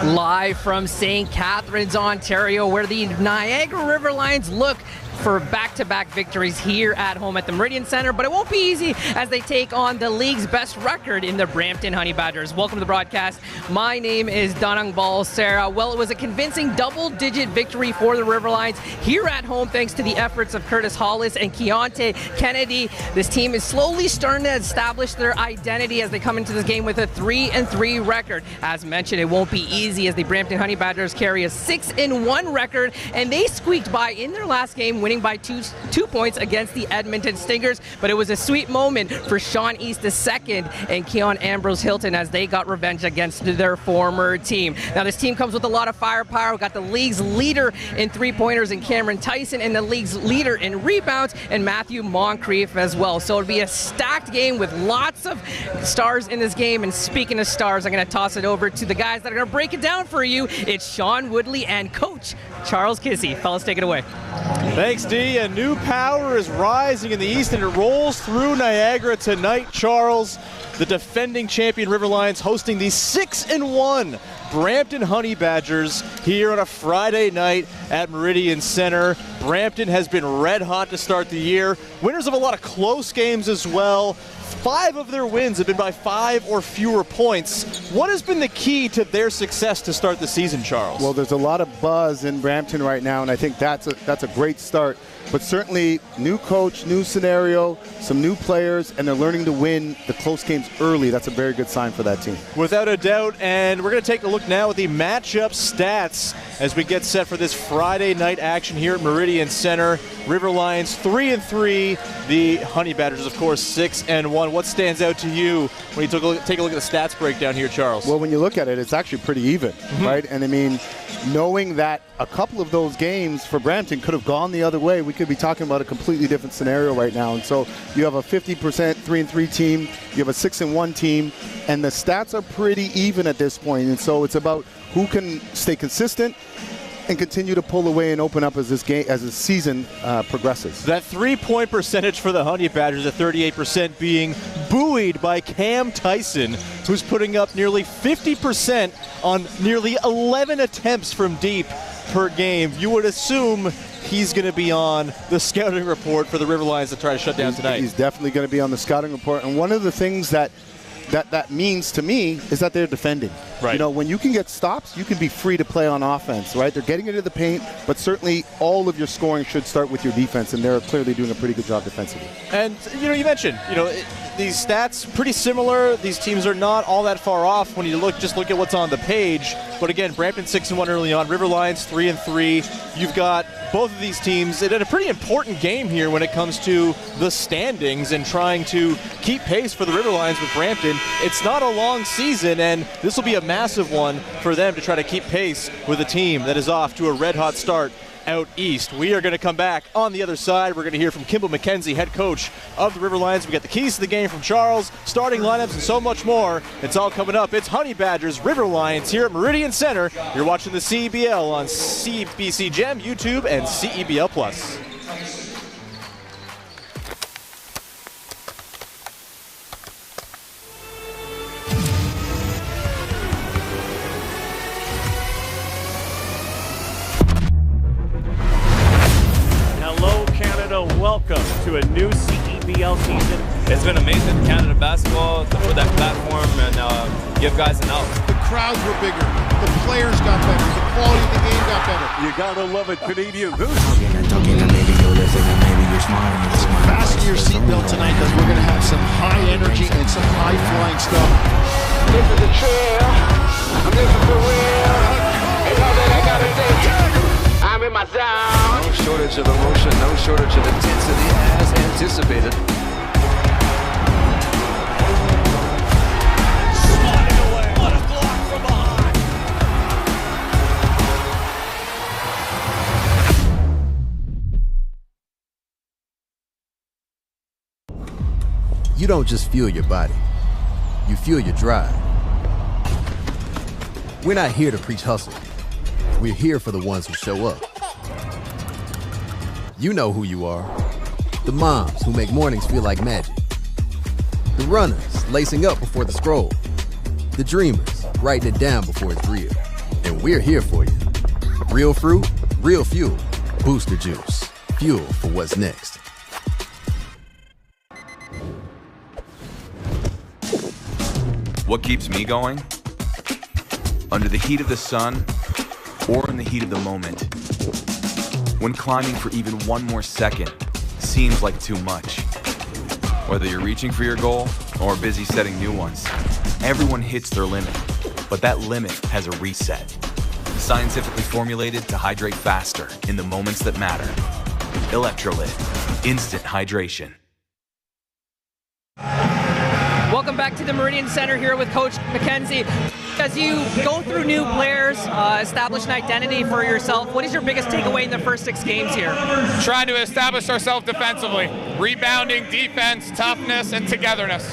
Live from St. Catharines, Ontario, where the Niagara River Lions look for back-to-back victories here at home at the Meridian Centre, but it won't be easy as they take on the league's best record in the Brampton Honey Badgers. Welcome to the broadcast. My name is Danang Balsera. Well, it was a convincing double-digit victory for the River Lions here at home thanks to the efforts of Curtis Hollis and Keontae Kennedy. This team is slowly starting to establish their identity as they come into this game with a 3-3 record. As mentioned, it won't be easy as the Brampton Honey Badgers carry a 6-1 record, and they squeaked by in their last game, winning by two points against the Edmonton Stingers. But it was a sweet moment for Sean East II and Keon Ambrose Hilton as they got revenge against their former team. Now this team comes with a lot of firepower. We've got the league's leader in three-pointers in Cameron Tyson and the league's leader in rebounds and Matthew Moncrief as well. So it'll be a stacked game with lots of stars in this game. And speaking of stars, I'm going to toss it over to the guys that are going to break it down for you. It's Sean Woodley and Coach Charles Kissy. Fellas, take it away. Thanks, D. A new power is rising in the East, and it rolls through Niagara tonight. Charles, the defending champion River Lions, hosting the 6-1 Brampton Honey Badgers here on a Friday night at Meridian Centre. Brampton has been red hot to start the year. Winners of a lot of close games as well. 5 of their wins have been by 5 or fewer points. What has been the key to their success to start the season, Charles? Well, there's a lot of buzz in Brampton right now, and I think that's a great start. But certainly, new coach, new scenario, some new players, and they're learning to win the close games early. That's a very good sign for that team. Without a doubt, and we're going to take a look now at the matchup stats as we get set for this Friday night action here at Meridian Centre. River Lions 3-3, the Honey Badgers, of course, 6-1. What stands out to you when you take a look at the stats breakdown here, Charles? Well, when you look at it, it's actually pretty even, right? And I mean, knowing that a couple of those games for Brampton could have gone the other way, we could be talking about a completely different scenario right now. And so you have a 50% 3-3 team, you have a 6-1 team, and the stats are pretty even at this point. And so it's about who can stay consistent and continue to pull away and open up as the season progresses. That 3-point percentage for the Honey Badgers at 38% being buoyed by Cam Tyson, who's putting up nearly 50% on nearly 11 attempts from deep per game. You would assume he's going to be on the scouting report for the River Lions to try to shut down tonight. He's definitely going to be on the scouting report. And one of the things that means to me is that they're defending. Right. You know, when you can get stops, you can be free to play on offense, right? They're getting into the paint, but certainly all of your scoring should start with your defense, and they're clearly doing a pretty good job defensively. And, you mentioned, these stats pretty similar. These teams are not all that far off when you just look at what's on the page. But again, Brampton 6-1 early on, River Lions 3-3. You've got both of these teams in a pretty important game here when it comes to the standings and trying to keep pace for the River Lions with Brampton. It's not a long season, and this will be a massive one for them to try to keep pace with a team that is off to a red-hot start out east. We are going to come back on the other side. We're going to hear from Kimball McKenzie, head coach of the River Lions. We got the keys to the game from Charles, starting lineups, and so much more. It's all coming up. It's Honey Badgers, River Lions here at Meridian Centre. You're watching the CEBL on CBC Gem, YouTube, and CEBL Plus. Welcome to a new CEBL season. It's been amazing, Canada basketball, for that platform, and give guys an out. The crowds were bigger, the players got better, the quality of the game got better. You gotta love it, Canadian. Fasten your seatbelt tonight because we're gonna have some high energy and some high flying stuff. This is a trail, this is for real, it's all that I gotta say. I'm in my zone. No shortage of emotion, no shortage of intensity as anticipated. Sliding away. What a block from behind. You don't just fuel your body, you fuel your drive. We're not here to preach hustle. We're here for the ones who show up. You know who you are. The moms who make mornings feel like magic. The runners lacing up before the scroll. The dreamers writing it down before it's real. And we're here for you. Real fruit, real fuel. Booster Juice. Fuel for what's next. What keeps me going? Under the heat of the sun or in the heat of the moment. When climbing for even one more second seems like too much. Whether you're reaching for your goal or busy setting new ones, everyone hits their limit, but that limit has a reset. Scientifically formulated to hydrate faster in the moments that matter. Electrolyte, instant hydration. Welcome back to the Meridian Center here with Coach McKenzie. As you go through new players, establish an identity for yourself, what is your biggest takeaway in the first 6 games here? Trying to establish ourselves defensively. Rebounding, defense, toughness, and togetherness.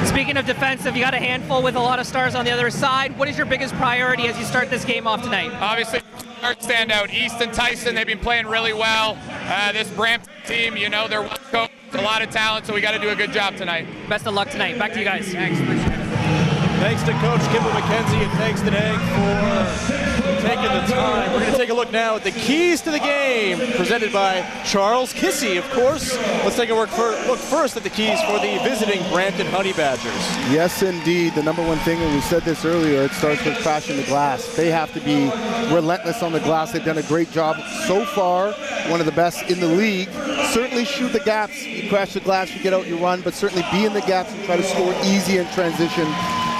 Speaking of defensive, you got a handful with a lot of stars on the other side. What is your biggest priority as you start this game off tonight? Obviously, our standout, East and Tyson, they've been playing really well. This Brampton team, you know, they're well coached, a lot of talent, so we got to do a good job tonight. Best of luck tonight. Back to you guys. Thanks, appreciate it. Thanks to Coach Kimball McKenzie, and thanks to Neg for taking the time. We're going to take a look now at the keys to the game, presented by Charles Kissy, of course. Let's take a look first at the keys for the visiting Brampton Honey Badgers. Yes, indeed. The number one thing, and we said this earlier, it starts with crashing the glass. They have to be relentless on the glass. They've done a great job so far, one of the best in the league. Certainly shoot the gaps. You crash the glass, you get out, you run, but certainly be in the gaps and try to score easy in transition.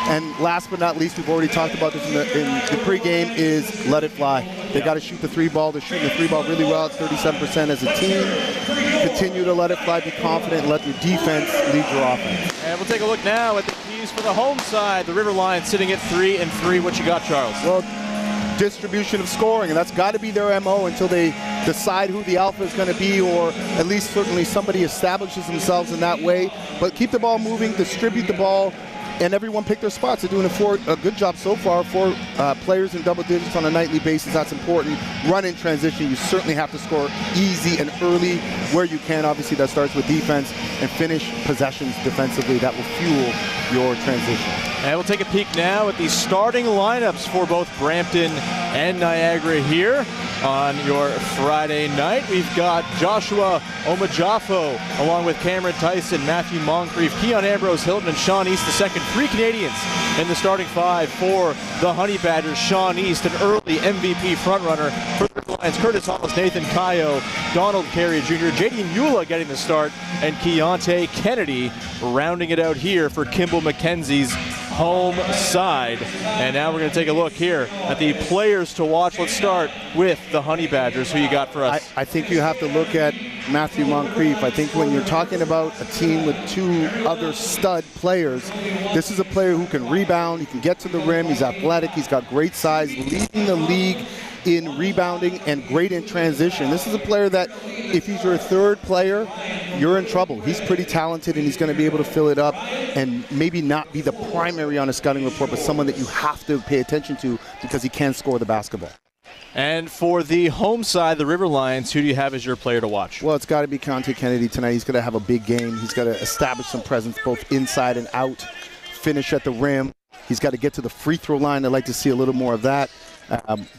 And last but not least, we've already talked about this in the pregame, is let it fly. They got to shoot the 3-ball. They're shooting the 3-ball really well at 37% as a team. Continue to let it fly, be confident, and let your defense lead your offense. And we'll take a look now at the keys for the home side. The River Lions sitting at 3-3. What you got, Charles? Well, distribution of scoring, and that's got to be their MO until they decide who the alpha is going to be, or at least certainly somebody establishes themselves in that way. But keep the ball moving, distribute the ball, and everyone pick their spots. They're doing a good job so far. 4 players in double digits on a nightly basis. That's important. Run in transition. You certainly have to score easy and early where you can. Obviously, that starts with defense, and finish possessions defensively. That will fuel your transition. And we'll take a peek now at the starting lineups for both Brampton and Niagara here on your Friday night. We've got Joshua Omajafo along with Cameron Tyson, Matthew Moncrief, Keon Ambrose, Hilton, and Sean East II. 3 Canadians in the starting 5 for the Honey Badgers. Sean East, an early MVP frontrunner for the Lions. Curtis Hollis, Nathan Kayo, Donald Carey Jr., J.D. Mueller getting the start, and Keontae Kennedy rounding it out here for Kimball McKenzie's home side. And now we're going to take a look here at the players to watch. Let's start with the Honey Badgers. Who you got for us? I think you have to look at Matthew Moncrief. I think when you're talking about a team with 2 other stud players, this is a player who can rebound, he can get to the rim, he's athletic, he's got great size, leading the league in rebounding and great in transition. This is a player that if he's your 3rd player, you're in trouble. He's pretty talented, and he's going to be able to fill it up and maybe not be the primary on a scouting report, but someone that you have to pay attention to because he can score the basketball. And for the home side, the River Lions, who do you have as your player to watch? Well, it's got to be Keontae Kennedy tonight. He's going to have a big game. He's got to establish some presence both inside and out, finish at the rim. He's got to get to the free throw line. I'd like to see a little more of that.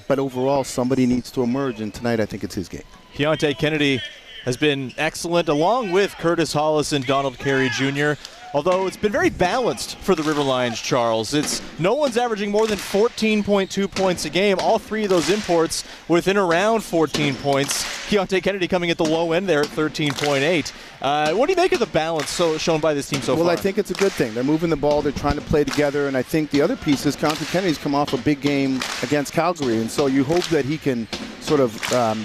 But overall, somebody needs to emerge, and tonight I think it's his game. Keontae Kennedy has been excellent, along with Curtis Hollis and Donald Carey Jr., although it's been very balanced for the River Lions, Charles. No one's averaging more than 14.2 points a game. All 3 of those imports within around 14 points. Keontae Kennedy coming at the low end there at 13.8. What do you make of the balance shown by this team so far? Well, I think it's a good thing. They're moving the ball. They're trying to play together. And I think the other piece is Keontae Kennedy's come off a big game against Calgary. And so you hope that he can sort of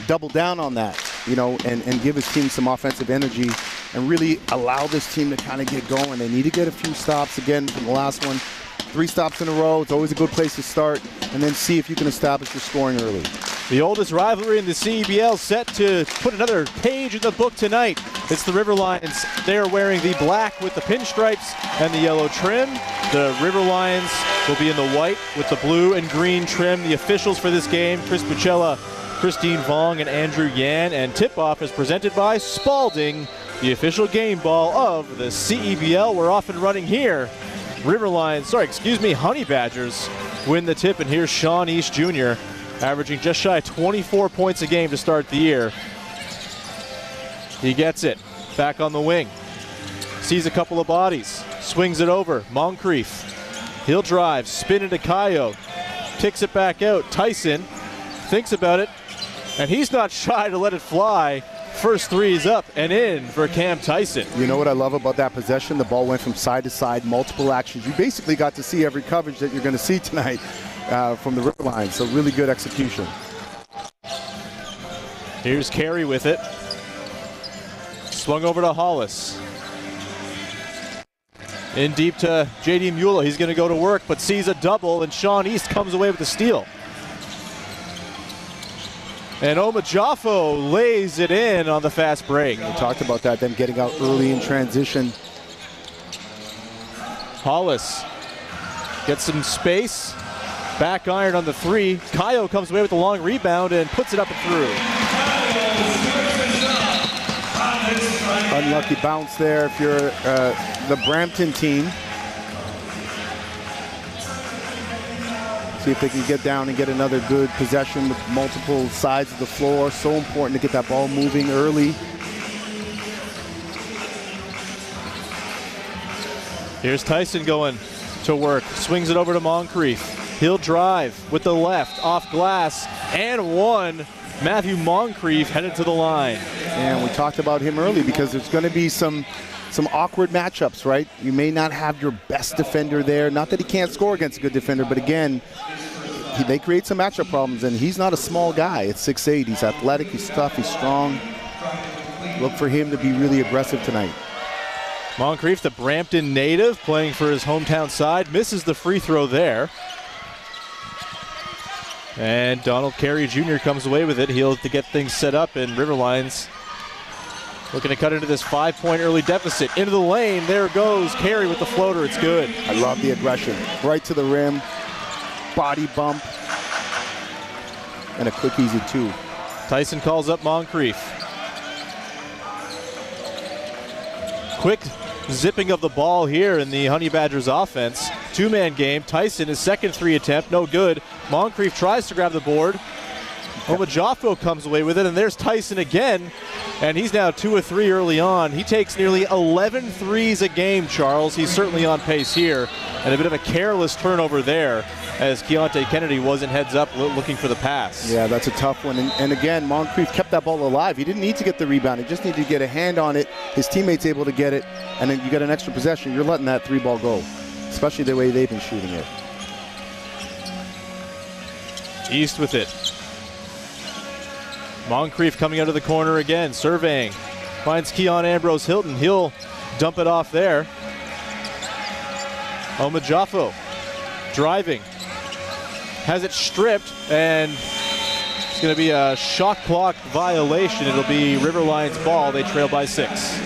double down on that, and give his team some offensive energy and really allow this team to kind of get going. They need to get a few stops again from the last one. 3 stops in a row. It's always a good place to start, and then see if you can establish your scoring early. The oldest rivalry in the CEBL set to put another page in the book tonight. It's the River Lions. They're wearing the black with the pinstripes and the yellow trim. The River Lions will be in the white with the blue and green trim. The officials for this game, Chris Bucella, Christine Vong and Andrew Yan. And tip-off is presented by Spalding, the official game ball of the CEBL. We're off and running here. Honey Badgers win the tip, and here's Sean East Jr. averaging just shy of 24 points a game to start the year. He gets it. Back on the wing. Sees a couple of bodies. Swings it over. Moncrief. He'll drive. Spin into Kayo. Kicks it back out. Tyson thinks about it, and he's not shy to let it fly. First three is up and in for Cam Tyson. You know what I love about that possession? The ball went from side to side, multiple actions. You basically got to see every coverage that you're going to see tonight from the Riverline. So really good execution. Here's Carey with it. Swung over to Hollis. In deep to J.D. Mueller. He's going to go to work, but sees a double, and Sean East comes away with the steal. And Omajafo lays it in on the fast break. We talked about that, them getting out early in transition. Hollis gets some space. Back iron on the three. Kayo comes away with the long rebound and puts it up and through. Unlucky bounce there if you're the Brampton team. See if they can get down and get another good possession with multiple sides of the floor. So important to get that ball moving early. Here's Tyson going to work. Swings it over to Moncrief. He'll drive with the left, off glass, and one. Matthew Moncrief headed to the line. And we talked about him early because there's going to be some awkward matchups, right? You may not have your best defender there. Not that he can't score against a good defender, but again, they create some matchup problems, and he's not a small guy. At 6'8", he's athletic, he's tough, he's strong. Look for him to be really aggressive tonight. Moncrief, the Brampton native, playing for his hometown side, misses the free throw there. And Donald Carey Jr. comes away with it. He'll have to get things set up, and Riverline's looking to cut into this 5-point early deficit. Into the lane, there goes Carey with the floater. It's good. I love the aggression. Right to the rim, body bump, and a quick, easy two. Tyson calls up Moncrief. Quick zipping of the ball here in the Honey Badgers offense. Two-man game. Tyson, his second three attempt, no good. Moncrief tries to grab the board. Omajafo comes away with it, and there's Tyson again, and he's now 2 of 3 early on. He takes nearly 11 threes a game, Charles. He's certainly on pace here, and a bit of a careless turnover there as Keontae Kennedy wasn't heads up looking for the pass. Yeah, that's a tough one, and again, Moncrief kept that ball alive. He didn't need to get the rebound. He just needed to get a hand on it. His teammate's able to get it, and then you get an extra possession. You're letting that three ball go, especially the way they've been shooting it. East with it. Moncrief coming out of the corner again, surveying. Finds Keon Ambrose Hilton. He'll dump it off there. Omajafo driving. Has it stripped, and it's going to be a shot clock violation. It'll be Riverline's ball. They trail by 6.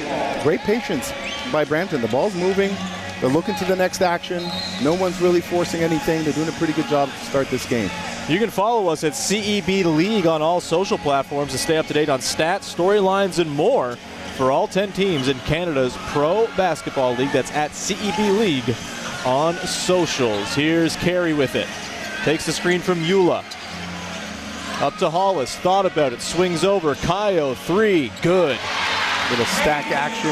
Great patience by Brampton. The ball's moving. They're looking to the next action. No one's really forcing anything. They're doing a pretty good job to start this game. You can follow us at CEB League on all social platforms to stay up to date on stats, storylines, and more for all 10 teams in Canada's Pro Basketball League. That's at CEB League on socials. Here's Carey with it. Takes the screen from Eula. Up to Hollis. Thought about it. Swings over. Kayo, three. Good. Little stack action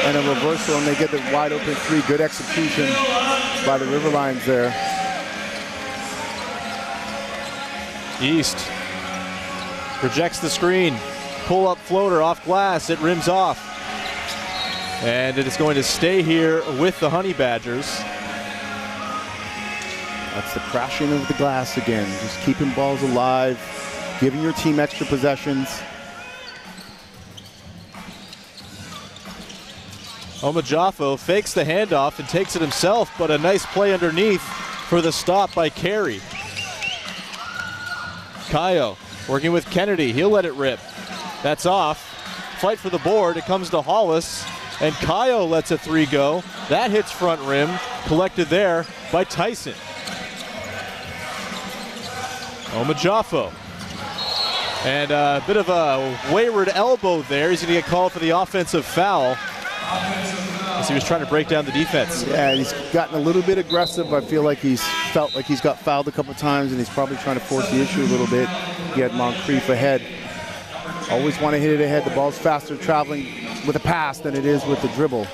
and a reversal, and they get the wide open three. Good execution by the Riverlines there. East rejects the screen. Pull up floater off glass. It rims off. And it is going to stay here with the Honey Badgers. That's the crashing of the glass again. Just keeping balls alive, giving your team extra possessions. Omajafo fakes the handoff and takes it himself, but a nice play underneath for the stop by Carey. Kayo working with Kennedy. He'll let it rip. That's off. Fight for the board. It comes to Hollis, and Kayo lets a three go. That hits front rim. Collected there by Tyson. Omajafo And a bit of a wayward elbow there. He's going to get called for the offensive foul as he was trying to break down the defense. Yeah, he's gotten a little bit aggressive. I feel like he's felt like he's got fouled a couple times, and he's probably trying to force the issue a little bit. He had Moncrief ahead. Always want to hit it ahead. The ball's faster traveling with a pass than it is with the dribble.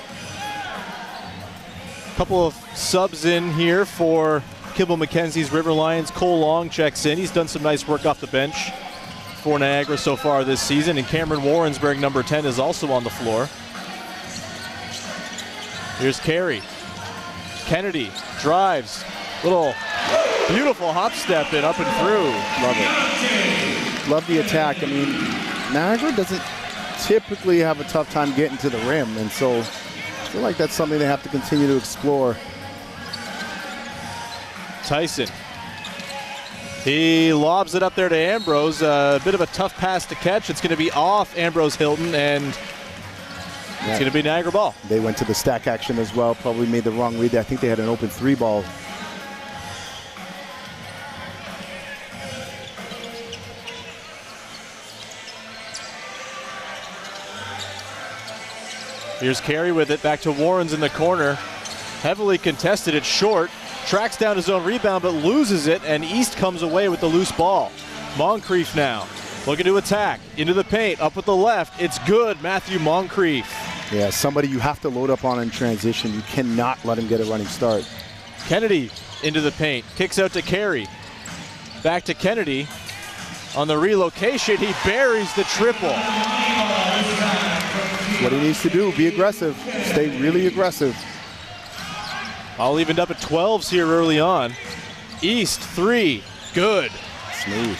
Couple of subs in here for Kimball McKenzie's River Lions. Cole Long checks in. He's done some nice work off the bench for Niagara so far this season. And Cameron Warrensburg, number 10, is also on the floor. Here's Carey. Kennedy drives. Little beautiful hop step in, up and through. Love it. Love the attack. I mean, Niagara doesn't typically have a tough time getting to the rim, and so I feel like that's something they have to continue to explore. Tyson. He lobs it up there to Ambrose. A bit of a tough pass to catch. It's going to be off Ambrose Hilton, and it's going to be Niagara ball. They went to the stack action as well. Probably made the wrong read. I think they had an open 3 ball. Here's Carey with it, back to Warrens in the corner. Heavily contested, it's short. Tracks down his own rebound, but loses it, and East comes away with the loose ball. Moncrief now, looking to attack, into the paint, up with the left. It's good, Matthew Moncrief. Yeah, somebody you have to load up on in transition. You cannot let him get a running start. Kennedy into the paint, kicks out to Carey. Back to Kennedy. On the relocation, he buries the triple. What he needs to do, be aggressive, stay really aggressive. All evened up at 12s here early on. East, 3, good. Smooth.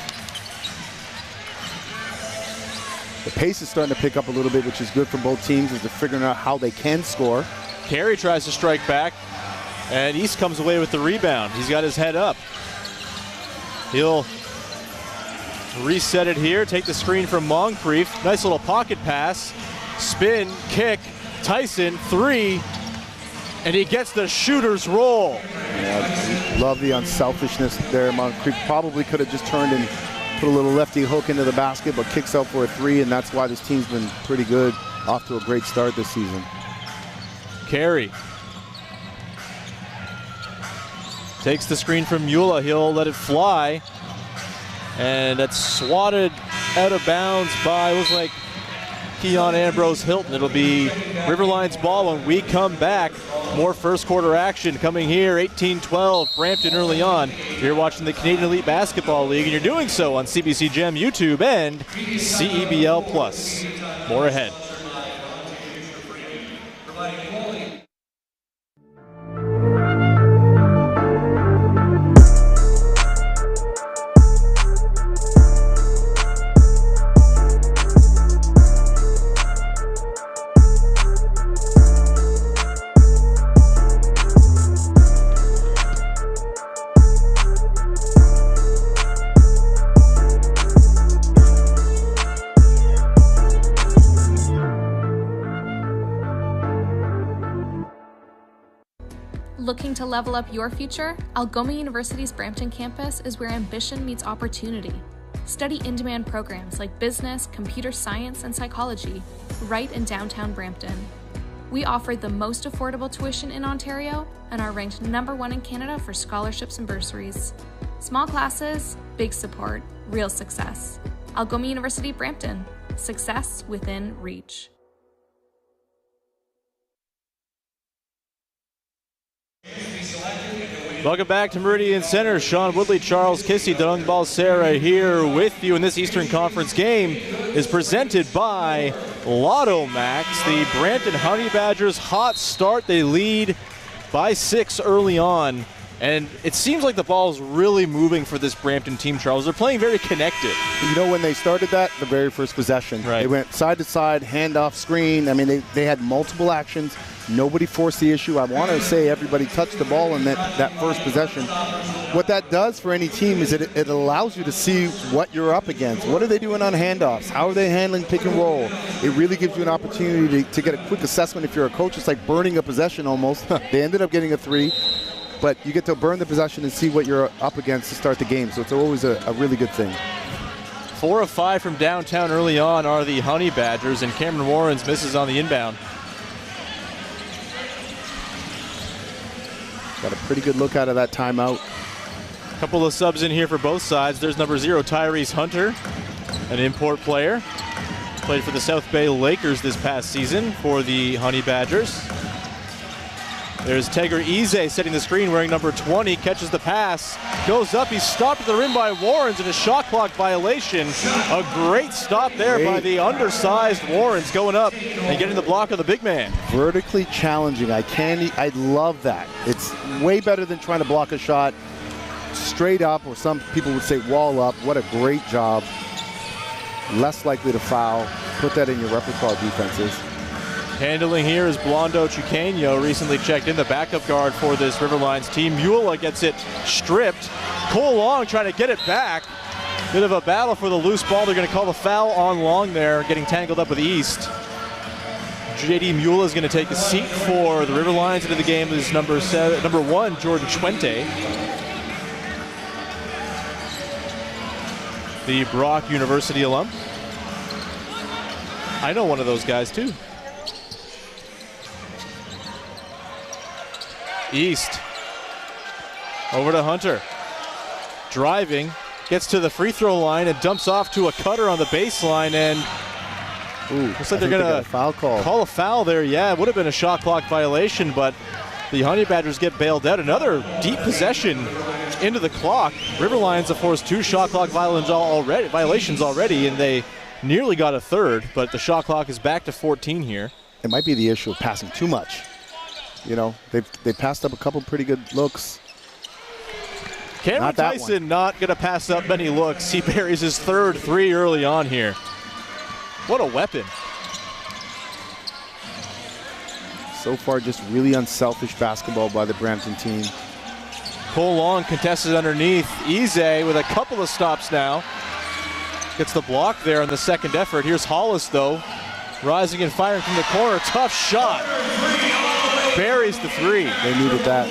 The pace is starting to pick up a little bit, which is good for both teams as they're figuring out how they can score. Carey tries to strike back, and East comes away with the rebound. He's got his head up. He'll reset it here, take the screen from Moncrief. Nice little pocket pass. Spin, kick, Tyson, 3, and he gets the shooter's roll. Yeah, love the unselfishness there. Moncrief probably could have just turned and put a little lefty hook into the basket, but kicks out for a 3, and that's why this team's been pretty good. Off to a great start this season. Carey takes the screen from Eula. He'll let it fly, and that's swatted out of bounds by, looks like, Keon Ambrose Hilton. It'll be River Lions ball when we come back. More first quarter action coming here, 18-12, Brampton early on. You're watching the Canadian Elite Basketball League, and you're doing so on CBC Gem YouTube and CEBL Plus. More ahead. Looking to level up your future? Algoma University's Brampton campus is where ambition meets opportunity. Study in-demand programs like business, computer science, and psychology right in downtown Brampton. We offer the most affordable tuition in Ontario and are ranked #1 in Canada for scholarships and bursaries. Small classes, big support, real success. Algoma University Brampton. Success within reach. Welcome back to Meridian Center. Sean Woodley, Charles Kissy, Dung Balsera here with you. And this Eastern Conference game is presented by Lotto Max. The Brampton Honey Badgers hot start. They lead by 6 early on. And it seems like the ball's really moving for this Brampton team, Charles. They're playing very connected. You know, when they started that, the very first possession, right. They went side to side, handoff, screen. I mean, they had multiple actions. Nobody forced the issue. I want to say everybody touched the ball in that first possession. What that does for any team is it allows you to see what you're up against. What are they doing on handoffs? How are they handling pick and roll? It really gives you an opportunity to get a quick assessment if you're a coach. It's like burning a possession almost. They ended up getting a 3. But you get to burn the possession and see what you're up against to start the game. So it's always a really good thing. 4 of 5 from downtown early on are the Honey Badgers, and Cameron Warrens misses on the inbound. Got a pretty good look out of that timeout. Couple of subs in here for both sides. There's number 0, Tyrese Hunter, an import player. Played for the South Bay Lakers this past season for the Honey Badgers. There's Teger Eze setting the screen, wearing number 20, catches the pass, goes up, he's stopped at the rim by Warrens in a shot clock violation. A great stop there by the undersized Warrens, going up and getting the block of the big man. Vertically challenging. I love that. It's way better than trying to block a shot straight up, or some people would say wall up. What a great job. Less likely to foul. Put that in your repertoire defenses. Handling here is Blondo Chuqueño, recently checked in, the backup guard for this Riverlines team. Mueller gets it stripped. Cole Long trying to get it back. Bit of a battle for the loose ball. They're going to call the foul on Long there, getting tangled up with East. J.D. Mueller is going to take a seat for the Riverlines. Into the game is number 1, Jordan Chuente. The Brock University alum. I know one of those guys too. East. Over to Hunter. Driving. Gets to the free throw line and dumps off to a cutter on the baseline, and looks like they're going to call a foul there. Yeah, it would have been a shot clock violation, but the Honey Badgers get bailed out. Another deep possession into the clock. Riverlines have forced 2 shot clock violations already, and they nearly got a third, but the shot clock is back to 14 here. It might be the issue of passing too much. You know, they passed up a couple pretty good looks. Cameron Tyson not going to pass up many looks. He buries his third 3 early on here. What a weapon. So far, just really unselfish basketball by the Brampton team. Cole Long contested underneath. Eze with a couple of stops now. Gets the block there on the second effort. Here's Hollis, though, rising and firing from the corner. Tough shot. Buries the 3. They needed that.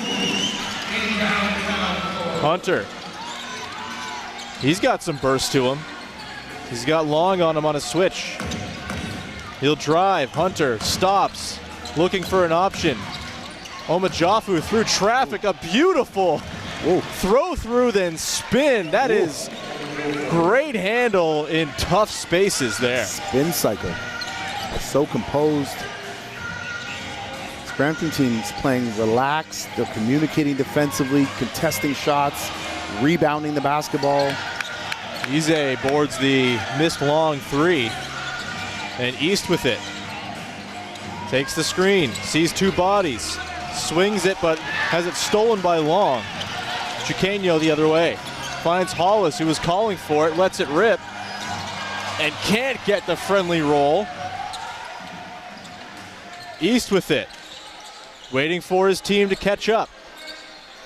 Hunter. He's got some burst to him. He's got Long on him on a switch. He'll drive. Hunter stops, looking for an option. Omajafu through traffic. A beautiful throw through, then spin. That is great handle in tough spaces there. Spin cycle. So composed. Brampton team's playing relaxed. They're communicating defensively, contesting shots, rebounding the basketball. Eze boards the missed Long 3. And East with it. Takes the screen, sees 2 bodies, swings it, but has it stolen by Long. Chuqueño the other way. Finds Hollis, who was calling for it, lets it rip, and can't get the friendly roll. East with it. Waiting for his team to catch up.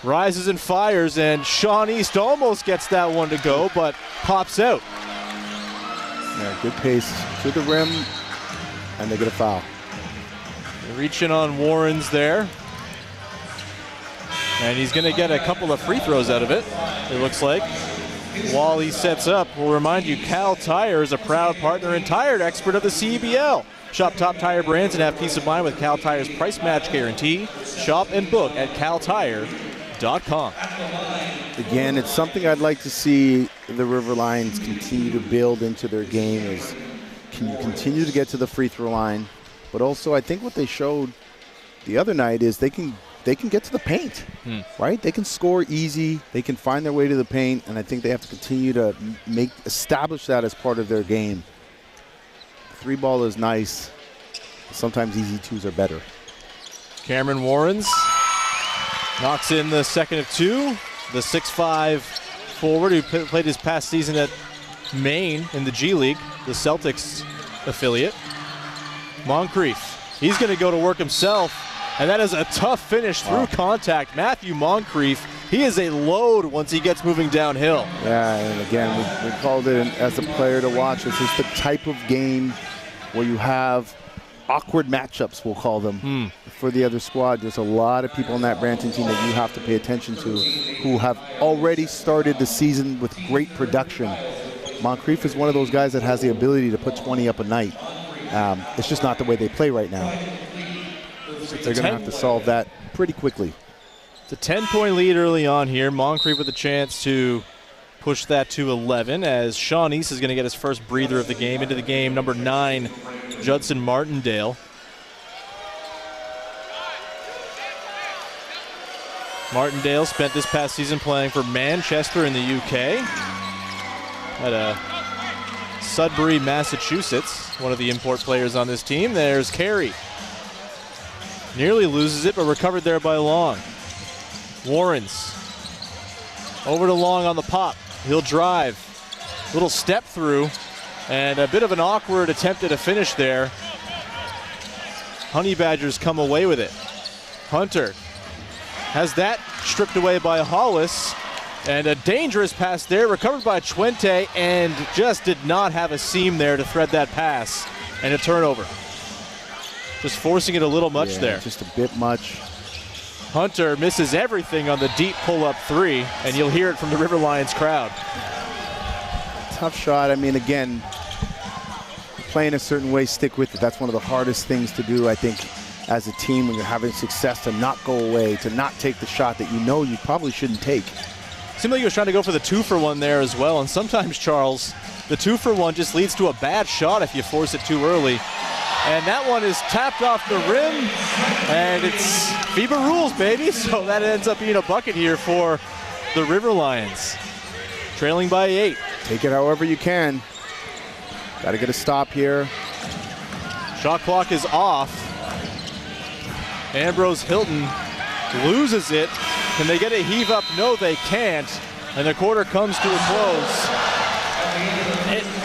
Rises and fires, and Sean East almost gets that one to go, but pops out. Yeah, good pace to the rim, and they get a foul. Reaching on Warrens there. And he's going to get a couple of free throws out of it, it looks like. While he sets up, we'll remind you, Cal Tire is a proud partner and tire expert of the CBL. Shop top tire brands and have peace of mind with Cal Tire's price match guarantee. Shop and book at caltire.com. Again, it's something I'd like to see the Riverlines continue to build into their game is, can you continue to get to the free throw line? But also, I think what they showed the other night is they can get to the paint, right? They can score easy. They can find their way to the paint, and I think they have to continue to establish that as part of their game. 3 ball is nice. Sometimes easy 2s are better. Cameron Warrens knocks in the second of 2. The 6'5" forward who played his past season at Maine in the G League, the Celtics affiliate. Moncrief, he's going to go to work himself, and that is a tough finish through contact. Matthew Moncrief, he is a load once he gets moving downhill. Yeah, and again, we called it as a player to watch. This is the type of game where you have awkward matchups, we'll call them, for the other squad. There's a lot of people on that Brampton team that you have to pay attention to who have already started the season with great production. Moncrief is one of those guys that has the ability to put 20 up a night. It's just not the way they play right now. They're going to have to solve that pretty quickly. It's a 10-point lead early on here. Moncrief with a chance to push that to 11 as Sean East is going to get his first breather of the game. Into the game, number 9, Judson Martindale. Martindale spent this past season playing for Manchester in the UK. At Sudbury, Massachusetts, one of the import players on this team. There's Carey. Nearly loses it, but recovered there by Long. Warrens. Over to Long on the pop. He'll drive. Little step through, and a bit of an awkward attempt at a finish there. Honey Badgers come away with it. Hunter has that stripped away by Hollis, and a dangerous pass there, recovered by Chuente, and just did not have a seam there to thread that pass, and a turnover. Just forcing it a little much there. Just a bit much. Hunter misses everything on the deep pull-up 3, and you'll hear it from the River Lions crowd. Tough shot. I mean, again, playing a certain way, stick with it. That's one of the hardest things to do, I think, as a team when you're having success, to not go away, to not take the shot that you know you probably shouldn't take. Seemed like he was trying to go for the 2-for-1 there as well, and sometimes, Charles, the 2-for-1 just leads to a bad shot if you force it too early. And that one is tapped off the rim, and it's FIBA rules, baby. So that ends up being a bucket here for the River Lions. Trailing by 8. Take it however you can. Got to get a stop here. Shot clock is off. Ambrose Hilton loses it. Can they get a heave up? No, they can't. And the quarter comes to a close.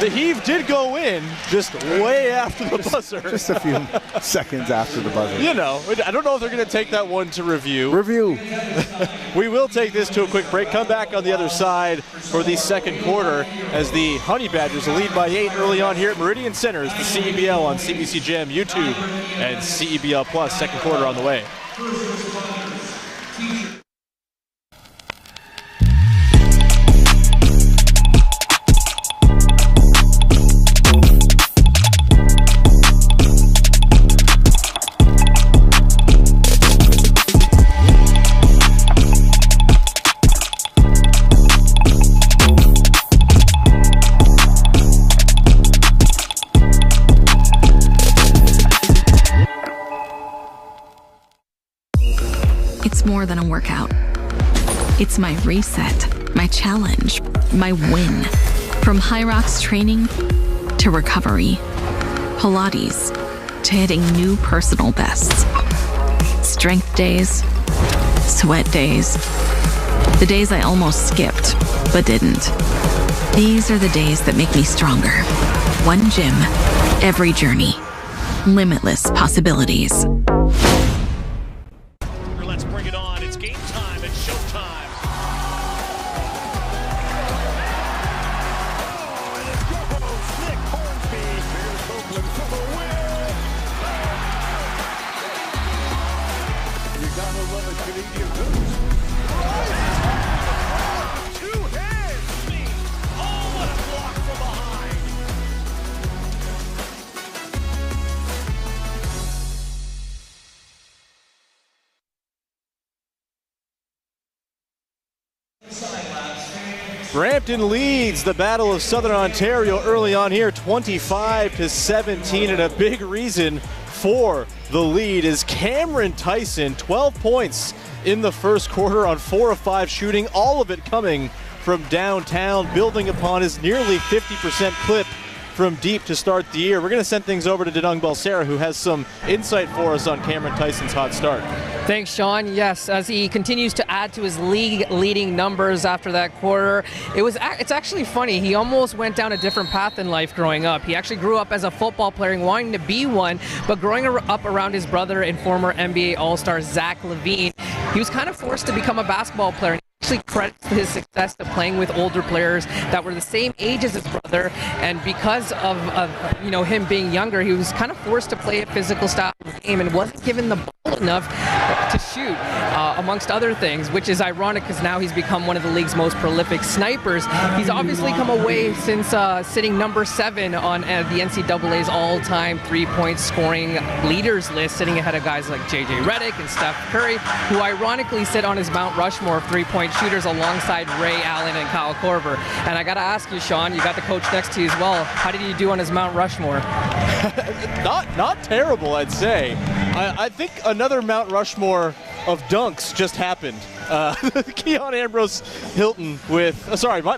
The heave did go in just way after the buzzer. Just a few seconds after the buzzer. You know, I don't know if they're going to take that one to review. We will take this to a quick break. Come back on the other side for the second quarter as the Honey Badgers lead by 8 early on here at Meridian Center. It's the CEBL on CBC Gem, YouTube, and CEBL Plus. Second quarter on the way. It's more than a workout. It's my reset, my challenge, my win. From High Rocks training to recovery, Pilates to hitting new personal bests. Strength days, sweat days, the days I almost skipped but didn't. These are the days that make me stronger. One gym, every journey, limitless possibilities. Let's bring it on. It's game time. It's showtime. Oh, and it goes. Nick Hornsby. Here's Oakland for the win. You gotta love a Canadian boost. Two hands. Me. Oh, what a block from behind. Brampton leads the Battle of Southern Ontario early on here, 25-17, and a big reason for the lead is Cameron Tyson, 12 points in the first quarter on 4 of 5 shooting, all of it coming from downtown, building upon his nearly 50% clip from deep to start the year. We're going to send things over to Denung Balsera, who has some insight for us on Cameron Tyson's hot start. Thanks, Sean. Yes, as he continues to add to his league-leading numbers after that quarter, it's actually funny. He almost went down a different path in life growing up. He actually grew up as a football player and wanting to be one, but growing up around his brother and former NBA All-Star Zach LaVine, he was kind of forced to become a basketball player. actually credits his success to playing with older players that were the same age as his brother, and because of him being younger, he was kind of forced to play a physical style of game and wasn't given the ball enough to shoot, amongst other things, which is ironic because now he's become one of the league's most prolific snipers. He's obviously come away since sitting number 7 on the NCAA's all-time three-point scoring leaders list, sitting ahead of guys like J.J. Redick and Steph Curry, who ironically sit on his Mount Rushmore of three-point shooters alongside Ray Allen and Kyle Korver. And I got to ask you, Sean, you got the coach next to you as well. How did you do on his Mount Rushmore? Not terrible, I'd say. I think another Mount Rushmore of dunks just happened. Keon Ambrose Hilton with,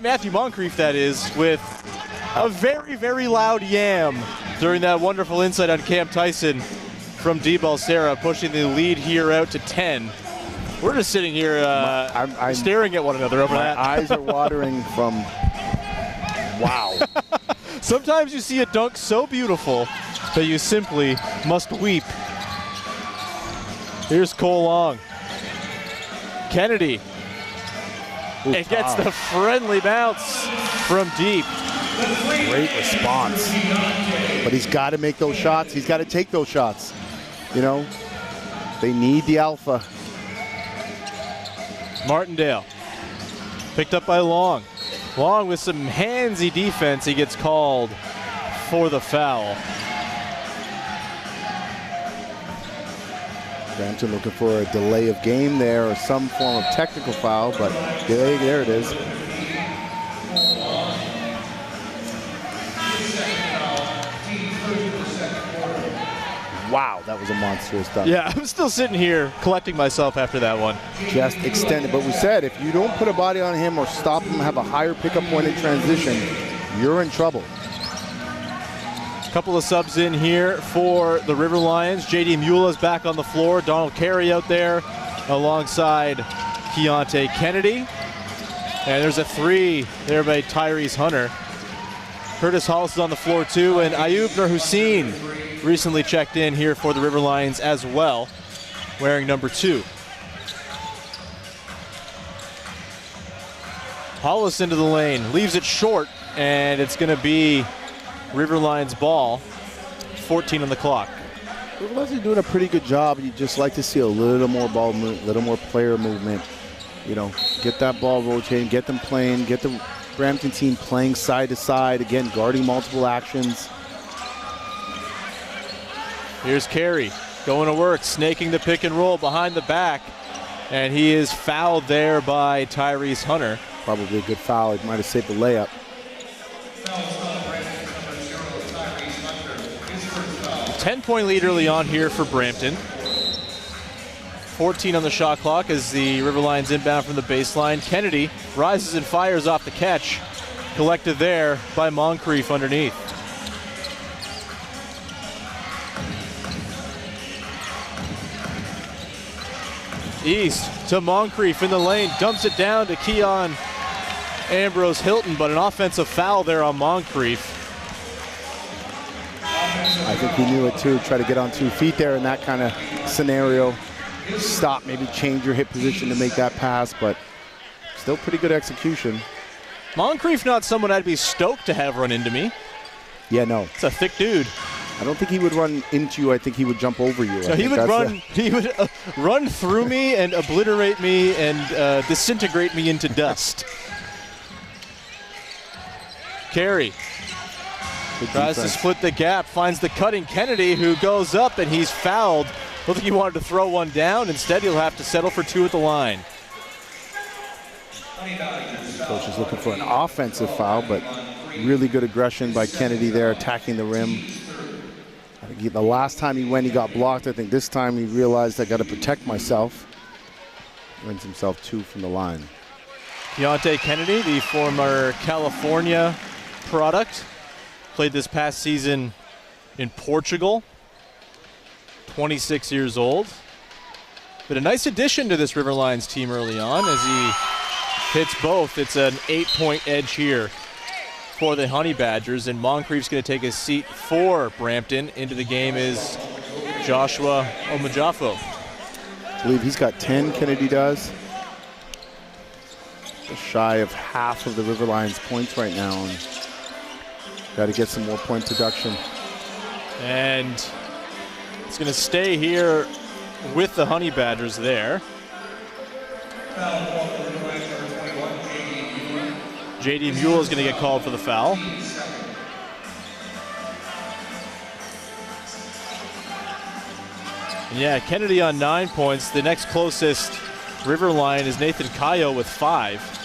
Matthew Moncrief, that is, with a very, very loud yam during that wonderful insight on Cam Tyson from D. Balsera, pushing the lead here out to 10. We're just sitting here I'm staring at one another over that. My eyes are watering from, wow. Sometimes you see a dunk so beautiful that you simply must weep. Here's Cole Long. Kennedy. It gets the friendly bounce from deep. Great response. But he's got to make those shots. He's got to take those shots. You know, they need the alpha. Martindale. Picked up by Long. Long with some handsy defense. He gets called for the foul. Brampton looking for a delay of game there or some form of technical foul, but there it is. Wow, that was a monstrous dunk. Yeah, I'm still sitting here collecting myself after that one. Just extended, but we said if you don't put a body on him or stop him, have a higher pickup point in transition, you're in trouble. A couple of subs in here for the River Lions. J.D. Mueller's back on the floor. Donald Carey out there alongside Keontae Kennedy. And there's a 3 there by Tyrese Hunter. Curtis Hollis is on the floor too, and Ayub Nur Hussein recently checked in here for the River Lions as well, wearing number 2. Hollis into the lane, leaves it short, and it's going to be River Lions ball. 14 on the clock. River Lions are doing a pretty good job. You just like to see a little more ball movement, a little more player movement. You know, get that ball rotating, get them playing, get the Brampton team playing side to side, again, guarding multiple actions. Here's Carey going to work, snaking the pick and roll behind the back, and he is fouled there by Tyrese Hunter. Probably a good foul. He might have saved the layup. 10-point lead early on here for Brampton. 14 on the shot clock as the River Lions inbound from the baseline. Kennedy rises and fires off the catch. Collected there by Moncrief underneath. East to Moncrief in the lane. Dumps it down to Keon Ambrose Hilton, but an offensive foul there on Moncrief. I think he knew it too. Try to get on 2 feet there in that kind of scenario. Stop, maybe change your hip position to make that pass, but still pretty good execution. Moncrief not someone I'd be stoked to have run into me. Yeah, no. It's a thick dude. I don't think he would run into you. I think he would jump over you. So he would run through me and obliterate me and disintegrate me into dust. Carey tries to split the gap, finds the cutting Kennedy, who goes up, and he's fouled. Looked like he wanted to throw one down. Instead, he'll have to settle for 2 at the line. Coach is looking for an offensive foul, but really good aggression by Kennedy there, attacking the rim. I think the last time he went, he got blocked. I think this time he realized I got to protect myself. Wins himself 2 from the line. Keontae Kennedy, the former California product, played this past season in Portugal. 26 years old. But a nice addition to this River Lions team early on as he hits both. It's an 8-point edge here for the Honey Badgers, and Moncrief's going to take his seat for Brampton. Into the game is Joshua Omajafo. I believe he's got 10, Kennedy does. Just shy of half of the River Lions points right now, and got to get some more point production. And it's going to stay here with the Honey Badgers there. J.D. Mule is going to get called for the foul. And yeah, Kennedy on 9 points. The next closest River Lion is Nathan Kayo with 5.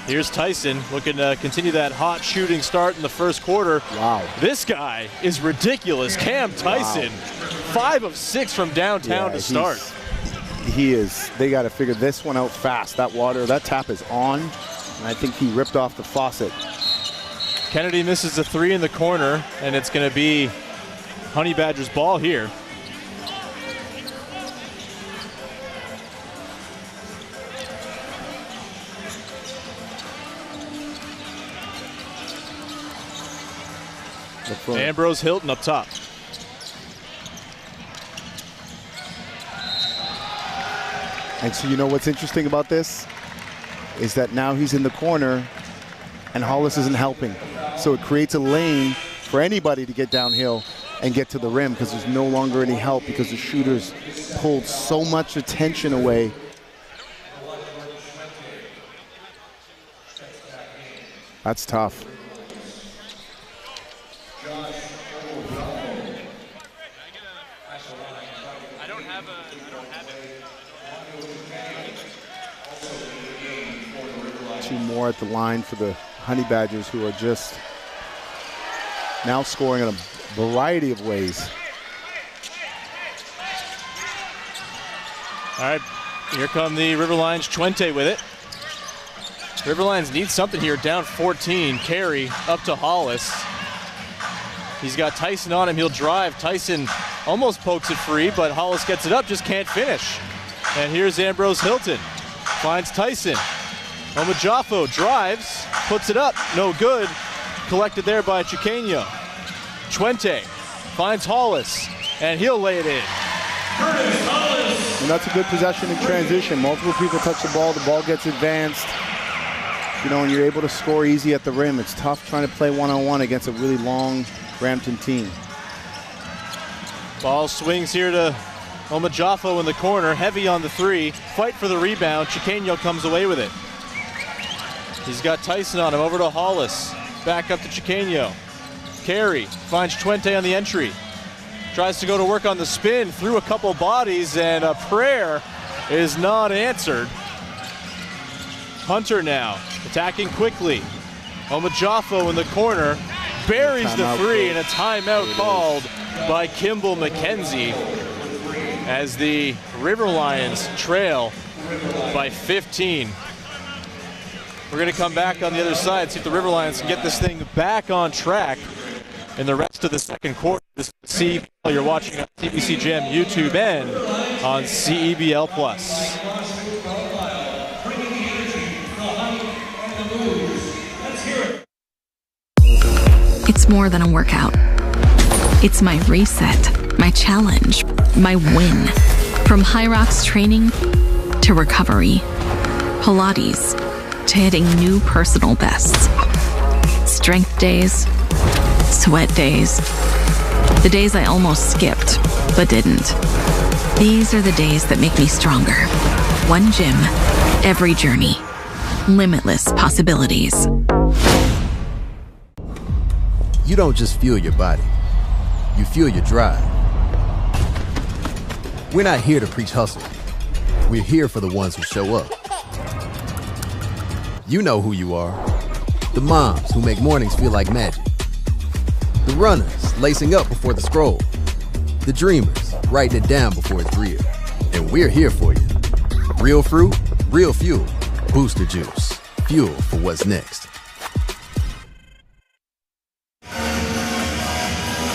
Here's Tyson looking to continue that hot shooting start in the first quarter. Wow. This guy is ridiculous. Cam Tyson, 5 of 6 from downtown to start. He is. They got to figure this one out fast. That tap is on, and I think he ripped off the faucet. Kennedy misses a 3 in the corner, and it's going to be Honey Badgers ball here. Ambrose Hilton up top. And so you know what's interesting about this is that now he's in the corner and Hollis isn't helping. So it creates a lane for anybody to get downhill and get to the rim because there's no longer any help because the shooters pulled so much attention away. That's tough. Two more at the line for the Honey Badgers, who are just now scoring in a variety of ways. All right, here come the River Lions. Chuente with it. River Lions need something here, down 14. Carey up to Hollis. He's got Tyson on him, he'll drive. Tyson almost pokes it free, but Hollis gets it up, just can't finish. And here's Ambrose Hilton, finds Tyson. Omajafo drives, puts it up, no good. Collected there by Chiqueño. Chuente finds Hollis, and he'll lay it in. And that's a good possession in transition. Multiple people touch the ball gets advanced. You know, and you're able to score easy at the rim. It's tough trying to play one-on-one against a really long Brampton team. Ball swings here to Omajafo in the corner, heavy on the 3. Fight for the rebound. Chiqueño comes away with it. He's got Tyson on him, over to Hollis. Back up to Chiqueño. Carey finds Chuente on the entry. Tries to go to work on the spin, through a couple bodies, and a prayer is not answered. Hunter now, attacking quickly. Omajafo in the corner, buries the 3, and a timeout called by Kimball McKenzie as the River Lions trail by 15. We're going to come back on the other side, see if the River Lions can get this thing back on track in the rest of the second quarter. This is CEBL you're watching on CBC Gem YouTube and on CEBL Plus. It's more than a workout. It's my reset, my challenge, my win. From High Rocks training to recovery, Pilates to hitting new personal bests. Strength days, sweat days, the days I almost skipped but didn't. These are the days that make me stronger. One gym, every journey, limitless possibilities. You don't just fuel your body, you fuel your drive. We're not here to preach hustle. We're here for the ones who show up. You know who you are. The moms who make mornings feel like magic. The runners lacing up before the scroll. The dreamers writing it down before it's real. And we're here for you. Real fruit, real fuel. Booster Juice. Fuel for what's next.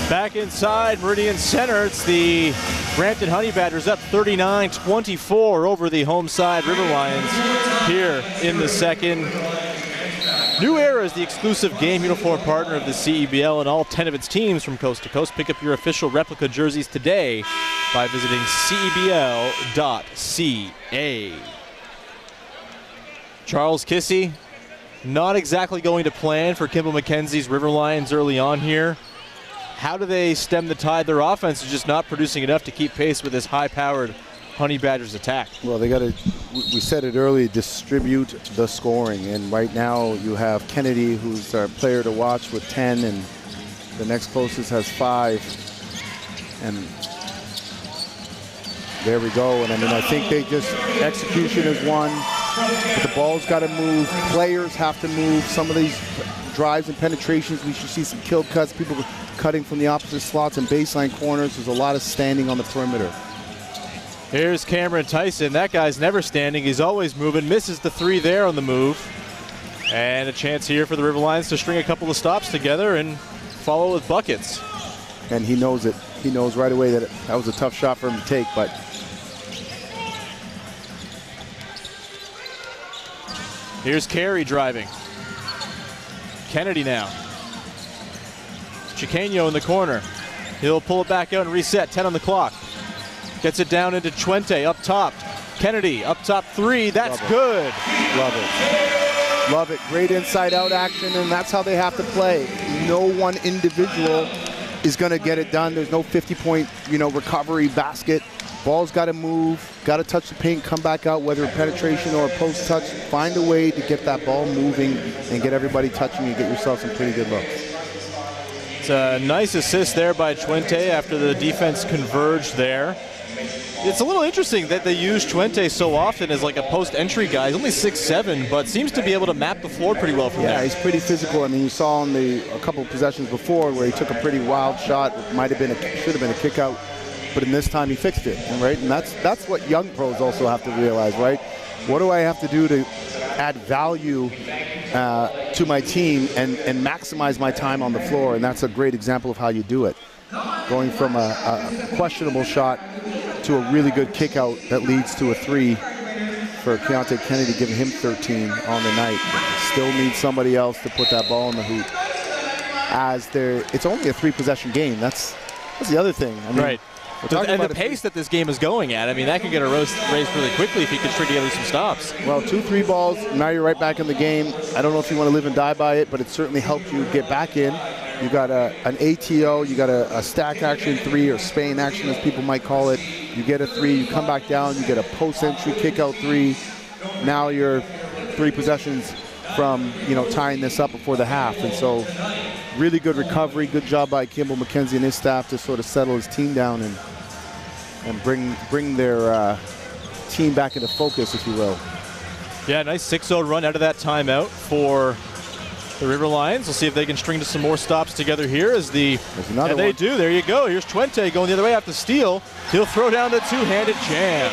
Back inside Meridian Center, it's the Brampton Honey Badgers up 39-24 over the home side River Lions here in the second. New Era is the exclusive game uniform partner of the CEBL and all 10 of its teams from coast to coast. Pick up your official replica jerseys today by visiting cebl.ca. Charles Kissy, not exactly going to plan for Kimball McKenzie's River Lions early on here. How do they stem the tide? Their offense is just not producing enough to keep pace with this high-powered Honey Badgers attack. Well, they got to, we said it earlier, distribute the scoring. And right now you have Kennedy, who's our player to watch, with 10, and the next closest has 5. And there we go. And I mean, I think they just, execution is one, but the ball's got to move. Players have to move. Some of these drives and penetrations, we should see some kill cuts, people cutting from the opposite slots and baseline corners. There's a lot of standing on the perimeter. Here's Cameron Tyson. That guy's never standing. He's always moving. Misses the 3 there on the move. And a chance here for the River Lions to string a couple of stops together and follow with buckets. And he knows it. He knows right away that that was a tough shot for him to take, but here's Carey driving. Kennedy now. Chiqueño in the corner. He'll pull it back out and reset. 10 on the clock. Gets it down into Chuente up top. Kennedy up top 3. That's good. Love it. Love it. Great inside-out action, and that's how they have to play. No one individual is going to get it done. There's no 50-point, recovery basket. Ball's got to move, got to touch the paint, come back out, whether penetration or a post touch. Find a way to get that ball moving and get everybody touching and get yourself some pretty good looks. It's a nice assist there by Chuente after the defense converged there. It's a little interesting that they use Chuente so often as like a post-entry guy. He's only 6'7", but seems to be able to map the floor pretty well from there. Yeah, he's pretty physical. I mean, you saw on a couple of possessions before where he took a pretty wild shot. Should have been a kick out, but in this time he fixed it, right? And that's what young pros also have to realize, right? What do I have to do to add value to my team and maximize my time on the floor? And that's a great example of how you do it. Going from a questionable shot to a really good kick out that leads to a 3 for Keontae Kennedy, giving him 13 on the night. Still needs somebody else to put that ball in the hoop. It's only a 3-possession game. That's the other thing. I mean, right. And the pace that this game is going at, I mean, that could get raised really quickly if he could string together some stops. Well, 2-3 balls, now you're right back in the game. I don't know if you want to live and die by it, but it certainly helped you get back in. You got an ATO, you got a stack action 3, or Spain action as people might call it. You get a 3, you come back down, you get a post-entry kick-out 3. Now you're 3 possessions from tying this up before the half. And so really good recovery, good job by Kimball McKenzie and his staff to sort of settle his team down and bring their team back into focus, if you will. Yeah, nice 6-0 run out of that timeout for the River Lions. We'll see if they can string some more stops together here as they do. There you go. Here's Chuente going the other way after steal. He'll throw down the 2-handed jam.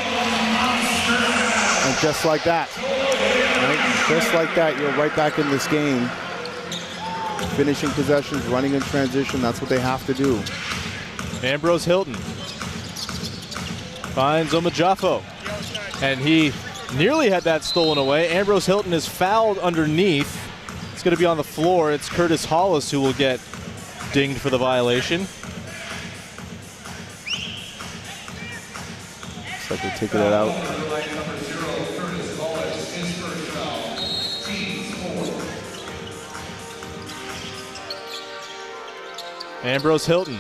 And just like that, right? Just like that, you're right back in this game. Finishing possessions, running in transition, that's what they have to do. Ambrose Hilton finds Omajafo, and he nearly had that stolen away. Ambrose Hilton is fouled underneath. It's going to be on the floor. It's Curtis Hollis who will get dinged for the violation. Looks like they're taking it out. Ambrose Hilton.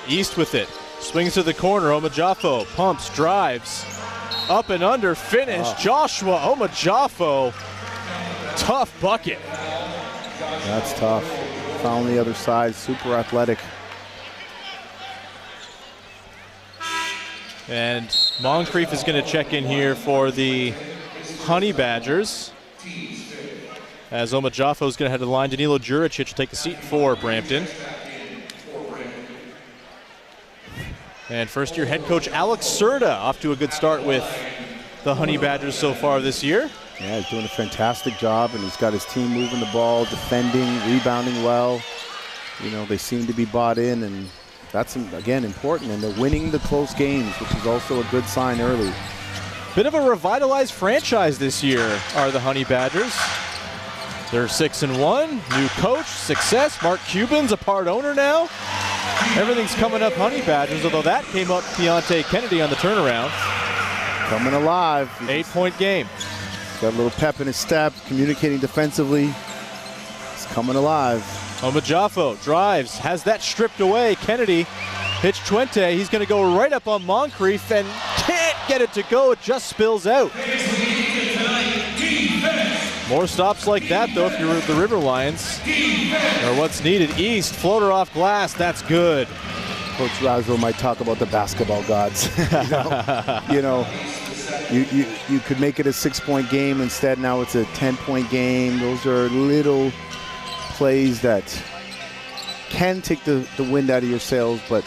East with it. Swings to the corner. Omajafo pumps, drives. Up and under, finish. Joshua Omajafo. Tough bucket. That's tough. Foul on the other side, super athletic. And Moncrief is going to check in here for the Honey Badgers. As Omajafo is going to head to the line. Danilo Juricic will take the seat for Brampton. And first-year head coach Alex Serta off to a good start with the Honey Badgers so far this year. Yeah, he's doing a fantastic job, and he's got his team moving the ball, defending, rebounding well. They seem to be bought in, and that's, again, important. And they're winning the close games, which is also a good sign early. Bit of a revitalized franchise this year are the Honey Badgers. They're 6-1, new coach, success. Mark Cuban's a part owner now. Everything's coming up Honey Badgers, although that came up Keontae Kennedy on the turnaround. Coming alive. 8-point game. Got a little pep in his step, communicating defensively. He's coming alive. Omajafo drives, has that stripped away. Kennedy hits Chuente. He's going to go right up on Moncrief and can't get it to go. It just spills out. More stops like that, though, if you're the River Lions, are what's needed. East, floater off glass. That's good. Coach Razzo might talk about the basketball gods. You could make it a 6-point game. Instead, now it's a 10-point game. Those are little plays that can take the wind out of your sails, but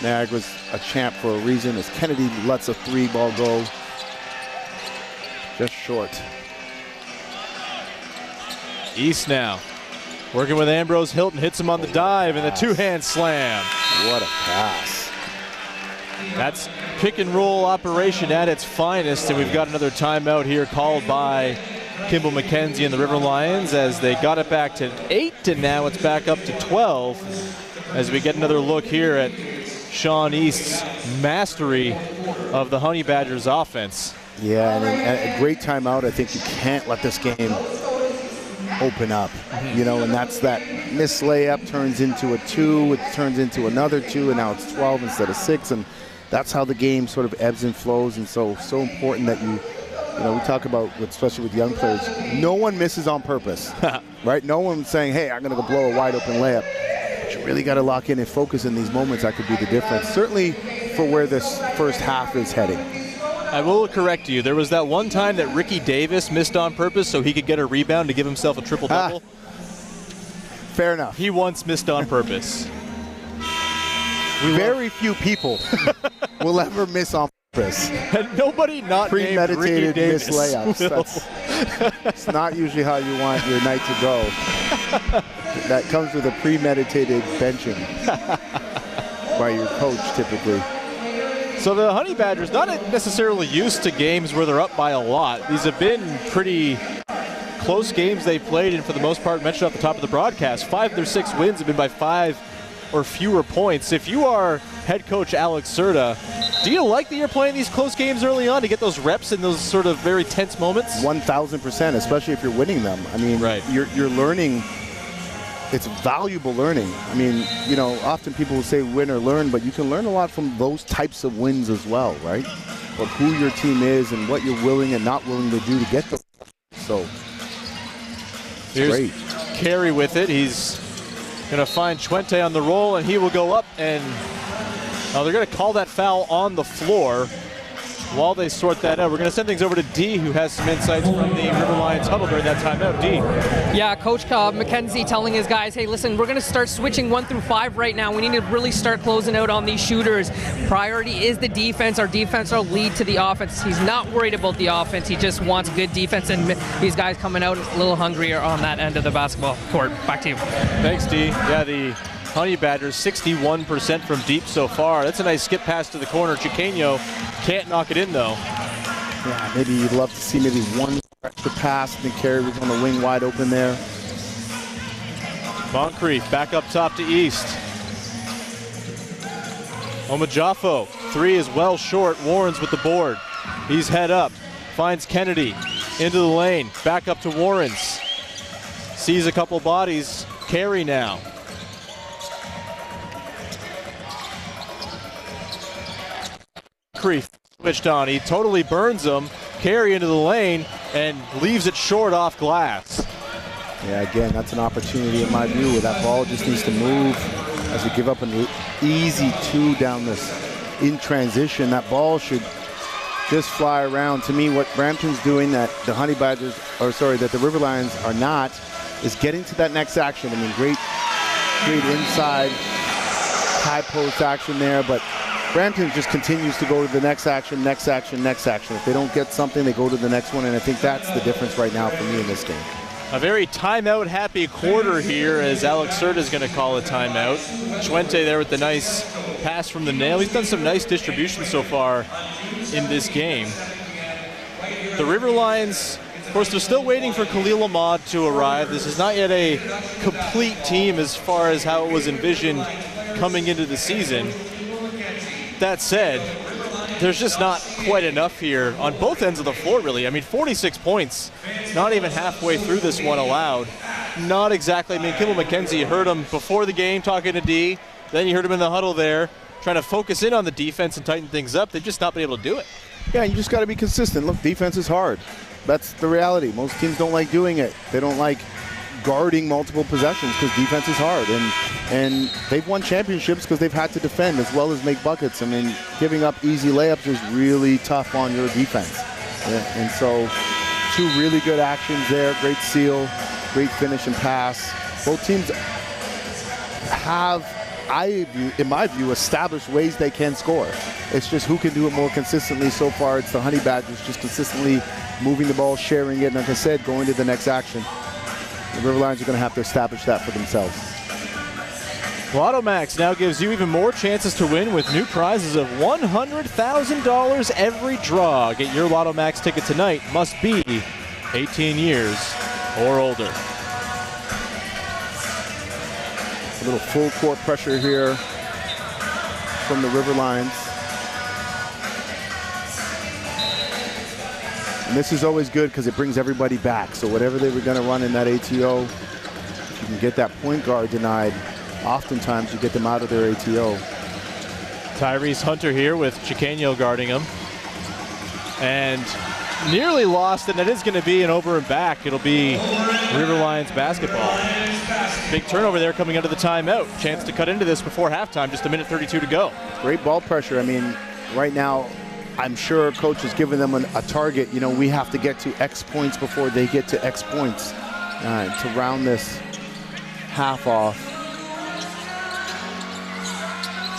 Niagara's a champ for a reason as Kennedy lets a 3-ball go. Just short. East now. Working with Ambrose. Hilton hits him on the dive and the 2-hand slam. What a pass. That's pick and roll operation at its finest, and we've got another timeout here called by Kimball McKenzie and the River Lions as they got it back to 8, and now it's back up to 12 as we get another look here at Sean East's mastery of the Honey Badgers offense. Yeah, and a great timeout. I think you can't let this game open up, and that's that missed layup turns into a 2, it turns into another 2, and now it's 12 instead of 6, and that's how the game sort of ebbs and flows. And so important that we talk about, especially with young players, no one misses on purpose, right? No one's saying, hey, I'm going to go blow a wide open layup. But you really got to lock in and focus in these moments. That could be the difference, certainly for where this first half is heading. I will correct you. There was that one time that Ricky Davis missed on purpose so he could get a rebound to give himself a triple-double. Fair enough. He once missed on purpose. Very few people will ever miss on purpose. And nobody not premeditated named Ricky miss layups. It's not usually how you want your night to go. That comes with a premeditated benching by your coach typically. So the Honey Badgers not necessarily used to games where they're up by a lot. These have been pretty close games they've played, and for the most part, mentioned at the top of the broadcast, 5 of their 6 wins have been by 5 or fewer points. If you are head coach Alex Serta, do you like that you're playing these close games early on to get those reps in those sort of very tense moments? 1,000%, especially if you're winning them. I mean, right. You're learning. It's valuable learning. I mean, often people will say win or learn, but you can learn a lot from those types of wins as well, right? Or who your team is and what you're willing and not willing to do to get them. So, here's great. Carey with it. He's going to find Chuente on the roll, and he will go up, and they're going to call that foul on the floor. While they sort that out, we're going to send things over to D, who has some insights from the River Lions huddle during that timeout. D. Yeah, Coach McKenzie telling his guys, hey, listen, we're going to start switching 1 through 5 right now. We need to really start closing out on these shooters. Priority is the defense. Our defense will lead to the offense. He's not worried about the offense. He just wants good defense, and these guys coming out a little hungrier on that end of the basketball court. Back to you. Thanks, D. Yeah, the Honey Badgers 61% from deep so far. That's a nice skip pass to the corner. Chiqueño can't knock it in, though. Yeah, maybe you'd love to see maybe one extra pass. I think Carey was on the wing wide open there. Moncrief back up top to East. Omajafo, 3 is well short. Warren's with the board. He's head up, finds Kennedy into the lane, back up to Warren's. Sees a couple bodies. Carey now. Moncrief switched on. He totally burns him. Carey into the lane and leaves it short off glass. Yeah, again, that's an opportunity in my view where that ball just needs to move as we give up an easy 2 down this in transition. That ball should just fly around. To me, what Brampton's doing that the Honey Badgers, that the River Lions are not, is getting to that next action. I mean, great inside high post action there, but Brampton just continues to go to the next action, next action, next action. If they don't get something, they go to the next one, and I think that's the difference right now for me in this game. A very timeout-happy quarter here as Alex Serta is going to call a timeout. Chuente there with the nice pass from the nail. He's done some nice distribution so far in this game. The River Lions, of course, they're still waiting for Khalil Ahmad to arrive. This is not yet a complete team as far as how it was envisioned coming into the season. That said, there's just not quite enough here on both ends of the floor, really. I mean, 46 points, not even halfway through this one allowed. Not exactly. I mean, Kimball McKenzie, you heard him before the game talking to D, then you heard him in the huddle there, trying to focus in on the defense and tighten things up. They've just not been able to do it. Yeah, you just got to be consistent. Look, defense is hard. That's the reality. Most teams don't like doing it. They don't like guarding multiple possessions because defense is hard. And they've won championships because they've had to defend as well as make buckets. I mean, giving up easy layups is really tough on your defense. Yeah, and so 2 really good actions there. Great steal, great finish and pass. Both teams have, in my view, established ways they can score. It's just who can do it more consistently. So far, it's the Honey Badgers just consistently moving the ball, sharing it, and like I said, going to the next action. The River Lions are going to have to establish that for themselves. Lotto Max now gives you even more chances to win with new prizes of $100,000 every draw. Get your Lotto Max ticket tonight. Must be 18 years or older. A little full court pressure here from the River Lions. And this is always good because it brings everybody back. So whatever they were going to run in that ATO, if you can get that point guard denied, oftentimes you get them out of their ATO. Tyrese Hunter here with Chicanio guarding him. And nearly lost, and that is going to be an over and back. It'll be River Lions basketball. Big turnover there coming under the timeout. Chance to cut into this before halftime, just 1:32 to go. Great ball pressure. I mean, right now, I'm sure coach has given them a target. You know, we have to get to X points before they get to X points. To round this half off.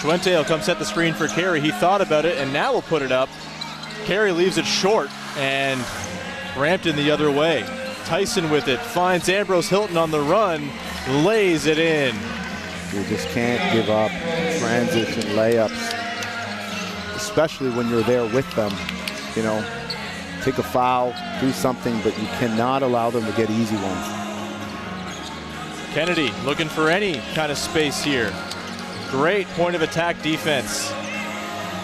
Chuente will come set the screen for Carey. He thought about it, and now will put it up. Carey leaves it short, and Brampton the other way. Tyson with it, finds Ambrose Hilton on the run, lays it in. You just can't give up transition layups, especially when you're there with them. You know, take a foul, do something, but you cannot allow them to get easy ones. Kennedy looking for any kind of space here. Great point of attack defense.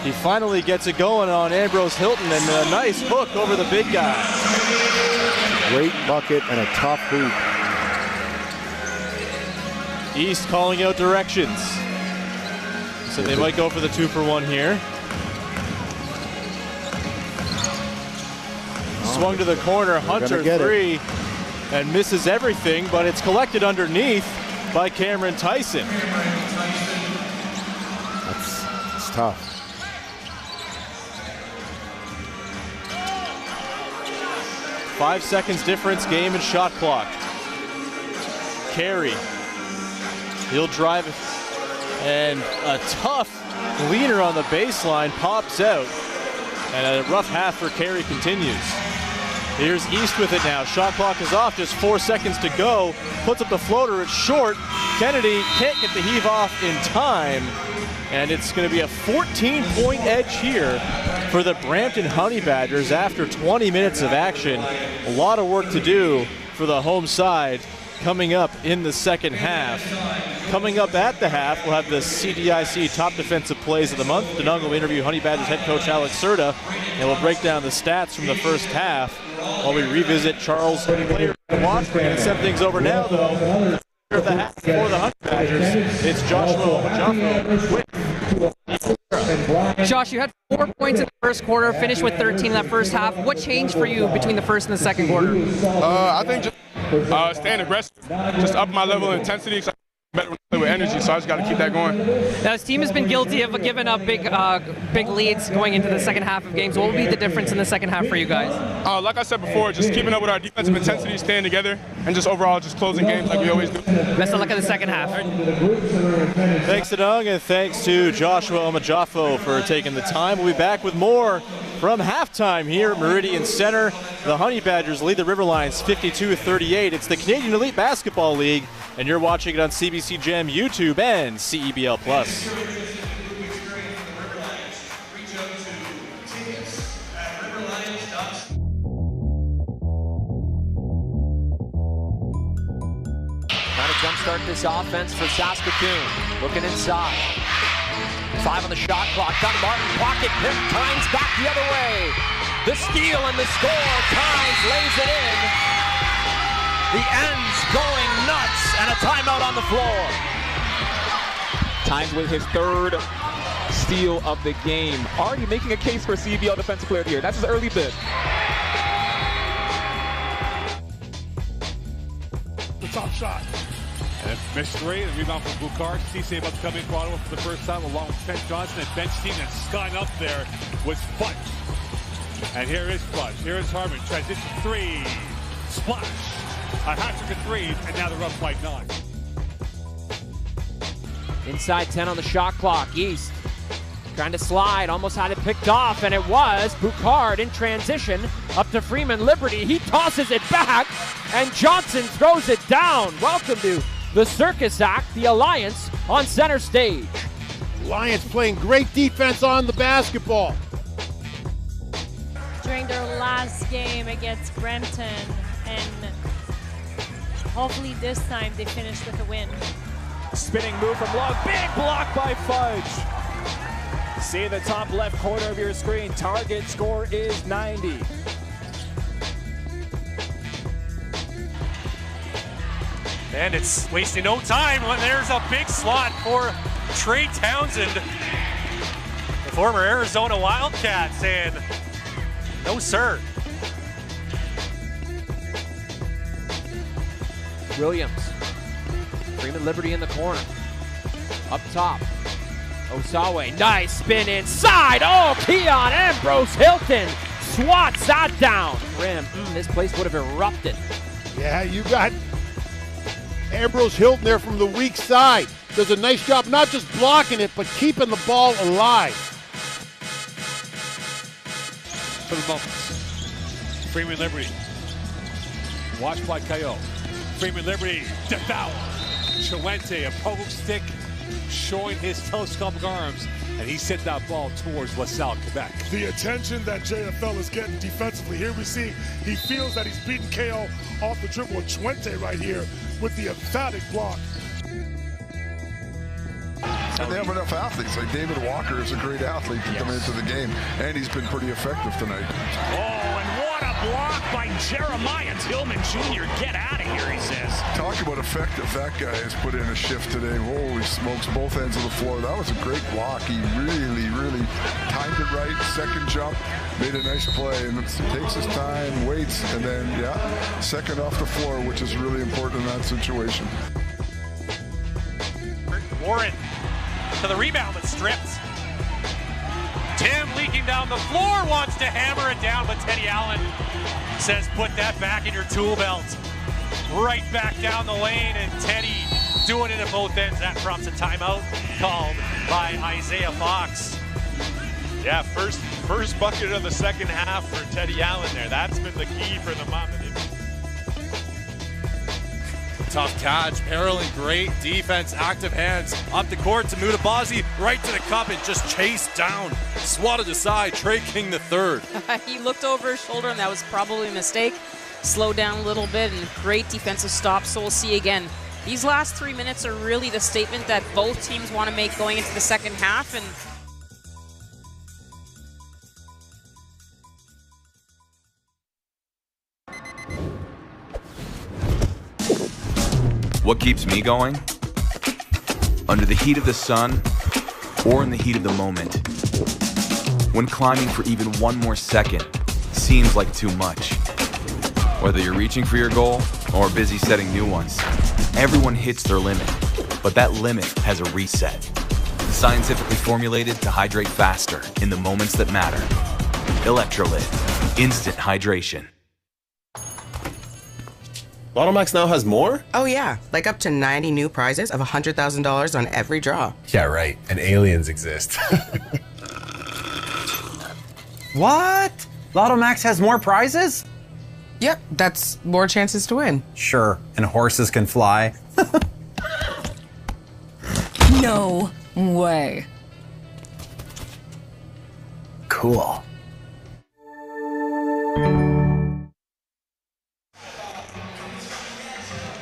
He finally gets it going on Ambrose Hilton, and a nice hook over the big guy. Great bucket and a tough hoop. East calling out directions. So they might go for the 2-for-1 here. Swung to the corner, Hunter 3, and misses everything, but it's collected underneath by Cameron Tyson. That's tough. Five seconds difference, game and shot clock. Carey, he'll drive it, and a tough leaner on the baseline pops out, and a rough half for Carey continues. Here's East with it now. Shot clock is off, just 4 seconds to go. Puts up the floater, it's short. Kennedy can't get the heave off in time, and it's going to be a 14-point edge here for the Brampton Honey Badgers after 20 minutes of action. A lot of work to do for the home side coming up in the second half. Coming up at the half, we'll have the CDIC Top Defensive Plays of the Month. Denung will interview Honey Badgers head coach Alex Serta, and we'll break down the stats from the first half while we revisit Charles' player to watch. We're going to set things over now, though. For the half for the Honey Badgers, it's Joshua Majafo. Josh, you had 4 points in the first quarter, finished with 13 in that first half. What changed for you between the first and the second quarter? I think just staying aggressive, just up my level of intensity. So better when I play with energy, so I just got to keep that going. Now, this team has been guilty of giving up big leads going into the second half of games. What will be the difference in the second half for you guys? Like I said before, just keeping up with our defensive intensity, staying together, and just overall just closing games like we always do. Best of luck in the second half. Thanks to Doug, and thanks to Joshua Majafo for taking the time. We'll be back with more from halftime here at Meridian Center. The Honey Badgers lead the River Lions 52-38. It's the Canadian Elite Basketball League, and you're watching it on CBC Gem, YouTube, and CEBL Plus. Trying to jumpstart this offense for Saskatoon. Looking inside. 5 on the shot clock. Dunbarton, pocket pick, Tynes back the other way. The steal and the score. Tynes lays it in. The ends going nuts, and a timeout on the floor. Tynes with his third steal of the game. Already making a case for CBL Defensive Player of the Year. That's his early bid. The top shot. And missed three, and rebound from Bukar. Cisse about to come in for Ottawa for the first time, along with Ben Johnson, and bench team that's skying up there was Fudge. And here is Fudge. Here is Harmon. Transition three. Splash. A hat-trick of three, and now they're up by 9. Inside 10 on the shot clock. East trying to slide, almost had it picked off, and it was Boucard in transition up to Freeman Liberty. He tosses it back, and Johnson throws it down. Welcome to the Circus Act, the Alliance on center stage. Lions playing great defense on the basketball. During their last game against Brampton, and hopefully this time they finish with a win. Spinning move from Lug. Big block by Fudge. See the top left corner of your screen. Target score is 90. And it's wasting no time when there's a big slot for Trey Townsend, the former Arizona Wildcat, saying, no, sir. Williams. Freeman Liberty in the corner. Up top. Osawe. Nice spin inside. Oh, Keon Ambrose Hilton swats that down. Rim. This place would have erupted. Yeah, you got Ambrose Hilton there from the weak side. Does a nice job not just blocking it, but keeping the ball alive. For the moment. Freeman Liberty. Watched by Coyote. Freeman Liberty. Devour. Chuente, a poke stick, showing his telescopic arms, and he sent that ball towards LaSalle, Quebec. The attention that JFL is getting defensively. Here we see he feels that he's beaten KO off the dribble. Chuente right here with the emphatic block. And they have enough athletes. Like David Walker is a great athlete to come into the game, and he's been pretty effective tonight. Oh, and what a block by Jeremiah Tillman Jr. Get out of here, he says. Talk about effective. That guy has put in a shift today. Holy smokes, both ends of the floor. That was a great block. He really timed it right. Second jump, made a nice play, and takes his time, waits, and then, second off the floor, which is really important in that situation. Warren to the rebound, but stripped. Tim leaking down the floor, wants to hammer it down, but Teddy Allen says put that back in your tool belt. Right back down the lane, and Teddy doing it at both ends. That prompts a timeout called by Isaiah Fox. Yeah, first bucket of the second half for Teddy Allen there. That's been the key for the Mamba. Tough catch, barreling, great defense, active hands, up the court to Mutabazi, right to the cup and just chased down, swatted aside, Trey King the third. He looked over his shoulder and that was probably a mistake. Slowed down a little bit and great defensive stop, so we'll see again. These last 3 minutes are really the statement that both teams want to make going into the second half, and What keeps me going? Under the heat of the sun or in the heat of the moment. When climbing for even one more second seems like too much. Whether you're reaching for your goal or busy setting new ones, everyone hits their limit, but that limit has a reset. Scientifically formulated to hydrate faster in the moments that matter. Electrolyte, instant hydration. Lotto Max now has more? Oh yeah, like up to 90 new prizes of $100,000 on every draw. Yeah, right. And aliens exist. What? Lotto Max has more prizes? Yep, that's more chances to win. Sure, and horses can fly. No way. Cool.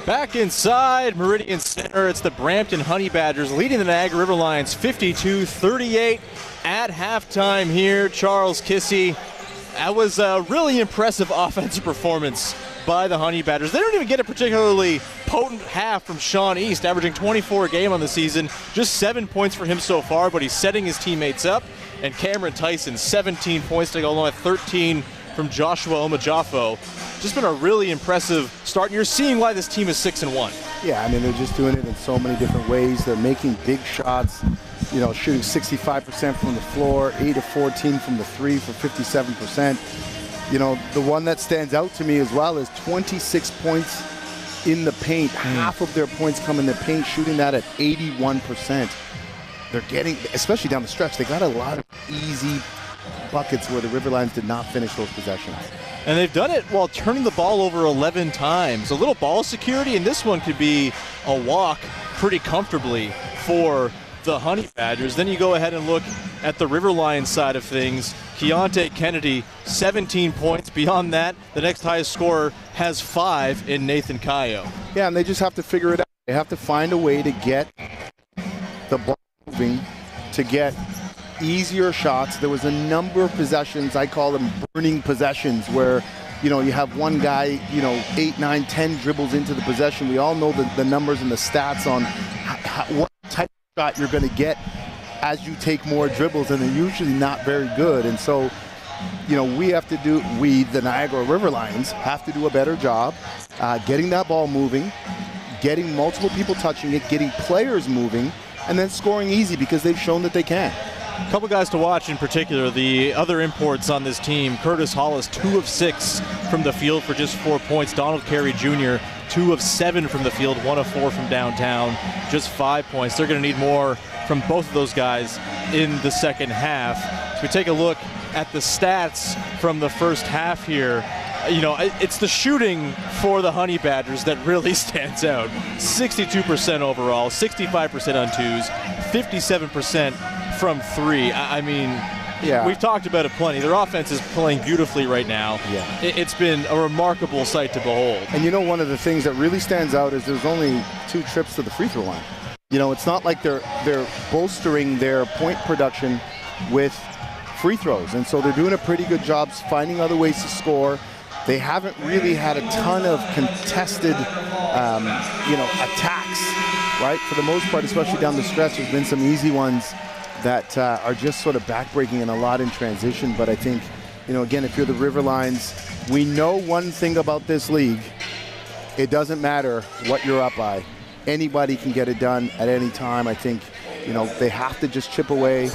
Back inside Meridian Center, it's the Brampton Honey Badgers leading the Niagara River Lions 52-38 at halftime here. Charles Kissy, that was a really impressive offensive performance by the Honey Badgers. They don't even get a particularly potent half from Sean East, averaging 24 a game on the season. Just 7 points for him so far, but he's setting his teammates up. And Cameron Tyson, 17 points to go along with 13 from Joshua Omajafo. Just been a really impressive start. You're seeing why this team is 6-1. Yeah, I mean, they're just doing it in so many different ways. They're making big shots, you know, shooting 65% from the floor, 8 of 14 from the three for 57%. You know, the one that stands out to me as well is 26 points in the paint. Half of their points come in the paint, shooting that at 81%. They're getting, especially down the stretch, they got a lot of easy buckets where the River Lions did not finish those possessions. And they've done it while turning the ball over 11 times. A little ball security, and this one could be a walk pretty comfortably for the Honey Badgers. Then you go ahead and look at the River Lions side of things. Keontae Kennedy, 17 points. Beyond that, the next highest scorer has 5 in Nathan Cayo. Yeah, and they just have to figure it out. They have to find a way to get the ball moving, to get easier shots. There was a number of possessions, I call them burning possessions, where, you know, you have one guy, you know, 8, 9, 10 dribbles into the possession. We all know the numbers and the stats on what type of shot you're going to get as you take more dribbles, and they're usually not very good. And so, you know, we, the Niagara River Lions, have to do a better job getting that ball moving, getting multiple people touching it, getting players moving, and then scoring easy, because they've shown that they can. A couple guys to watch in particular, the other imports on this team. Curtis Hollis, 2 of 6 from the field for just 4 points. Donald Carey Jr., 2 of 7 from the field, 1 of 4 from downtown, just 5 points. They're going to need more from both of those guys in the second half. So we take a look at the stats from the first half here. You know, it's the shooting for the Honey Badgers that really stands out. 62% overall, 65% on twos, 57% from three. I mean, yeah, we've talked about it plenty. Their offense is playing beautifully right now. Yeah, it's been a remarkable sight to behold. And you know, one of the things that really stands out is there's only 2 trips to the free throw line. You know, it's not like they're bolstering their point production with free throws, and so they're doing a pretty good job finding other ways to score. They haven't really had a ton of contested, you know, attacks, right? For the most part, especially down the stretch, there's been some easy ones that are just sort of backbreaking and a lot in transition. But I think, you know, again, if you're the River Lions, we know one thing about this league. It doesn't matter what you're up by. Anybody can get it done at any time. I think, you know, they have to just chip away.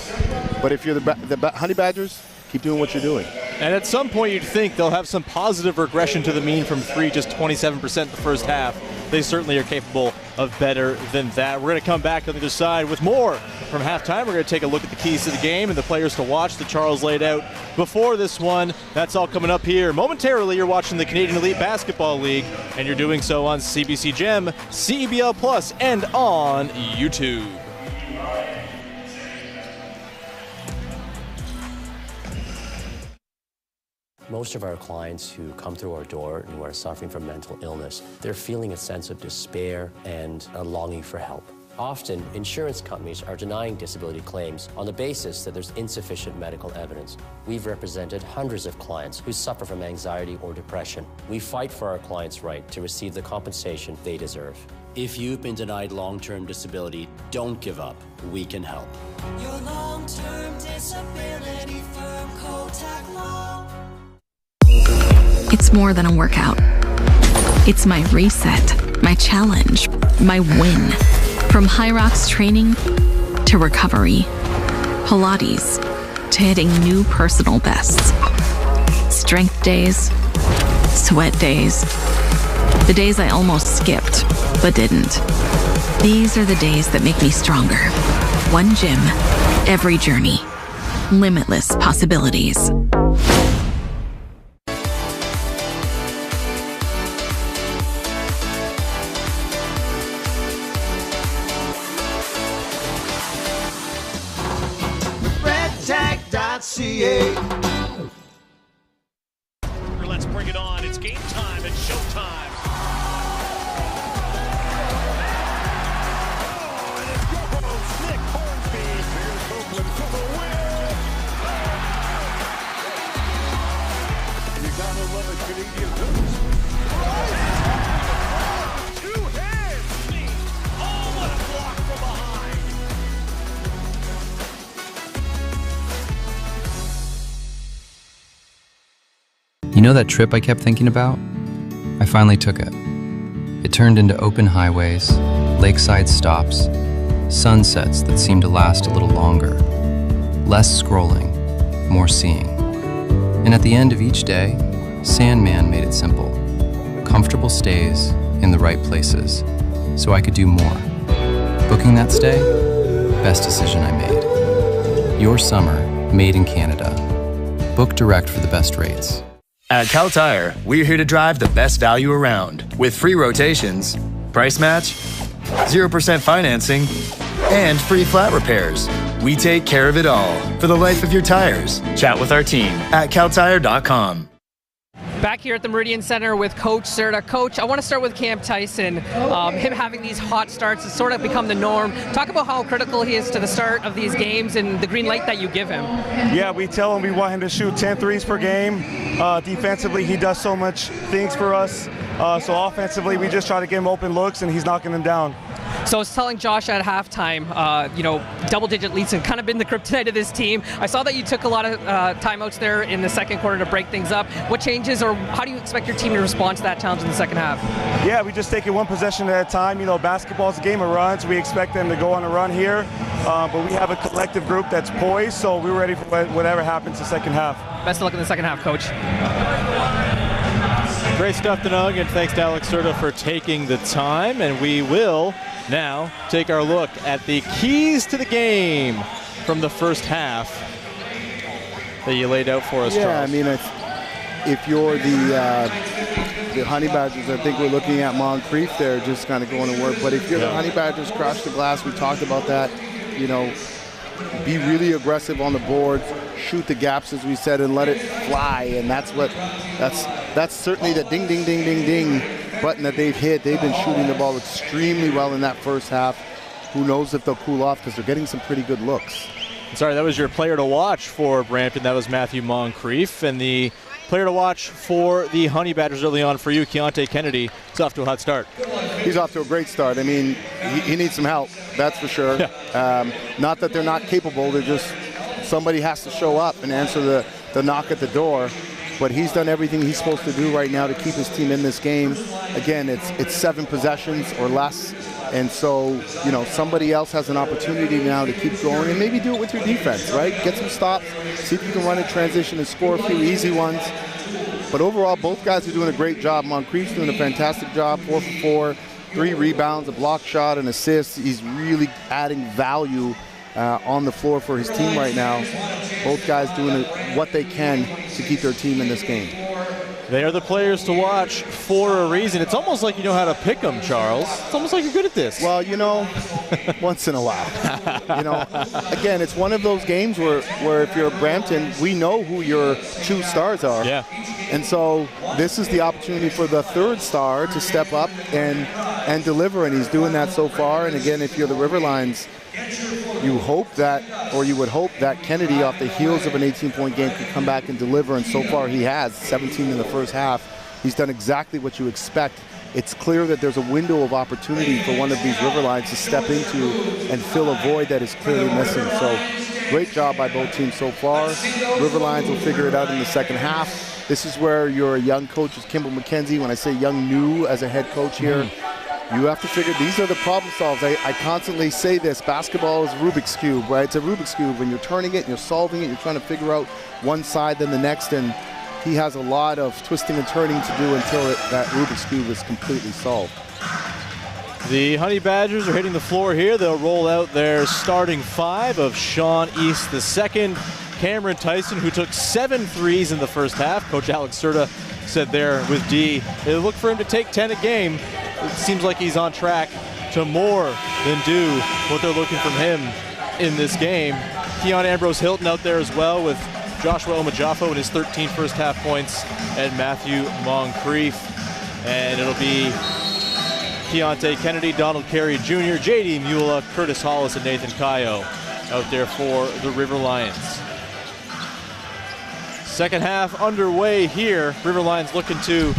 But if you're the Honey Badgers, keep doing what you're doing. And at some point you'd think they'll have some positive regression to the mean from three, just 27% the first half. They certainly are capable of better than that. We're going to come back on the other side with more from halftime. We're going to take a look at the keys to the game and the players to watch that Charles laid out before this one. That's all coming up here. Momentarily, you're watching the Canadian Elite Basketball League, and you're doing so on CBC Gem, CEBL Plus, and on YouTube. Most of our clients who come through our door and who are suffering from mental illness, they're feeling a sense of despair and a longing for help. Often, insurance companies are denying disability claims on the basis that there's insufficient medical evidence. We've represented hundreds of clients who suffer from anxiety or depression. We fight for our clients' right to receive the compensation they deserve. If you've been denied long-term disability, don't give up. We can help. Your long-term disability firm, Kotak Law. It's more than a workout. It's my reset, my challenge, my win. From high rocks training to recovery, Pilates to hitting new personal bests. Strength days, sweat days, the days I almost skipped but didn't. These are the days that make me stronger. One gym, every journey, limitless possibilities. Let's bring it on. It's game time. It's showtime. You know that trip I kept thinking about? I finally took it. It turned into open highways, lakeside stops, sunsets that seemed to last a little longer, less scrolling, more seeing. And at the end of each day, Sandman made it simple. Comfortable stays in the right places, so I could do more. Booking that stay? Best decision I made. Your summer, made in Canada. Book direct for the best rates. At Cal Tire, we're here to drive the best value around with free rotations, price match, 0% financing, and free flat repairs. We take care of it all for the life of your tires. Chat with our team at caltire.com. Back here at the Meridian Center with Coach Serta. Coach, I want to start with Cam Tyson. Him having these hot starts has sort of become the norm. Talk about how critical he is to the start of these games and the green light that you give him. Yeah, we tell him we want him to shoot 10 threes per game. Defensively, he does so much things for us. So offensively, we just try to give him open looks, and he's knocking them down. So I was telling Josh at halftime, double-digit leads have kind of been the kryptonite of this team. I saw that you took a lot of timeouts there in the second quarter to break things up. What changes, or how do you expect your team to respond to that challenge in the second half? Yeah, we just take it one possession at a time. You know, basketball's a game of runs. We expect them to go on a run here, but we have a collective group that's poised, so we're ready for whatever happens the second half. Best of luck in the second half, Coach. Great stuff, Denung, and thanks to Alex Serta for taking the time. And we will now take our look at the keys to the game from the first half that you laid out for us, Yeah, Charles. I mean, if you're the Honey Badgers, I think we're looking at Moncrief there just kind of going to work. But if you're the Honey Badgers, crush the glass. We talked about that. You know, be really aggressive on the boards, shoot the gaps, as we said, and let it fly. And that's certainly the ding, ding, ding, ding, ding button that they've hit. They've been shooting the ball extremely well in that first half. Who knows if they'll cool off, because they're getting some pretty good looks. Sorry, that was your player to watch for Brampton. That was Matthew Moncrief. And the player to watch for the Honey Badgers early on for you, Keontae Kennedy, is off to a hot start. He's off to a great start. I mean, he needs some help, that's for sure. Yeah. Not that they're not capable, they're just somebody has to show up and answer the knock at the door. But he's done everything he's supposed to do right now to keep his team in this game. Again, it's 7 possessions or less. And so, you know, somebody else has an opportunity now to keep going and maybe do it with your defense, right? Get some stops, see if you can run a transition and score a few easy ones. But overall, both guys are doing a great job. Moncrief's doing a fantastic job, 4 for 4, 3 rebounds, a block shot, an assist. He's really adding value on the floor for his team right now. Both guys doing what they can to keep their team in this game. They are the players to watch for a reason. It's almost like you know how to pick them, Charles. It's almost like you're good at this. Well, you know, once in a while. You know, again, it's one of those games where if you're Brampton, we know who your 2 stars are. Yeah. And so this is the opportunity for the 3rd star to step up and deliver, and he's doing that so far. And again, if you're the Riverlions, you hope that, or you would hope that Kennedy, off the heels of an 18-point game, could come back and deliver, and so far he has, 17 in the first half. He's done exactly what you expect. It's clear that there's a window of opportunity for one of these Riverlions to step into and fill a void that is clearly missing. So great job by both teams so far. Riverlions will figure it out in the second half. This is where your young coach is Kimball McKenzie. When I say young, new as a head coach here, you have to figure, these are the problem solves. I constantly say this, basketball is Rubik's Cube, right? It's a Rubik's Cube. When you're turning it and you're solving it, you're trying to figure out one side then the next, and he has a lot of twisting and turning to do until that Rubik's Cube is completely solved. The Honey Badgers are hitting the floor here. They'll roll out their starting 5 of Sean East II, Cameron Tyson, who took 7 threes in the first half. Coach Alex Serta said there with D, they look for him to take 10 a game. It seems like he's on track to more than do what they're looking from him in this game. Keon Ambrose Hilton out there as well with Joshua Omajafo in his 13 first half points, and Matthew Moncrief. And it'll be Keontae Kennedy, Donald Carey Jr., J.D. Mula, Curtis Hollis, and Nathan Kayo out there for the River Lions. Second half underway here. River Lions looking to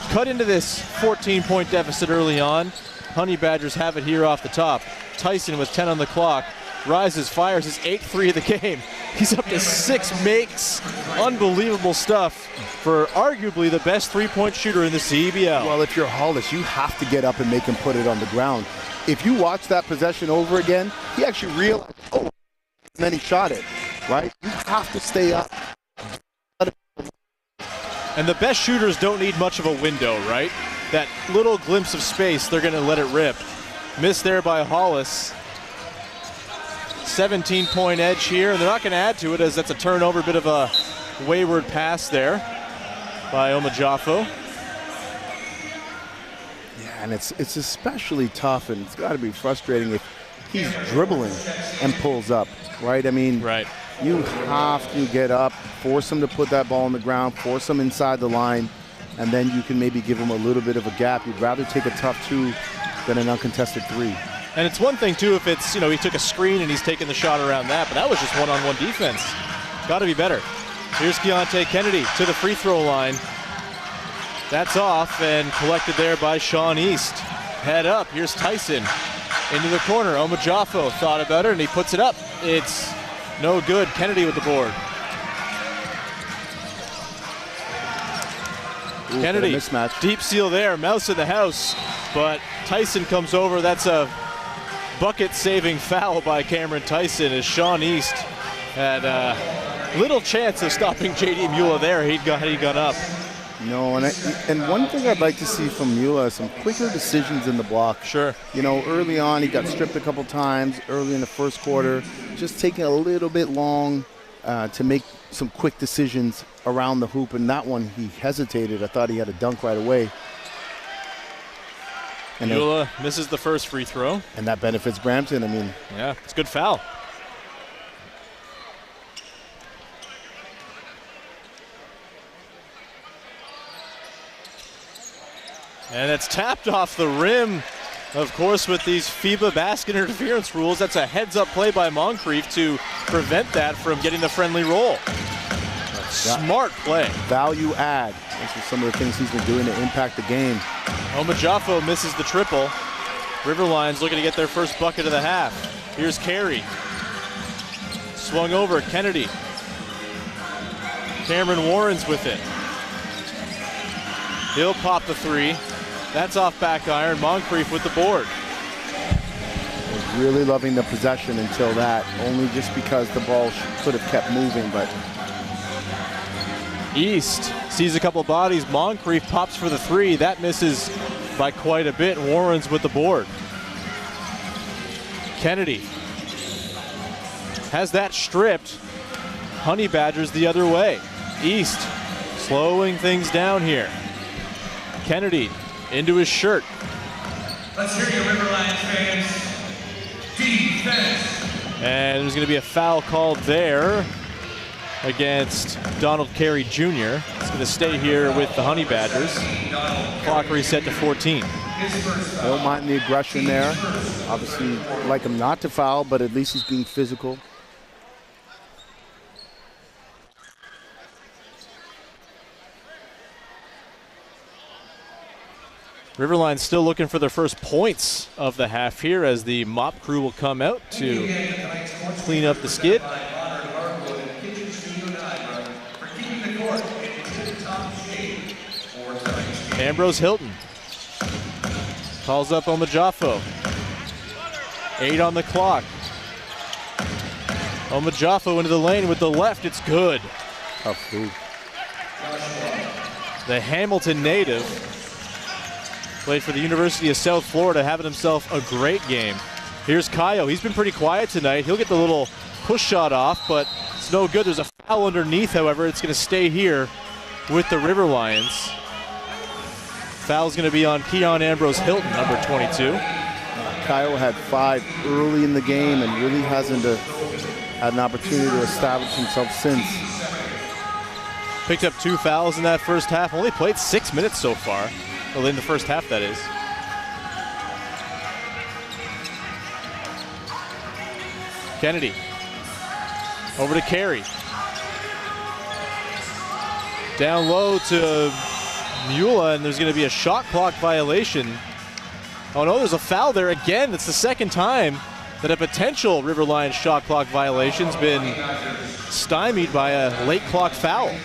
cut into this 14-point deficit early on. Honey Badgers have it here off the top. Tyson with 10 on the clock rises, fires his 8th three of the game. He's up to 6 makes. Unbelievable stuff for arguably the best three-point shooter in the CBL. Well, if you're Hollis, you have to get up and make him put it on the ground. If you watch that possession over again, he actually realized, oh, and then he shot it, right? You have to stay up. And the best shooters don't need much of a window, right? That little glimpse of space, they're going to let it rip. Missed there by Hollis. 17-point edge here, and they're not going to add to it as that's a turnover, bit of a wayward pass there by Omojafo. Yeah, and it's especially tough, and it's got to be frustrating if he's dribbling and pulls up, right? I mean, right. You have to get up, force him to put that ball on the ground, force him inside the line, and then you can maybe give him a little bit of a gap. You'd rather take a tough 2 than an uncontested 3. And it's one thing, too, if it's, he took a screen and he's taking the shot around that, but that was just one-on-one defense. Got to be better. Here's Keontae Kennedy to the free throw line. That's off and collected there by Sean East. Head up, here's Tyson into the corner. Omojafo thought about it and he puts it up. It's no good. Kennedy with the board. Ooh, Kennedy, mismatch. Deep seal there, mouse in the house, but Tyson comes over. That's a bucket-saving foul by Cameron Tyson as Sean East had little chance of stopping J.D. Mula there. He'd gone up. No, and one thing I'd like to see from Mula is some quicker decisions in the block. Sure. Early on, he got stripped a couple times early in the first quarter, just taking a little bit long to make some quick decisions around the hoop, and that one he hesitated. I thought he had a dunk right away. And Mula misses the first free throw. And that benefits Brampton. I mean, yeah, it's a good foul. And it's tapped off the rim. Of course, with these FIBA basket interference rules, that's a heads-up play by Moncrief to prevent that from getting the friendly roll. Smart play. Value add. Those are some of the things he's been doing to impact the game. Omojafo misses the triple. Riverline's looking to get their first bucket of the half. Here's Carey. Swung over, Kennedy. Cameron Warren's with it. He'll pop the 3. That's off back iron. Moncrief with the board. Was really loving the possession until that, only just because the ball could have kept moving, but East sees a couple bodies. Moncrief pops for the 3. That misses by quite a bit. Warren's with the board. Kennedy has that stripped. Honey Badgers the other way. East slowing things down here. Kennedy into his shirt. Let's hear your River Lions fans. Defense. And there's going to be a foul called there against Donald Carey Jr. It's going to stay here with the Honey Badgers. Clock reset to 14. Don't mind the aggression there. Obviously, like him not to foul, but at least he's being physical. Riverline's still looking for their first points of the half here as the mop crew will come out to clean up the skid. Ambrose Hilton calls up Omojafo. 8 on the clock. Omojafo into the lane with the left. It's good. Tough move. The Hamilton native played for the University of South Florida, having himself a great game. Here's Kayo. He's been pretty quiet tonight. He'll get the little push shot off, but it's no good. There's a foul underneath, however. It's going to stay here with the River Lions. Foul's going to be on Keon Ambrose Hilton, number 22. Kayo had 5 early in the game and really hasn't had an opportunity to establish himself since. Picked up 2 fouls in that first half. Only played 6 minutes so far. Well, in the first half, that is. Kennedy. Over to Carey. Down low to Mula, and there's going to be a shot clock violation. Oh no, there's a foul there again. That's the second time that a potential River Lions shot clock violation's been stymied by a late clock foul.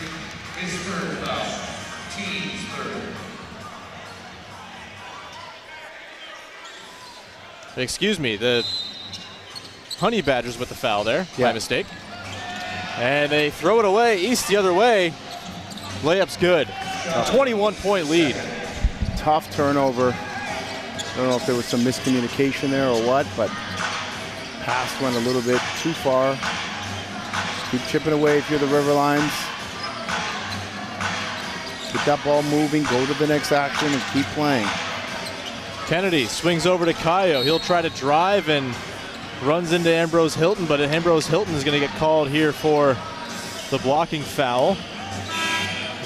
Excuse me, the Honey Badgers with the foul there, my mistake. And they throw it away, East the other way. Layup's good. 21-point lead. Tough turnover. I don't know if there was some miscommunication there or what, but pass went a little bit too far. Just keep chipping away if you're the River Lions. Get that ball moving, go to the next action, and keep playing. Kennedy swings over to Kayo. He'll try to drive and runs into Ambrose Hilton, but Ambrose Hilton is going to get called here for the blocking foul.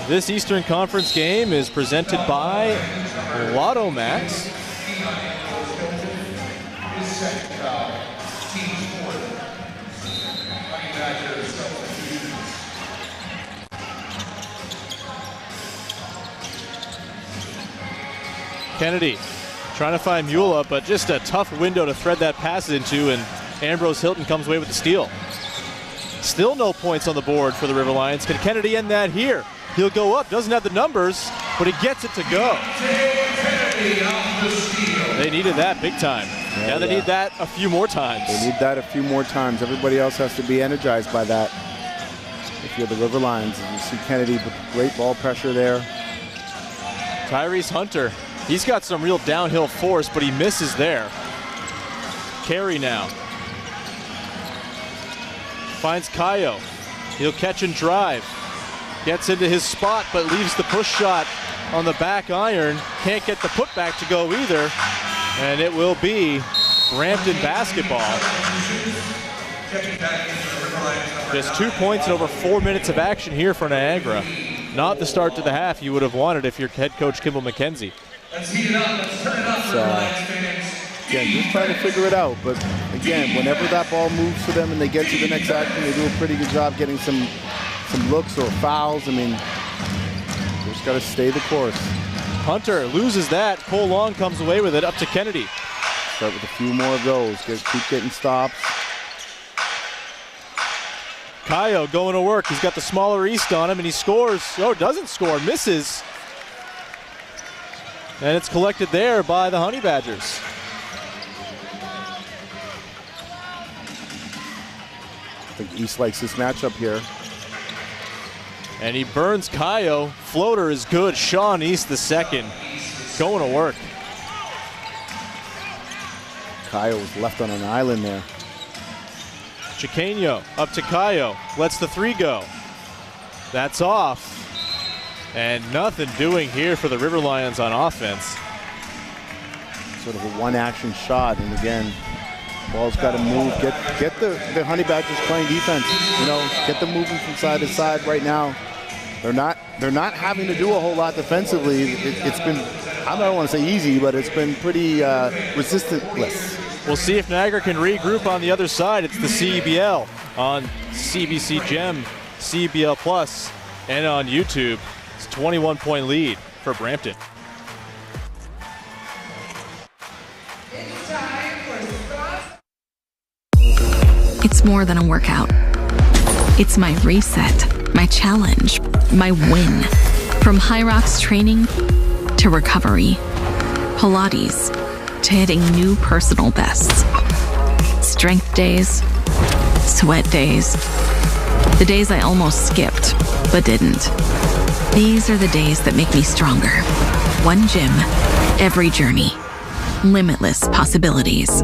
This Eastern Conference game is presented by Lotto Max. Kennedy trying to find Mueller, but just a tough window to thread that pass into, and Ambrose Hilton comes away with the steal. Still no points on the board for the River Lions. Can Kennedy end that here? He'll go up, doesn't have the numbers, but he gets it to go. They needed that big time. Now they need that a few more times. They need that a few more times. Everybody else has to be energized by that. If you're the River Lions, you see Kennedy with great ball pressure there. Tyrese Hunter, he's got some real downhill force, but he misses there. Carey now. Finds Kayo. He'll catch and drive. Gets into his spot, but leaves the push shot on the back iron. Can't get the putback to go either. And it will be Brampton basketball. Just 2 points in over 4 minutes of action here for Niagara. Not the start to the half you would have wanted if you're head coach Kimball McKenzie. Again, just trying to figure it out. But again, whenever that ball moves for them and they get to the next action, they do a pretty good job getting some looks or fouls. I mean, they just got to stay the course. Hunter loses that. Cole Long comes away with it up to Kennedy. Start with a few more of those. Keep getting stops. Kayo going to work. He's got the smaller East on him, and he scores. Oh, doesn't score. Misses. And it's collected there by the Honey Badgers. I think East likes this matchup here. And he burns Kayo. Floater is good. Sean East the second. Going to work. Kayo was left on an island there. Chiqueño up to Kayo. Lets the three go. That's off. And nothing doing here for the River Lions on offense. Sort of a one-action shot. And again, ball's got to move. Get the Honey Badgers playing defense. You know, get them moving from side to side right now. They're not having to do a whole lot defensively. It's been, I don't want to say easy, but it's been pretty resistantless. We'll see if Niagara can regroup on the other side. It's the CBL on CBC Gem, CBL Plus, and on YouTube. It's a 21-point lead for Brampton. It's more than a workout. It's my reset, my challenge, my win. From High Rocks training to recovery, Pilates to hitting new personal bests. Strength days, sweat days, the days I almost skipped but didn't. These are the days that make me stronger. One gym, every journey, limitless possibilities.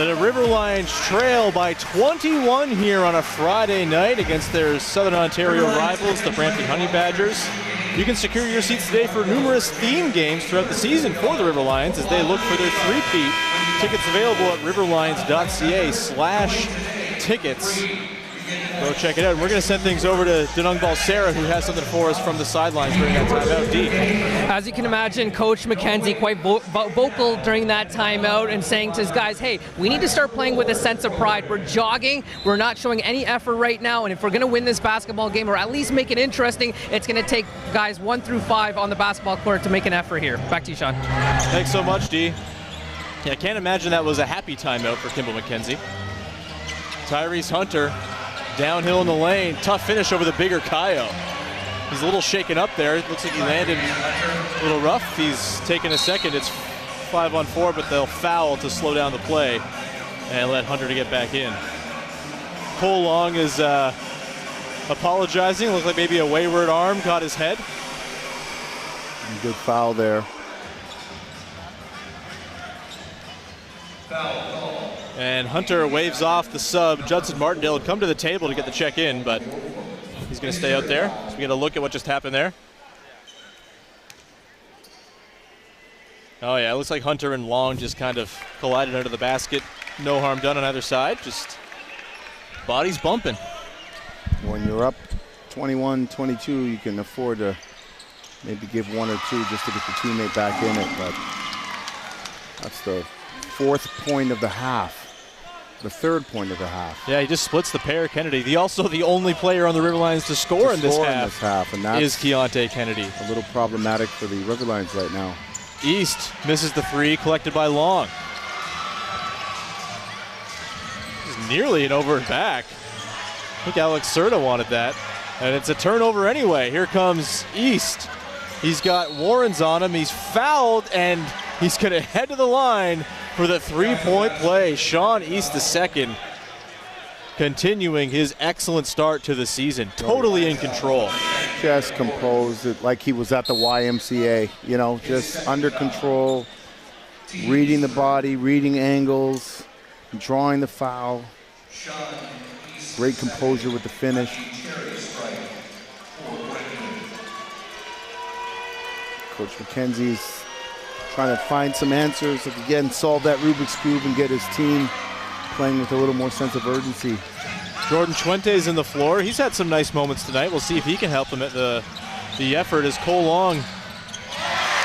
The River Lions trail by 21 here on a Friday night against their Southern Ontario rivals, the Brampton Honey Badgers. You can secure your seats today for numerous theme games throughout the season for the River Lions as they look for their three-peat. Tickets available at riverlions.ca/tickets. Go check it out. And we're going to send things over to Denung Balsera, who has something for us from the sidelines during that timeout. D. As you can imagine, Coach McKenzie quite vocal during that timeout and saying to his guys, hey, we need to start playing with a sense of pride. We're jogging. We're not showing any effort right now. And if we're going to win this basketball game or at least make it interesting, it's going to take guys 1 through 5 on the basketball court to make an effort here. Back to you, Sean. Thanks so much, D. Yeah, I can't imagine that was a happy timeout for Kimball McKenzie. Tyrese Hunter downhill in the lane. Tough finish over the bigger Kayo. He's a little shaken up there. It looks like he landed a little rough. He's taken a second. It's 5-on-4, but they'll foul to slow down the play and let Hunter to get back in. Cole Long is apologizing. Looks like maybe a wayward arm caught his head. Good foul there. And Hunter waves off the sub. Judson Martindale had come to the table to get the check in, but he's going to stay out there. So we get a look at what just happened there. Oh yeah, it looks like Hunter and Long just kind of collided under the basket. No harm done on either side, just bodies bumping. When you're up 21-22, you can afford to maybe give 1 or 2 just to get the teammate back in it, but that's the 4th point of the half. The 3rd point of the half. Yeah, he just splits the pair, Kennedy. Also the only player on the River Lions to score in this half and that's is Keontae Kennedy. A little problematic for the River Lions right now. East misses the 3, collected by Long. This is nearly an over and back. I think Alex Serta wanted that. And it's a turnover anyway. Here comes East. He's got Warrens on him. He's fouled, and he's going to head to the line for the 3-point play. Sean East II continuing his excellent start to the season. Totally in control. Just composed it like he was at the YMCA, you know, just under control, reading the body, reading angles, drawing the foul. Great composure with the finish. Coach McKenzie's trying to find some answers, again, solve that Rubik's Cube and get his team playing with a little more sense of urgency. Jordan Chuente's in the floor. He's had some nice moments tonight. We'll see if he can help them at the effort as Cole Long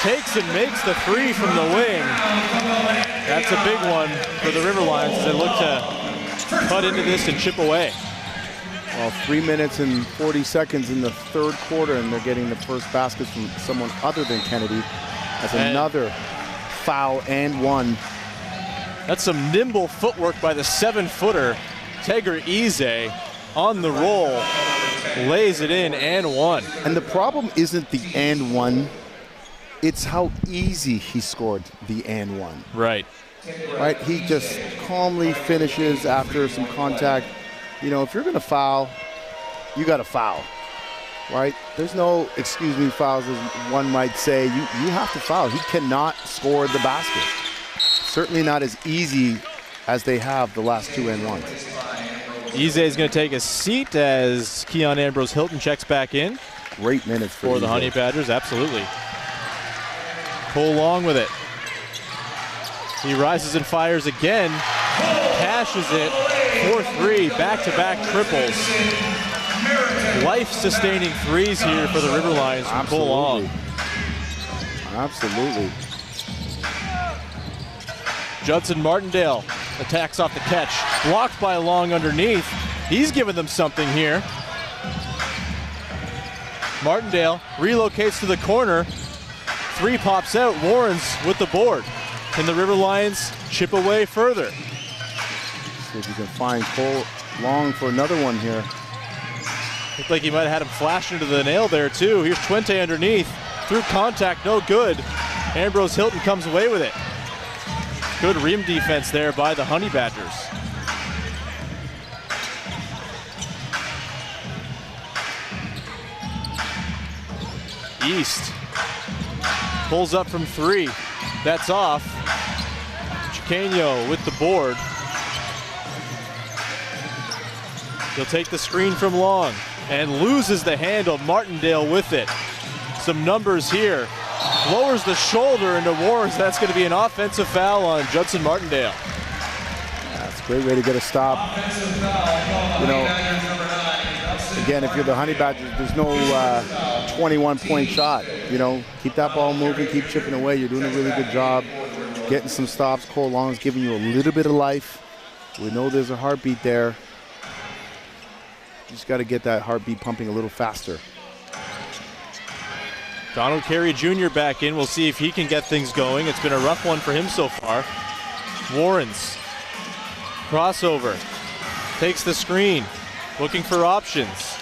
takes and makes the 3 from the wing. That's a big one for the River Lions as they look to cut into this and chip away. Well, 3 minutes and 40 seconds in the 3rd quarter, and they're getting the first baskets from someone other than Kennedy. That's another foul and 1. That's some nimble footwork by the 7-footer. Teger Eze on the roll, lays it in and 1. And the problem isn't the and 1, it's how easy he scored the and 1. Right. Right, he just calmly finishes after some contact. You know, if you're gonna foul, you gotta foul, right? There's no excuse me fouls, as one might say. You have to foul. He cannot score the basket. Certainly not as easy as they have the last 2 and 1s. Eze is going to take a seat as Keon Ambrose Hilton checks back in. Great minutes for the Honey Badgers, absolutely. Cole Long with it. He rises and fires again. Cashes it. 4-3, back-to-back triples. Life-sustaining threes here for the River Lions from Cole Long. Absolutely. Judson Martindale attacks off the catch. Blocked by Long underneath. He's given them something here. Martindale relocates to the corner. 3 pops out. Warrens with the board. Can the River Lions chip away further? See if you can find Cole Long for another one here. Looked like he might have had him flash into the nail there too. Here's Chuente underneath. Through contact, no good. Ambrose Hilton comes away with it. Good rim defense there by the Honey Badgers. East pulls up from 3. That's off. Chiqueño with the board. He'll take the screen from long and loses the handle. Martindale with it. Some numbers here. Lowers the shoulder into Warrens. That's going to be an offensive foul on Judson Martindale. That's a great way to get a stop. You know, again, if you're the Honey Badgers, there's no 21-point shot. You know, keep that ball moving, keep chipping away. You're doing a really good job getting some stops. Cole Long's giving you a little bit of life. We know there's a heartbeat there. You just got to get that heartbeat pumping a little faster. Donald Carey Jr. back in. We'll see if he can get things going. It's been a rough one for him so far. Warrens. Crossover. Takes the screen. Looking for options.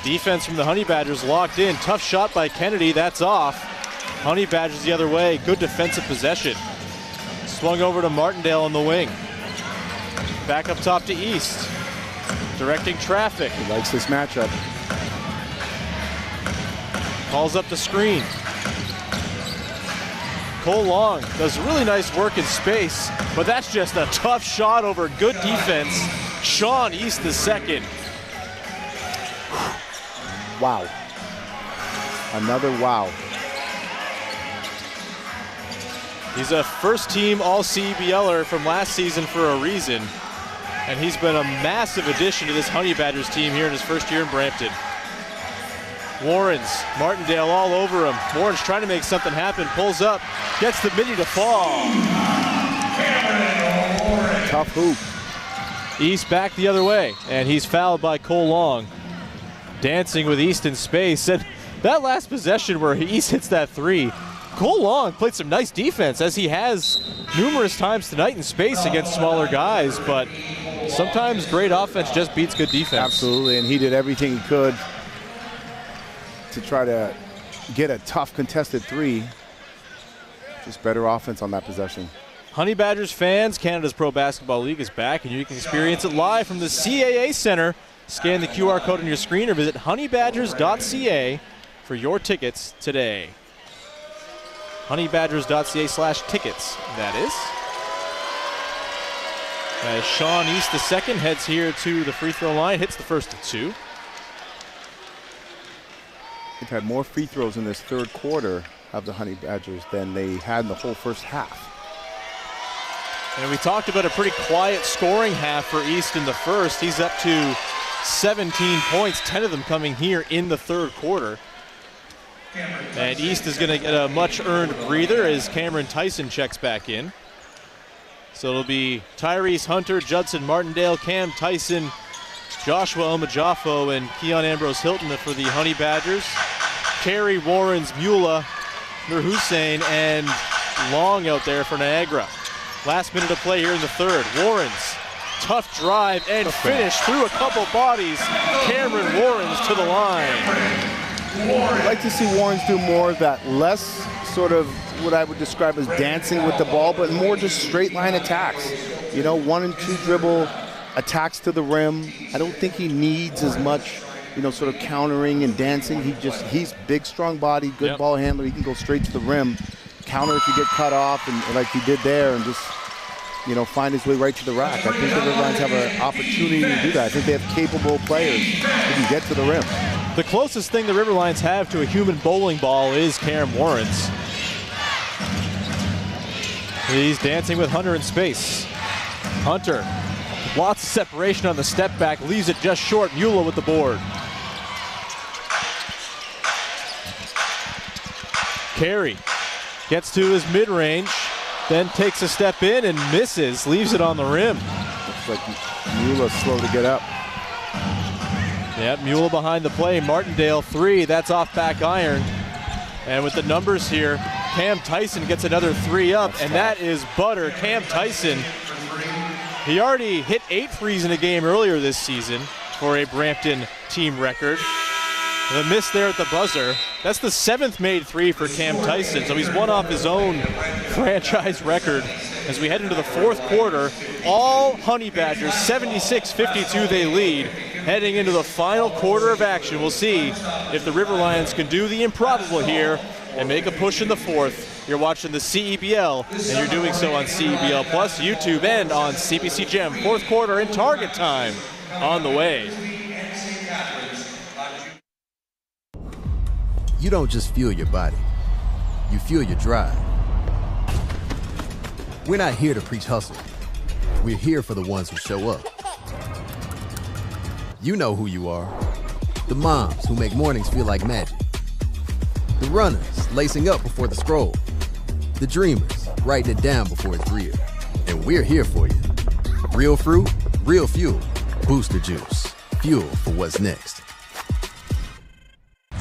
Defense from the Honey Badgers locked in. Tough shot by Kennedy. That's off. Honey Badgers the other way. Good defensive possession. Swung over to Martindale on the wing. Back up top to East. Directing traffic. He likes this matchup. Calls up the screen. Cole Long does really nice work in space, but that's just a tough shot over good defense. Sean East the second. Wow. Another wow. He's a first-team All-CBLer from last season for a reason, and he's been a massive addition to this Honey Badgers team here in his first year in Brampton. Warrens, Martindale all over him. Warrens trying to make something happen, pulls up, gets the mini to fall. Tough hoop. East back the other way, and he's fouled by Cole Long. Dancing with East in space, and that last possession where East hits that three, Cole Long played some nice defense, as he has numerous times tonight in space against smaller guys, but sometimes great offense just beats good defense. Absolutely, and he did everything he could to try to get a tough contested three. Just better offense on that possession. Honey Badgers fans, Canada's Pro Basketball League is back, and you can experience it live from the CAA Center. Scan the QR code on your screen or visit honeybadgers.ca for your tickets today. honeybadgers.ca/tickets, that is. As Sean East the second heads here to the free throw line, hits the first of two. They've had more free throws in this third quarter of the Honey Badgers than they had in the whole first half. And we talked about a pretty quiet scoring half for East in the first. He's up to 17 points, 10 of them coming here in the third quarter. And East is going to get a much-earned breather as Cameron Tyson checks back in. So it'll be Tyrese Hunter, Judson Martindale, Cam Tyson, Joshua Omajafo, and Keon Ambrose Hilton for the Honey Badgers. Carey, Warrens, Mula, Nur Hussein, and Long out there for Niagara. Last minute of play here in the third. Warrens, tough drive and finish through a couple bodies. Cameron Warrens to the line. I'd like to see Warrens do more of that, less sort of what I would describe as dancing with the ball, but more just straight line attacks. You know, 1 and 2 dribble attacks to the rim. I don't think he needs as much, you know, sort of countering and dancing. He's big, strong body, good ball handler. He can go straight to the rim, counter if you get cut off, and like he did there, and just, you know, find his way right to the rack. I think the Riverlions have an opportunity to do that. I think they have capable players who can get to the rim. The closest thing the Riverlions have to a human bowling ball is Cam Warrens. He's dancing with Hunter in space. Hunter, lots of separation on the step back, leaves it just short. Mula with the board. Carey gets to his mid-range, then takes a step in and misses, leaves it on the rim. Looks like Mula's slow to get up. Yep, Mula behind the play. Martindale 3, that's off back iron. And with the numbers here, Cam Tyson gets another 3 up, and that is butter. Cam Tyson, he already hit 8 threes in a game earlier this season for a Brampton team record. The miss there at the buzzer, that's the 7th made 3 for Cam Tyson, so he's one off his own franchise record. As we head into the fourth quarter, all Honey Badgers, 76-52 they lead. Heading into the final quarter of action, we'll see if the Riverlions can do the improbable here and make a push in the fourth. You're watching the CEBL, and you're doing so on CEBL Plus, YouTube, and on CBC Gem. Fourth quarter in target time on the way. You don't just fuel your body, you fuel your drive. We're not here to preach hustle. We're here for the ones who show up. You know who you are. The moms who make mornings feel like magic. The runners lacing up before the scroll. The dreamers writing it down before it's real. And we're here for you. Real fruit, real fuel. Booster Juice. Fuel for what's next.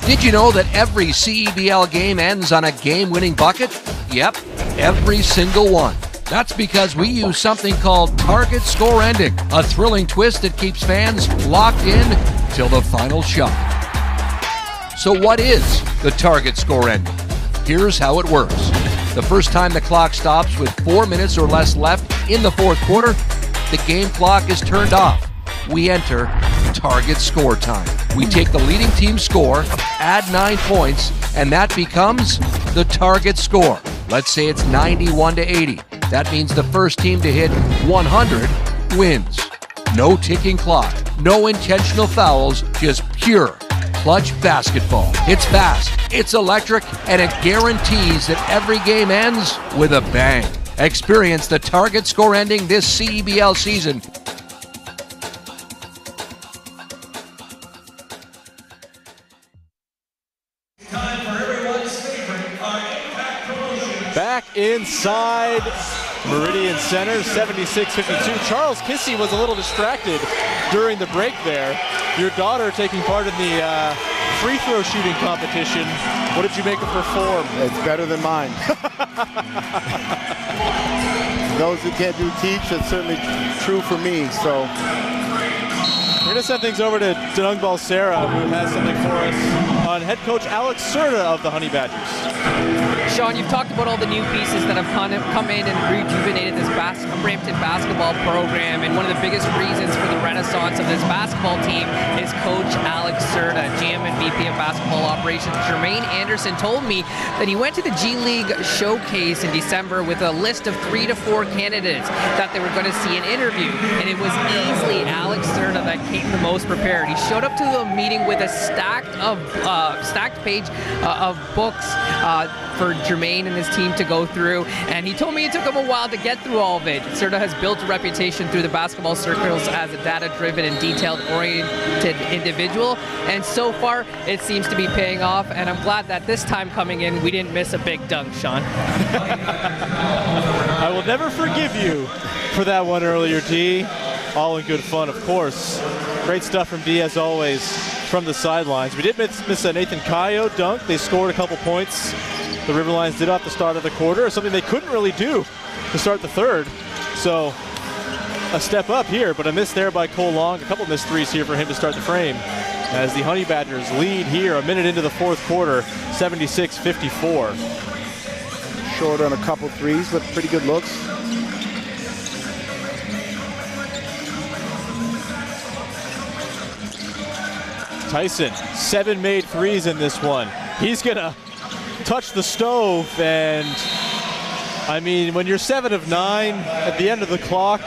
Did you know that every CEBL game ends on a game-winning bucket? Yep, every single one. That's because we use something called target score ending, a thrilling twist that keeps fans locked in till the final shot. So what is the target score ending? Here's how it works. The first time the clock stops with 4 minutes or less left in the fourth quarter, the game clock is turned off. We enter target score time. We take the leading team's score, add 9 points, and that becomes the target score. Let's say it's 91-80. That means the first team to hit 100 wins. No ticking clock, no intentional fouls, just pure clutch basketball. It's fast, it's electric, and it guarantees that every game ends with a bang. Experience the target score ending this CEBL season. Back inside Meridian Center, 76-52. Charles Kissy was a little distracted during the break there. Your daughter taking part in the free throw shooting competition. What did you make of her form? It's better than mine. Those who can't do teach, that's certainly true for me. So we're going to send things over to Denung Balsera, who has something for us on head coach Alex Serta of the Honey Badgers. Sean, you've talked about all the new pieces that have come in and rejuvenated this Brampton basketball program, and one of the biggest reasons for the renaissance of this basketball team is Coach Alex Serta, GM and VP of Basketball Operations. Jermaine Anderson told me that he went to the G League showcase in December with a list of 3 to 4 candidates that they were going to see an interview, and it was easily Alex Serta that came the most prepared. He showed up to the meeting with a stacked page of books for Jermaine and his team to go through, and he told me it took him a while to get through all of it. Serta has built a reputation through the basketball circles as a data-driven and detailed-oriented individual, and so far it seems to be paying off, and I'm glad that this time coming in we didn't miss a big dunk, Sean. I will never forgive you for that one earlier, D. All in good fun, of course. Great stuff from D, as always, from the sidelines. We did miss a Nathan Cayo dunk. They scored a couple points. The Riverlions did off the start of the quarter, something they couldn't really do to start the third. So a step up here, but a miss there by Cole Long. A couple missed threes here for him to start the frame, as the Honey Badgers lead here a minute into the fourth quarter, 76-54. Short on a couple threes, but pretty good looks. Tyson, 7 made threes in this one. He's gonna touch the stove, and I mean, when you're 7 of 9 at the end of the clock,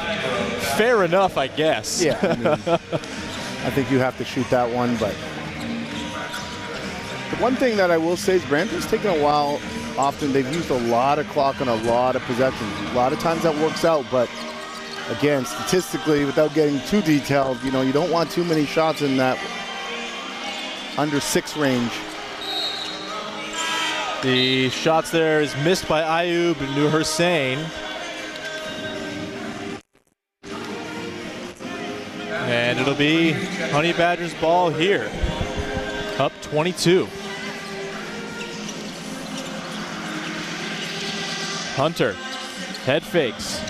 fair enough, I guess. Yeah, I mean, I think you have to shoot that one, but the one thing that I will say is Brampton's taken a while. Often they've used a lot of clock on a lot of possessions. A lot of times that works out, but again, statistically, without getting too detailed, you know, you don't want too many shots in that under 6 range. The shots there is missed by Ayub Nur Hussein. And it'll be Honey Badgers ball here. Up 22. Hunter, head fakes.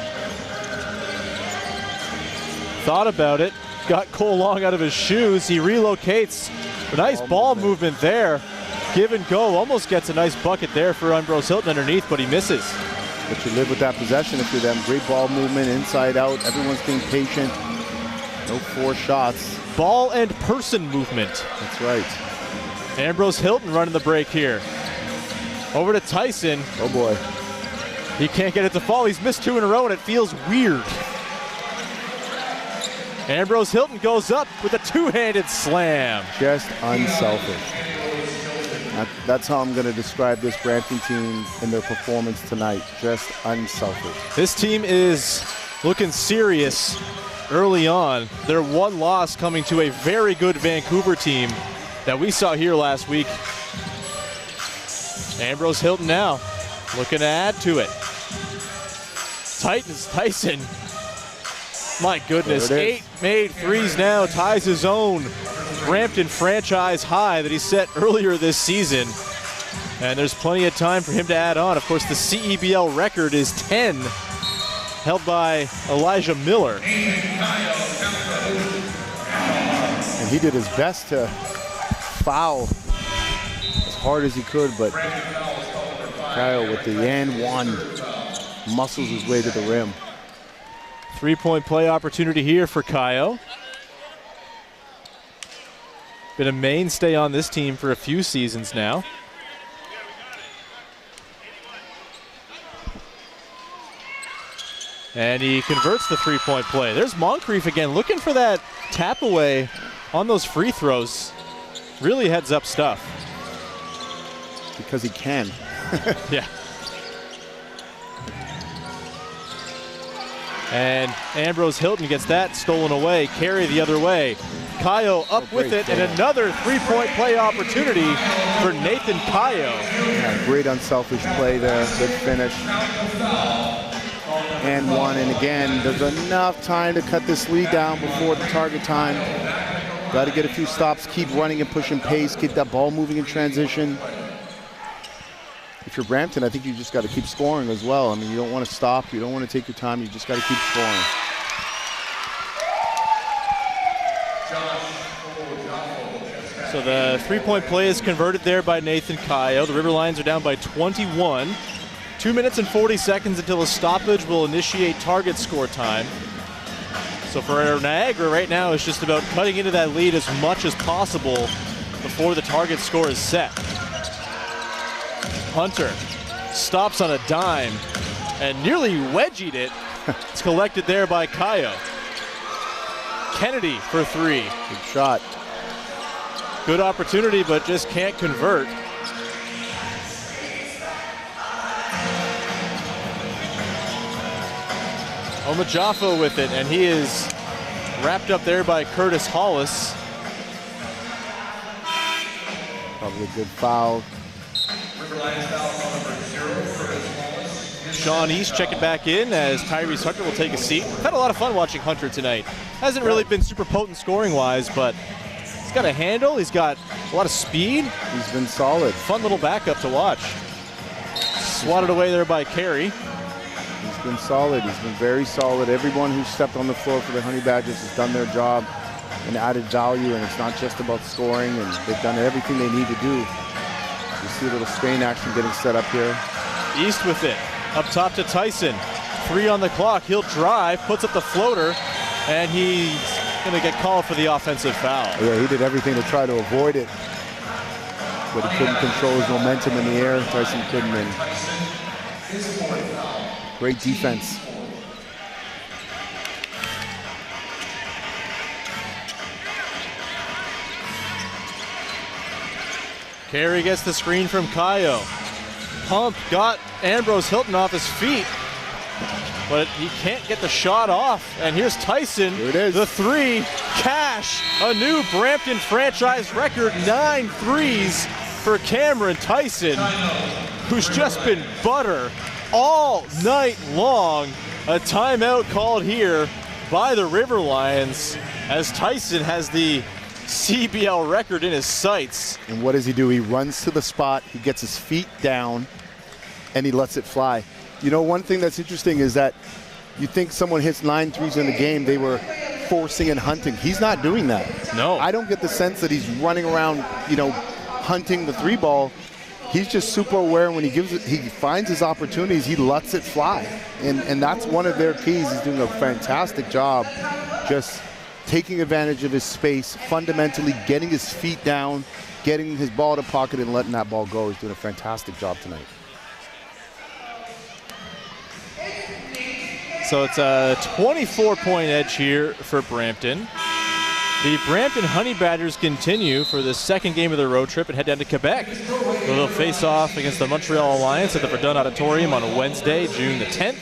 Thought about it, got Cole Long out of his shoes. He relocates. A nice ball movement there. Give and go, almost gets a nice bucket there for Ambrose Hilton underneath, but he misses. But you live with that possession if you're them. Great ball movement, inside out. Everyone's being patient. No 4 shots. Ball and person movement. That's right. Ambrose Hilton running the break here. Over to Tyson. Oh boy. He can't get it to fall. He's missed 2 in a row and it feels weird. Ambrose Hilton goes up with a two-handed slam. Just unselfish. That's how I'm going to describe this Brampton team and their performance tonight. Just unselfish. This team is looking serious early on. Their one loss coming to a very good Vancouver team that we saw here last week. Ambrose Hilton now looking to add to it. Tyson. My goodness, 8 made threes now, ties his own Brampton franchise high that he set earlier this season. And there's plenty of time for him to add on. Of course, the CEBL record is 10, held by Elijah Miller. And he did his best to foul as hard as he could, but Kyle with the and one muscles his way to the rim. Three-point play opportunity here for Kaio. Been a mainstay on this team for a few seasons now. And he converts the three-point play. There's Moncrief again, looking for that tap away on those free throws. Really heads up stuff. Because he can. Yeah. And Ambrose Hilton gets that stolen away. Carry the other way. Kaio up with it, and another three-point play opportunity for Nathan Kaio. Yeah, great unselfish play there. Good finish. And one, and again, there's enough time to cut this lead down before the target time. Got to get a few stops, keep running and pushing pace, get that ball moving in transition. If you're Brampton, I think you just got to keep scoring as well. I mean, you don't want to stop, you don't want to take your time, you just got to keep scoring. So the three-point play is converted there by Nathan Kaio. The River Lions are down by 21. 2 minutes and 40 seconds until a stoppage will initiate target score time. So for Niagara right now, it's just about cutting into that lead as much as possible before the target score is set. Hunter stops on a dime and nearly wedgied it. It's collected there by Kaio. Kennedy for three. Good shot. Good opportunity, but just can't convert. Omajafo with it, and he is wrapped up there by Curtis Hollis. Probably a good foul. Sean East checking back in as Tyrese Hunter will take a seat. Had a lot of fun watching Hunter tonight. Hasn't really been super potent scoring-wise, but he's got a handle. He's got a lot of speed. He's been solid. Fun little backup to watch. Swatted away there by Carey. He's been solid. He's been very solid. Everyone who's stepped on the floor for the Honey Badgers has done their job and added value, and it's not just about scoring, and they've done everything they need to do. You see a little strain action getting set up here. East with it. Up top to Tyson. 3 on the clock. He'll drive, puts up the floater, and he's going to get called for the offensive foul. Yeah, he did everything to try to avoid it, but he couldn't control his momentum in the air. Tyson couldn't. And great defense. Carey gets the screen from Kaio. Pump got Ambrose Hilton off his feet, but he can't get the shot off. And here's Tyson. Here it is. The three. Cash. A new Brampton franchise record. 9 threes for Cameron Tyson, who's just been butter all night long. A timeout called here by the River Lions as Tyson has the CBL record in his sights. And what does he do? He runs to the spot, he gets his feet down, and he lets it fly. You know, one thing that's interesting is that you think someone hits 9 threes in the game, they were forcing and hunting. He's not doing that. No. I don't get the sense that he's running around, you know, hunting the three ball. He's just super aware, and when he finds his opportunities, he lets it fly. And that's one of their keys. He's doing a fantastic job just taking advantage of his space, fundamentally getting his feet down, getting his ball to pocket and letting that ball go. He's doing a fantastic job tonight. So it's a 24-point edge here for Brampton. The Brampton Honey Badgers continue for the second game of their road trip and head down to Quebec, where they'll face off against the Montreal Alliance at the Verdun Auditorium on Wednesday, June the 10th,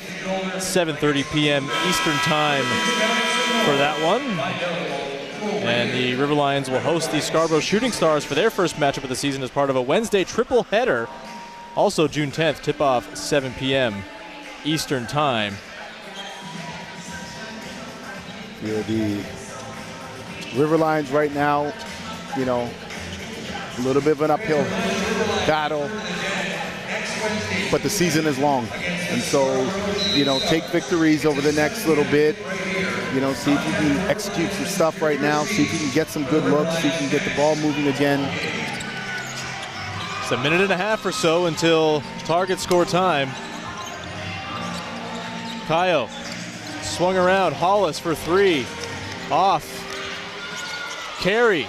7:30 p.m. Eastern Time for that one. And the River Lions will host the Scarborough Shooting Stars for their first matchup of the season as part of a Wednesday triple header. Also June 10th, tip-off 7 p.m. Eastern Time. Yeah, the River Lions right now, you know, a little bit of an uphill battle, but the season is long. And so, you know, take victories over the next little bit. You know, see if you can execute some stuff right now, see if you can get some good looks, see if you can get the ball moving again. It's a minute and a half or so until target score time. Kayo swung around, Hollis for three, off. Carey,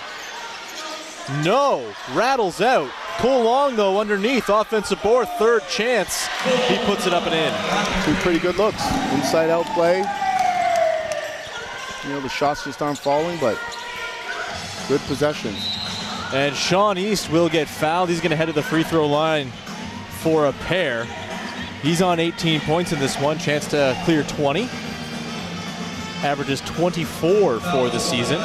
no, rattles out. Cole Long, though, underneath, offensive board, third chance. He puts it up and in. Two pretty good looks. Inside out play. You know, the shots just aren't falling, but good possessions. And Sean East will get fouled. He's going to head to the free throw line for a pair. He's on 18 points in this one, chance to clear 20. Averages 24 for the season.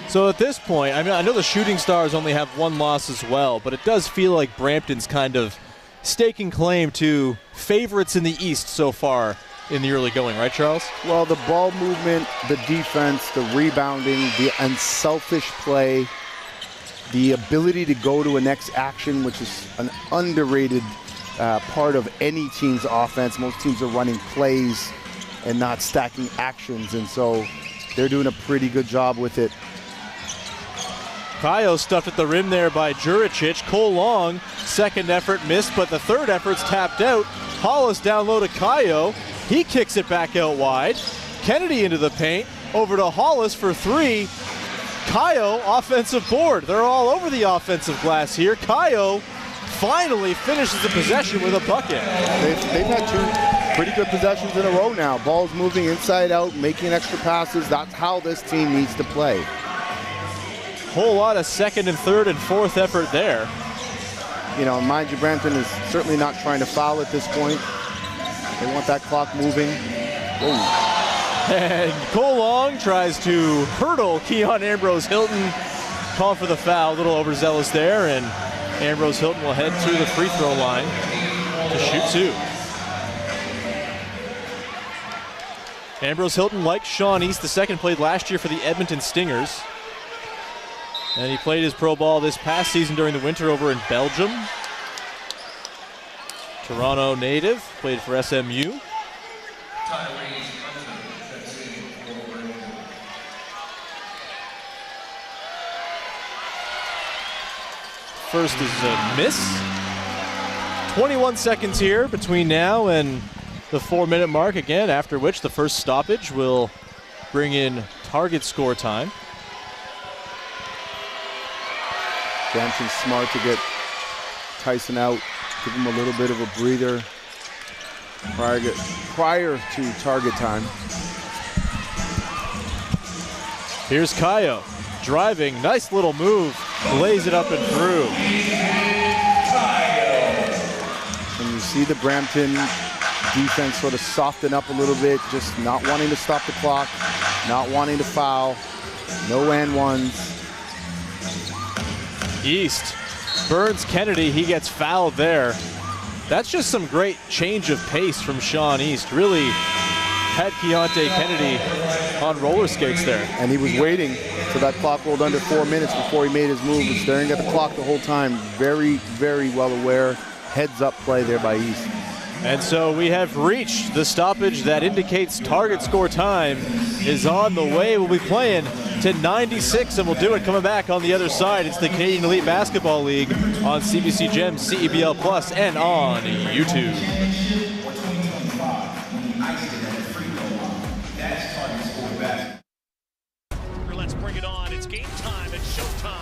So at this point, I mean, I know the Shooting Stars only have one loss as well, but it does feel like Brampton's kind of staking claim to favorites in the East so far in the early going, right, Charles? Well, the ball movement, the defense, the rebounding, the unselfish play, the ability to go to a next action, which is an underrated part of any team's offense. Most teams are running plays and not stacking actions, and so they're doing a pretty good job with it. Kayo stuffed at the rim there by Juricic. Cole Long, second effort missed, but the third effort's tapped out. Hollis down low to Kayo. He kicks it back out wide. Kennedy into the paint. Over to Hollis for three. Kayo, offensive board. They're all over the offensive glass here. Kayo finally finishes the possession with a bucket. They've had two pretty good possessions in a row now. Ball's moving inside out, making extra passes. That's how this team needs to play. Whole lot of second and third and fourth effort there. You know, mind you, Brampton is certainly not trying to foul at this point. They want that clock moving. Whoa. And Cole Long tries to hurdle Keon Ambrose Hilton. Call for the foul, a little overzealous there, and Ambrose Hilton will head to the free throw line to shoot two. Ambrose Hilton, like Sean East, the second, played last year for the Edmonton Stingers. And he played his pro ball this past season during the winter over in Belgium. Toronto native, played for SMU. First is a miss. 21 seconds here between now and the 4-minute mark again, after which the first stoppage will bring in target score time. Brampton's smart to get Tyson out, give him a little bit of a breather prior to target time. Here's Kayo driving, nice little move, lays it up and through. And you see the Brampton defense sort of soften up a little bit, just not wanting to stop the clock, not wanting to foul, no and ones. East burns Kennedy, he gets fouled there. That's just some great change of pace from Sean East. Really had Keontae Kennedy on roller skates there. And he was waiting till that clock rolled under 4 minutes before he made his move. He was staring at the clock the whole time. Very, very well aware. Heads up play there by East. And so we have reached the stoppage that indicates target score time is on the way. We'll be playing to 96, and we'll do it coming back on the other side. It's the Canadian Elite Basketball League on CBC Gems, CEBL Plus, and on YouTube. Let's bring it on. It's game time. It's showtime.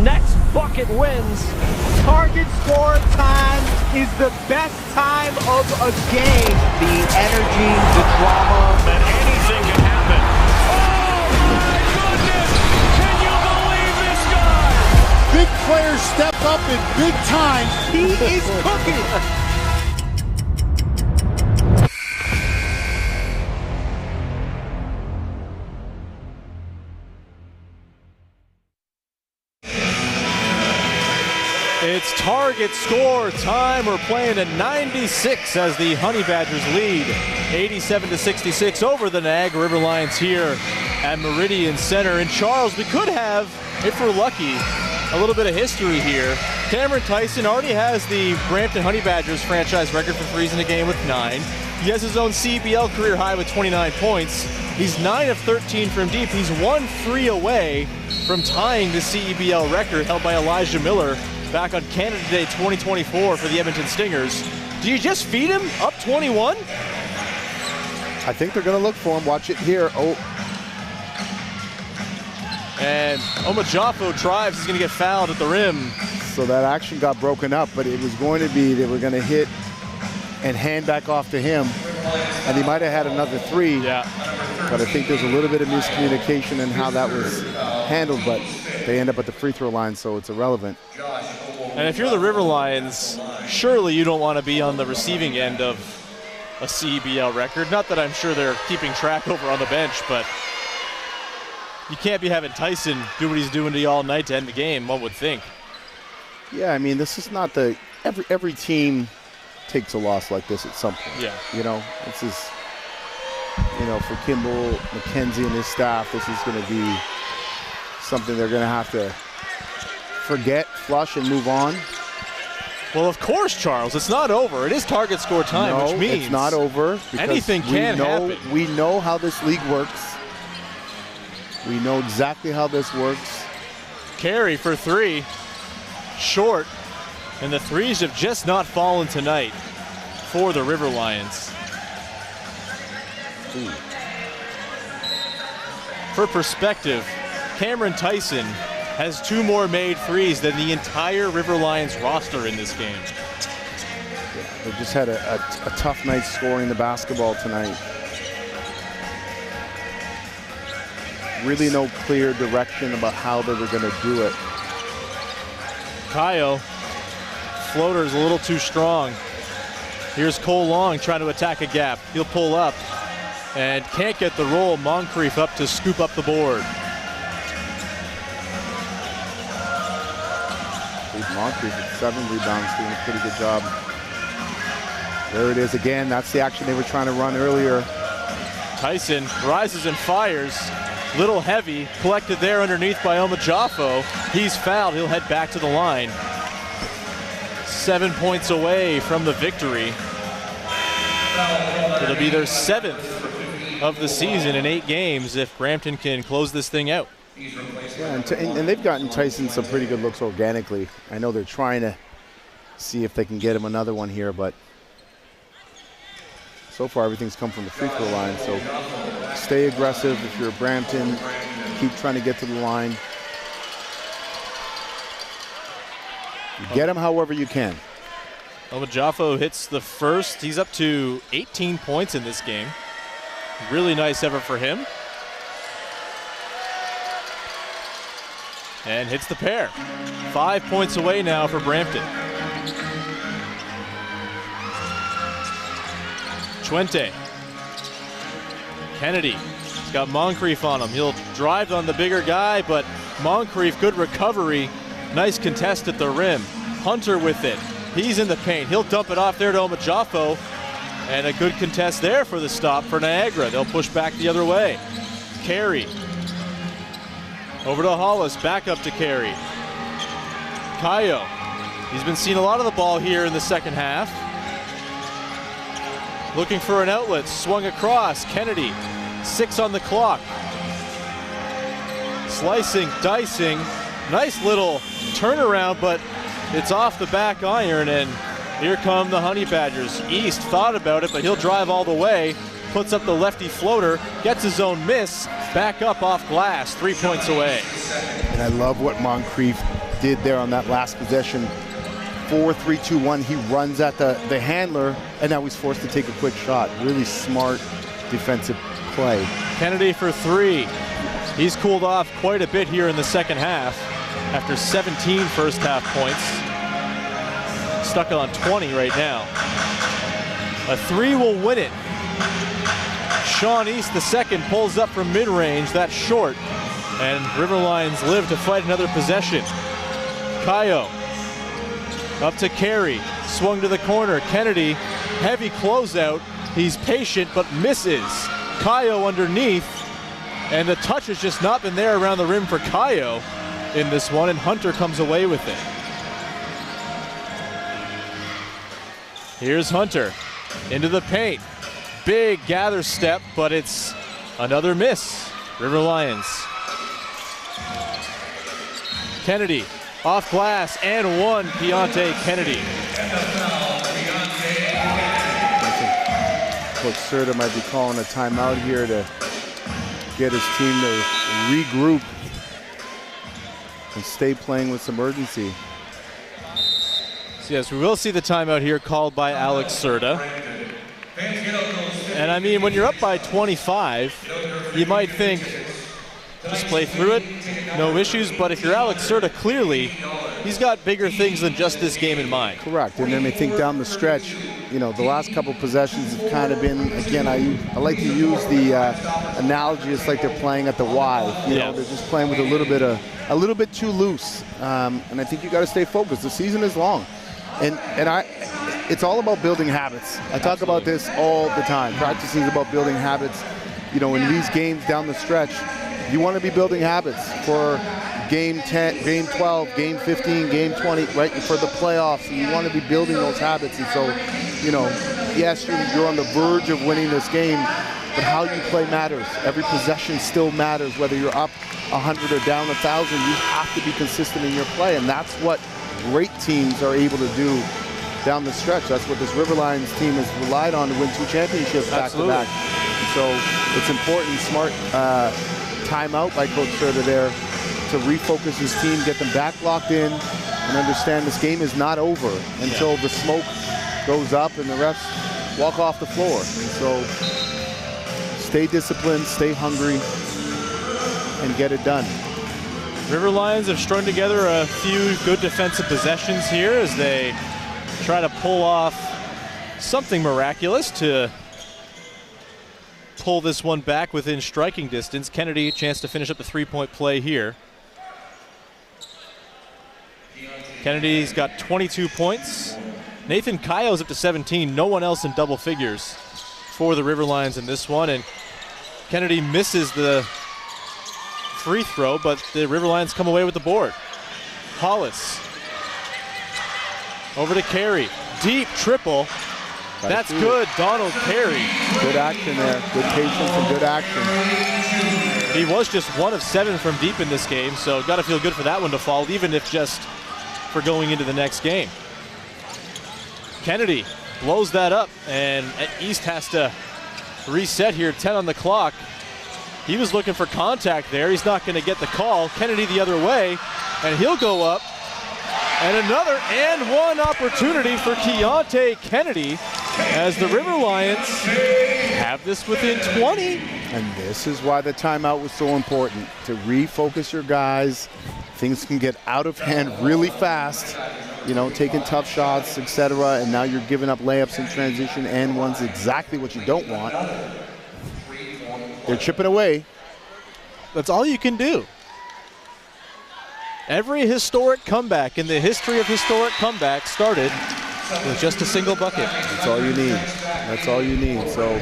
Next bucket wins. Target score time is the best time of a game. The energy, the drama. And anything can happen. Oh my goodness! Can you believe this guy? Big players step up in big time. He is cooking. It's target score time. We're playing at 96 as the Honey Badgers lead 87-66 over the Niagara River Lions here at Meridian Center. And Charles, we could have, if we're lucky, a little bit of history here. Cameron Tyson already has the Brampton Honey Badgers franchise record for threes in a game with 9. He has his own CBL career high with 29 points. He's 9 of 13 from deep. He's 1 3 away from tying the CEBL record held by Elijah Miller back on Canada Day 2024 for the Edmonton Stingers. Do you just feed him up 21? I think they're going to look for him. Watch it here. Oh. And Omajafo drives. He's going to get fouled at the rim. So that action got broken up, but it was going to be they were going to hit and hand back off to him. And he might have had another 3. Yeah. But I think there's a little bit of miscommunication in how that was handled, but they end up at the free throw line, so it's irrelevant. And if you're the River Lions, surely you don't want to be on the receiving end of a CEBL record. Not that I'm sure they're keeping track over on the bench, but you can't be having Tyson do what he's doing to you all night to end the game, one would think. Yeah, I mean, this is not the every team takes a loss like this at some point. Yeah. You know, this is, you know, for Kimball, McKenzie, and his staff, this is going to be something they're going to have to forget, flush, and move on. Well, of course, Charles, it's not over. It is target score time, No, which means it's not over. anything can happen. We know how this league works. We know exactly how this works. Carey for 3, short, and the threes have just not fallen tonight for the River Lions. Ooh. For perspective, Cameron Tyson has 2 more made threes than the entire River Lions roster in this game. Yeah, they just had a tough night scoring the basketball tonight. Really no clear direction about how they were going to do it. Kayo, floater's a little too strong. Here's Cole Long trying to attack a gap. He'll pull up and can't get the roll. Moncrief up to scoop up the board. Moncrief with 7 rebounds, doing a pretty good job. There it is again. That's the action they were trying to run earlier. Tyson rises and fires. Little heavy, collected there underneath by Omajafo. He's fouled. He'll head back to the line. 7 points away from the victory. It'll be their 7th of the season in 8 games if Brampton can close this thing out. Yeah, and they've gotten Tyson some pretty good looks organically. I know they're trying to see if they can get him another one here, but so far everything's come from the free throw line. So stay aggressive if you're Brampton. Keep trying to get to the line. Get him however you can. Omajafo hits the first. He's up to 18 points in this game. Really nice effort for him. And hits the pair. 5 points away now for Brampton. Chuente. Kennedy. He's got Moncrief on him. He'll drive on the bigger guy, but Moncrief, good recovery. Nice contest at the rim. Hunter with it. He's in the paint. He'll dump it off there to Omajafo. And a good contest there for the stop for Niagara. They'll push back the other way. Carey. Over to Hollis, back up to Carey. Kayo. He's been seeing a lot of the ball here in the second half. Looking for an outlet, swung across. Kennedy, 6 on the clock. Slicing, dicing, Nice little turnaround, but it's off the back iron, and here come the Honey Badgers. East thought about it, but he'll drive all the way, puts up the lefty floater, gets his own miss, back up off glass, 3 points away. And I love what Moncrief did there on that last possession. 4-3-2-1, he runs at the handler, and now he's forced to take a quick shot. Really smart defensive play. Kennedy for 3. He's cooled off quite a bit here in the second half after 17 first half points. Stuck on 20 right now. A 3 will win it. Sean East, the second, pulls up from mid-range. That's short. And River Lions live to fight another possession. Kayo up to Carey. Swung to the corner. Kennedy, heavy closeout. He's patient but misses. Kayo underneath. And the touch has just not been there around the rim for Kayo in this one, and Hunter comes away with it. Here's Hunter into the paint. Big gather step, but it's another miss. River Lions. Kennedy off glass and one. Keontae Kennedy. I think Coach Serta might be calling a timeout here to get his team to regroup and stay playing with some urgency. So yes, we will see the timeout here called by Alex Serta. And I mean, when you're up by 25, you might think, just play through it, no issues. But if you're Alex Serta, clearly, he's got bigger things than just this game in mind. Correct. And then I think down the stretch, you know, the last couple possessions have kind of been, again, I like to use the analogy. It's like they're playing at the Y. You know, they're just playing with a little bit too loose. And I think you got to stay focused. The season is long, and it's all about building habits. I talk about this all the time. Practice is about building habits. You know, in these games down the stretch, you want to be building habits for game 10, game 12, game 15, game 20, right, for the playoffs. You want to be building those habits. And so, you know, yes, you're on the verge of winning this game, but how you play matters. Every possession still matters, whether you're up 100 or down 1,000. You have to be consistent in your play, and that's what great teams are able to do down the stretch. That's what this River Lions team has relied on to win 2 championships back-to-back. So it's important, smart timeout by Coach Serta there to refocus his team, get them back locked in, and understand this game is not over until the smoke goes up and the refs walk off the floor. And so stay disciplined, stay hungry, and get it done. River Lions have strung together a few good defensive possessions here as they try to pull off something miraculous to pull this one back within striking distance. Kennedy, a chance to finish up the 3-point play here. Kennedy's got 22 points. Nathan Kayo's up to 17. No one else in double figures for the River Lions in this one. And Kennedy misses the free throw, but the River Lions come away with the board. Hollis over to Carey. Deep triple. That's good, Donald Carey. Good action there. Good patience and good action. He was just 1 of 7 from deep in this game, so got to feel good for that one to fall, even if just for going into the next game. Kennedy blows that up, and East has to reset here, 10 on the clock. He was looking for contact there. He's not going to get the call. Kennedy the other way, and he'll go up. And another and one opportunity for Keontae Kennedy as the River Lions have this within 20. And this is why the timeout was so important, to refocus your guys. Things can get out of hand really fast, you know, taking tough shots, etc. And now you're giving up layups in transition and one's exactly what you don't want. They're chipping away. That's all you can do. Every historic comeback in the history of historic comebacks started with just a single bucket. That's all you need. That's all you need. So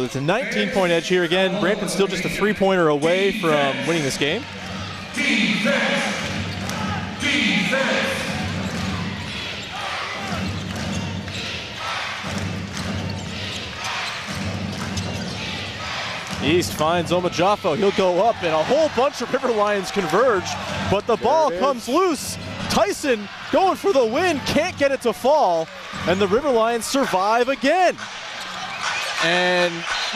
it's a 19-point edge here again. Brampton still just a 3-pointer away from winning this game. East finds Omajafo. He'll go up, and a whole bunch of River Lions converge, but the ball comes loose. Tyson going for the win, can't get it to fall, and the River Lions survive again. And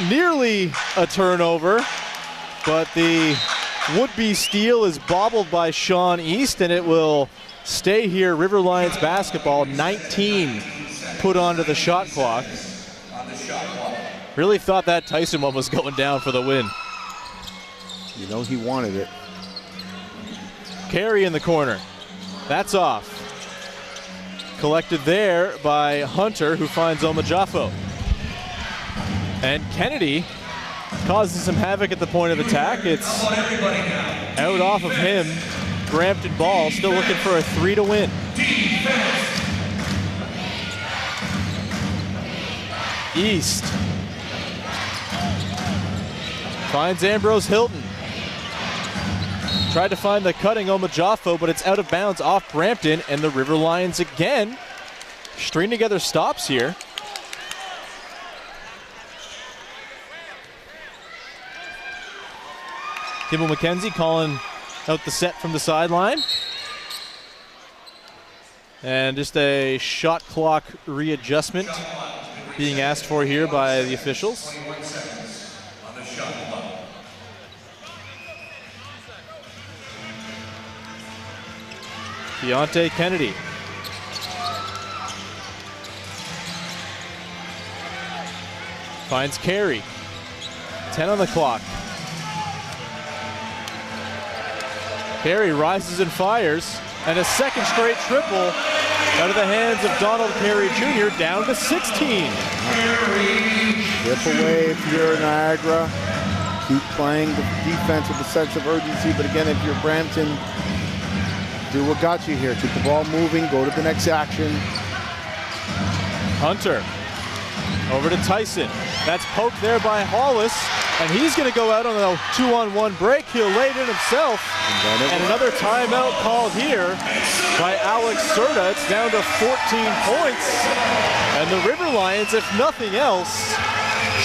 nearly a turnover, but the would-be steal is bobbled by Sean East, and it will stay here. River Lions basketball, 19 put onto the shot clock. Really thought that Tyson one was going down for the win. You know he wanted it. Carey in the corner. That's off. Collected there by Hunter, who finds Omajafo. And Kennedy causes some havoc at the point of attack. It's out off of him. Brampton ball, still looking for a 3 to win. East finds Ambrose Hilton. Tried to find the cutting Omajafo, but it's out of bounds off Brampton, and the River Lions again string together stops here. Kimball McKenzie calling out the set from the sideline. And just a shot clock readjustment being asked for here by the officials. Deontay Kennedy. Finds Carey. 10 on the clock. Carey rises and fires, and a second straight triple out of the hands of Donald Carey Jr. down to 16. Chip away if you're Niagara. Keep playing the defense with a sense of urgency, but again, if you're Brampton, do what got you here. Keep the ball moving, go to the next action. Hunter over to Tyson. That's poked there by Hollis, and he's going to go out on a 2-on-1 break. He'll lay it in himself. And another timeout called here by Alex Serta. It's down to 14 points. And the River Lions, if nothing else,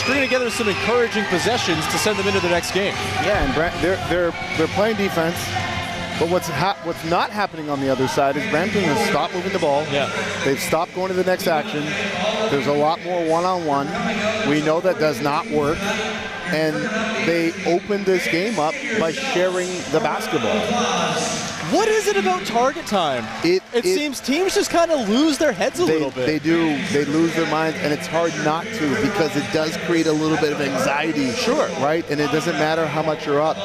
string together some encouraging possessions to send them into the next game. Yeah, and they're playing defense. But what's not happening on the other side is Brampton has stopped moving the ball. Yeah. They've stopped going to the next action. There's a lot more one-on-one. We know that does not work. And they opened this game up by sharing the basketball. What is it about target time? It seems teams just kind of lose their heads a little bit. They do. They lose their minds, and it's hard not to because it does create a little bit of anxiety. Sure. Right? And it doesn't matter how much you're up.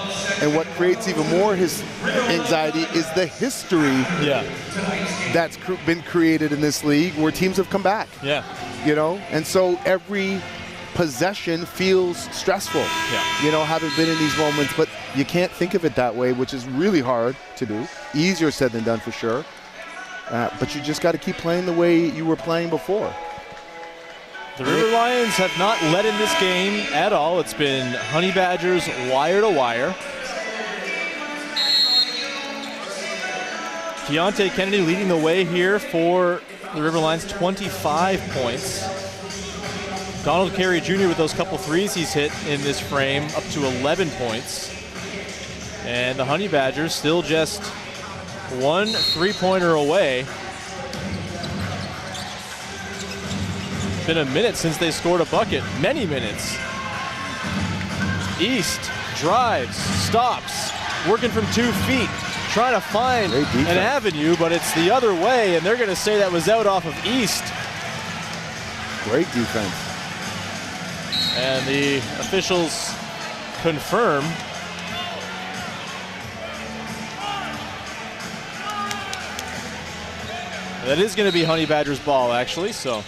And what creates even more anxiety is the history that's been created in this league where teams have come back. Yeah. You know? And so every possession feels stressful, having been in these moments, but you can't think of it that way, which is really hard to do. Easier said than done for sure. But you just got to keep playing the way you were playing before. The River Lions have not led in this game at all. It's been Honey Badgers wire to wire. Deontay Kennedy leading the way here for the River Lions, 25 points. Donald Carey Jr. with those couple threes he's hit in this frame, up to 11 points. And the Honey Badgers still just one three-pointer away. It's been a minute since they scored a bucket, many minutes. East drives, stops, working from 2 feet, trying to find an avenue, but it's the other way, and they're going to say that was out off of East. Great defense. And the officials confirm that is going to be Honey Badgers ball, actually. So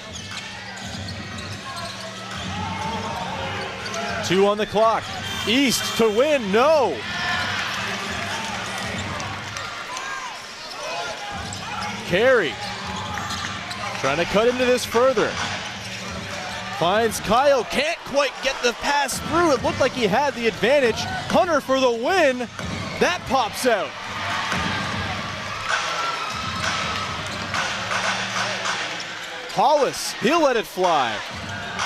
2 on the clock. East to win, no. Carey trying to cut into this further. Finds Kyle, can't quite get the pass through. It looked like he had the advantage. Hunter for the win. That pops out. Hollis, he'll let it fly.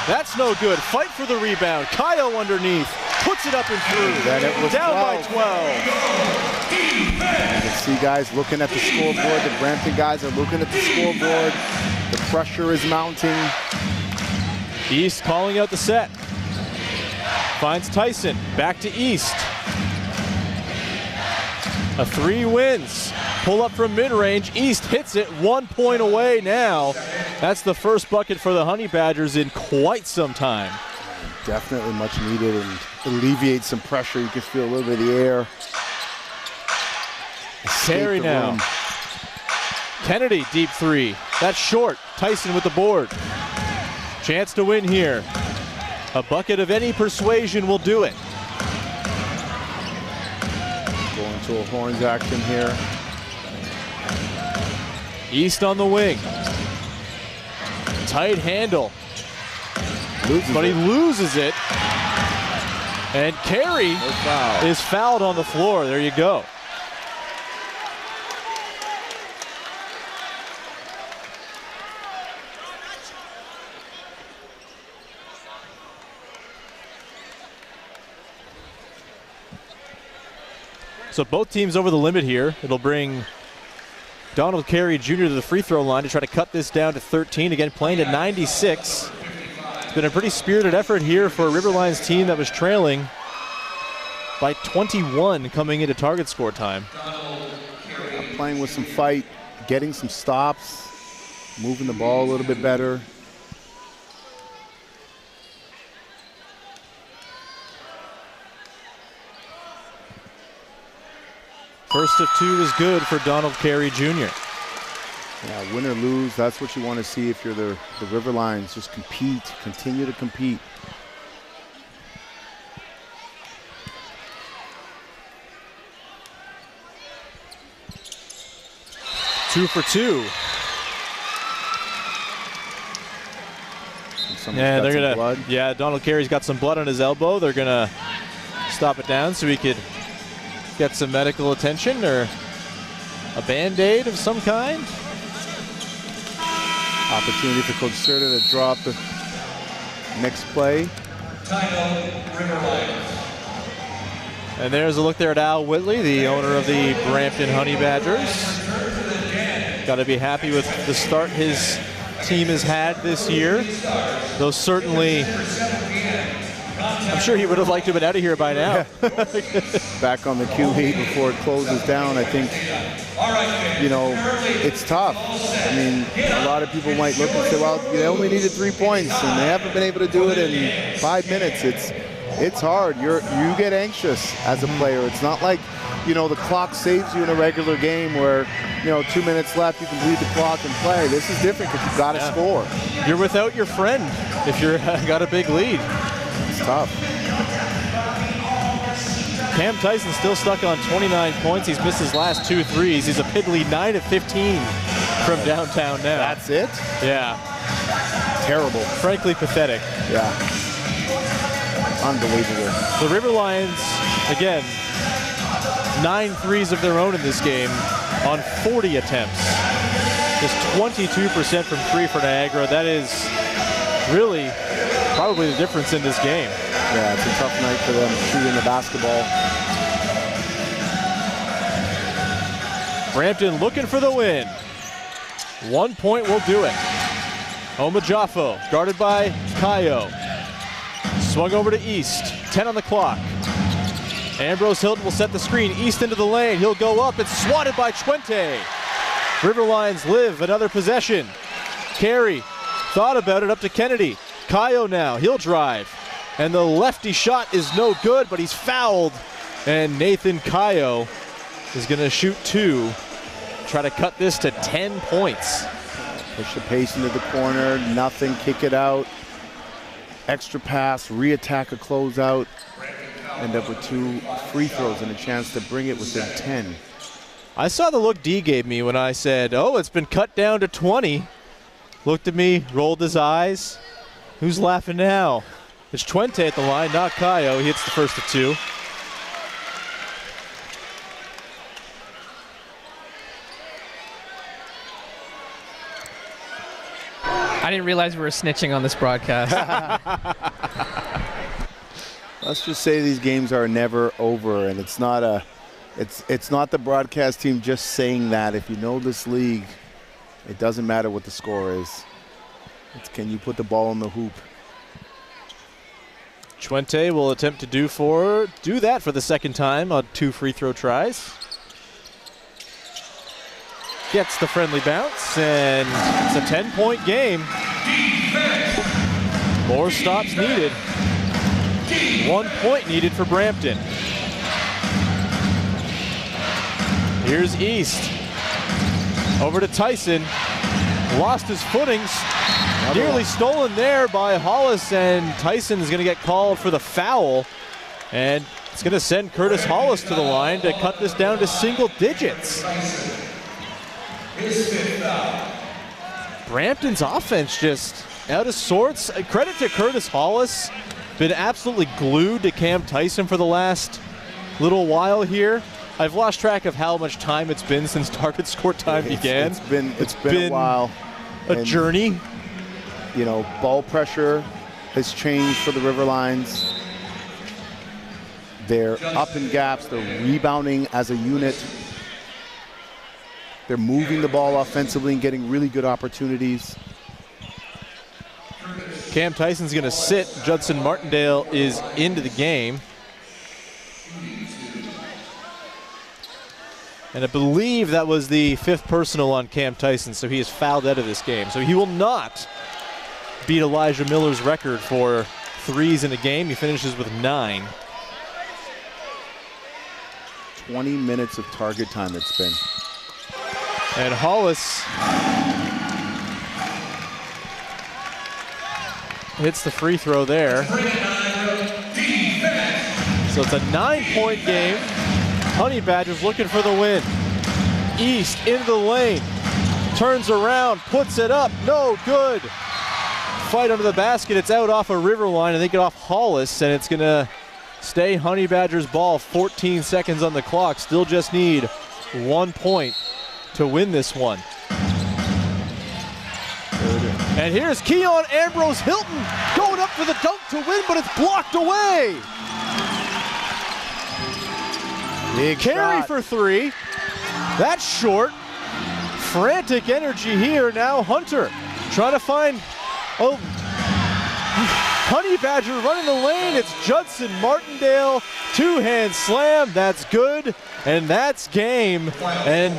That's no good. Fight for the rebound. Kyle underneath. puts it up and through. Then it was down 12. by 12. You can see guys looking at the scoreboard. The Brampton guys are looking at the scoreboard. The pressure is mounting. East calling out the set. Finds Tyson. Back to East. A 3 wins. Pull up from mid-range. East hits it 1 point away now. That's the first bucket for the Honey Badgers in quite some time. Definitely much needed and alleviates some pressure. You can feel a little bit of the air. Carey now. Room. Kennedy, deep 3. That's short. Tyson with the board. Chance to win here. A bucket of any persuasion will do it. Going to a horns action here. East on the wing. Tight handle. But he loses it. And Carey is fouled on the floor. There you go. So both teams over the limit here. It'll bring Donald Carey Jr. to the free throw line to try to cut this down to 13. Again, playing to 96. It's been a pretty spirited effort here for a River Lions team that was trailing by 21 coming into target score time. Playing with some fight, getting some stops, moving the ball a little bit better. First of 2 is good for Donald Carey Jr. Yeah, win or lose, that's what you want to see if you're the River Lions. Just compete, continue to compete. Two for 2. Yeah, they're gonna. Blood. Yeah, Donald Carey's got some blood on his elbow. They're gonna stop it down so he could get some medical attention or a Band-Aid of some kind. Opportunity for Coach Serta to draw up the next play. And there's a look there at Al Whitley, the owner of the Brampton Honey Badgers. Got to be happy with the start his team has had this year. Though certainly, I'm sure he would have liked to have been out of here by now. Back on the cue heat before it closes down. I think, you know, it's tough. I mean, a lot of people might look and say, well, they only needed 3 points and they haven't been able to do it in 5 minutes. It's hard. You get anxious as a player. It's not like, you know, the clock saves you in a regular game where, you know, 2 minutes left, you can bleed the clock and play. This is different because you've got to score. You're without your friend if you're got a big lead. It's tough. Cam Tyson still stuck on 29 points. He's missed his last 2 threes. He's a piddly 9 of 15 from downtown now. That's it? Yeah. Terrible. Frankly pathetic. Yeah. Unbelievable. The River Lions, again, 9 threes of their own in this game on 40 attempts. Just 22% from 3 for Niagara. That is really probably the difference in this game. Yeah, it's a tough night for them shooting the basketball. Brampton looking for the win. 1 point will do it. Oma Jaffo, guarded by Kayo. Swung over to East, 10 on the clock. Ambrose Hilton will set the screen. East into the lane, he'll go up. It's swatted by Chuente. River Lions live another possession. Carey thought about it, up to Kennedy. Kayo now, he'll drive. And the lefty shot is no good, but he's fouled. And Nathan Kayo is gonna shoot 2. Try to cut this to 10 points. Push the pace into the corner, nothing, kick it out. Extra pass, re-attack a closeout. End up with 2 free throws and a chance to bring it within 10. I saw the look D gave me when I said, oh, it's been cut down to 20. Looked at me, rolled his eyes. Who's laughing now? It's Chuente at the line, not Kayo. He hits the first of 2. I didn't realize we were snitching on this broadcast. Let's just say these games are never over, and it's not the broadcast team just saying that. If you know this league, it doesn't matter what the score is. It's can you put the ball in the hoop. Chuente will attempt to do that for the second time on 2 free throw tries. Gets the friendly bounce, and it's a 10-point game. More stops needed. 1 point needed for Brampton. Here's East. Over to Tyson. Lost his footing. Nearly stolen there by Hollis, and Tyson is going to get called for the foul. And it's going to send Curtis Hollis to the line to cut this down to single digits. Brampton's offense just out of sorts. Credit to Curtis Hollis. Been absolutely glued to Cam Tyson for the last little while here. I've lost track of how much time it's been since target score time began. It's been a while. A journey. You know, ball pressure has changed for the Riverlines. They're up in gaps. They're rebounding as a unit. They're moving the ball offensively and getting really good opportunities. Cam Tyson's going to sit. Judson Martindale is into the game. And I believe that was the 5th personal on Cam Tyson, so he is fouled out of this game. So he will not beat Elijah Miller's record for threes in a game. He finishes with 9. 20 minutes of target time it's been. And Hollis hits the free throw there. So it's a 9-point game. Honey Badgers looking for the win. East into the lane. Turns around, puts it up, no good. Fight under the basket, it's out off a Riverline. I think it off Hollis, and it's gonna stay Honey Badgers ball. 14 seconds on the clock. Still just need 1 point to win this one. And here's Keon Ambrose Hilton going up for the dunk to win, but it's blocked away. Big carry shot for 3. That's short. Frantic energy here. Now Hunter trying to find, Honey Badger running the lane. It's Judson Martindale. 2-hand slam. That's good. And that's game. And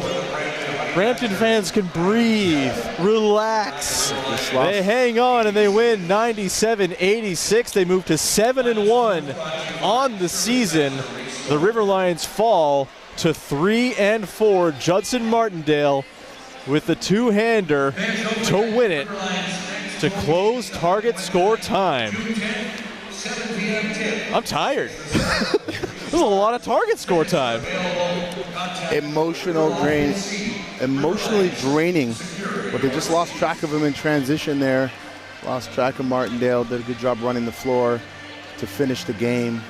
Brampton fans can breathe, relax. They hang on and they win 97-86. They move to 7-1 on the season. The Riverlines fall to 3-4. Judson Martindale with the 2-hander to win it, to close target score time. I'm tired. This is a lot of target score time. Emotionally draining, but they just lost track of him in transition there. Lost track of Martindale. Did a good job running the floor to finish the game.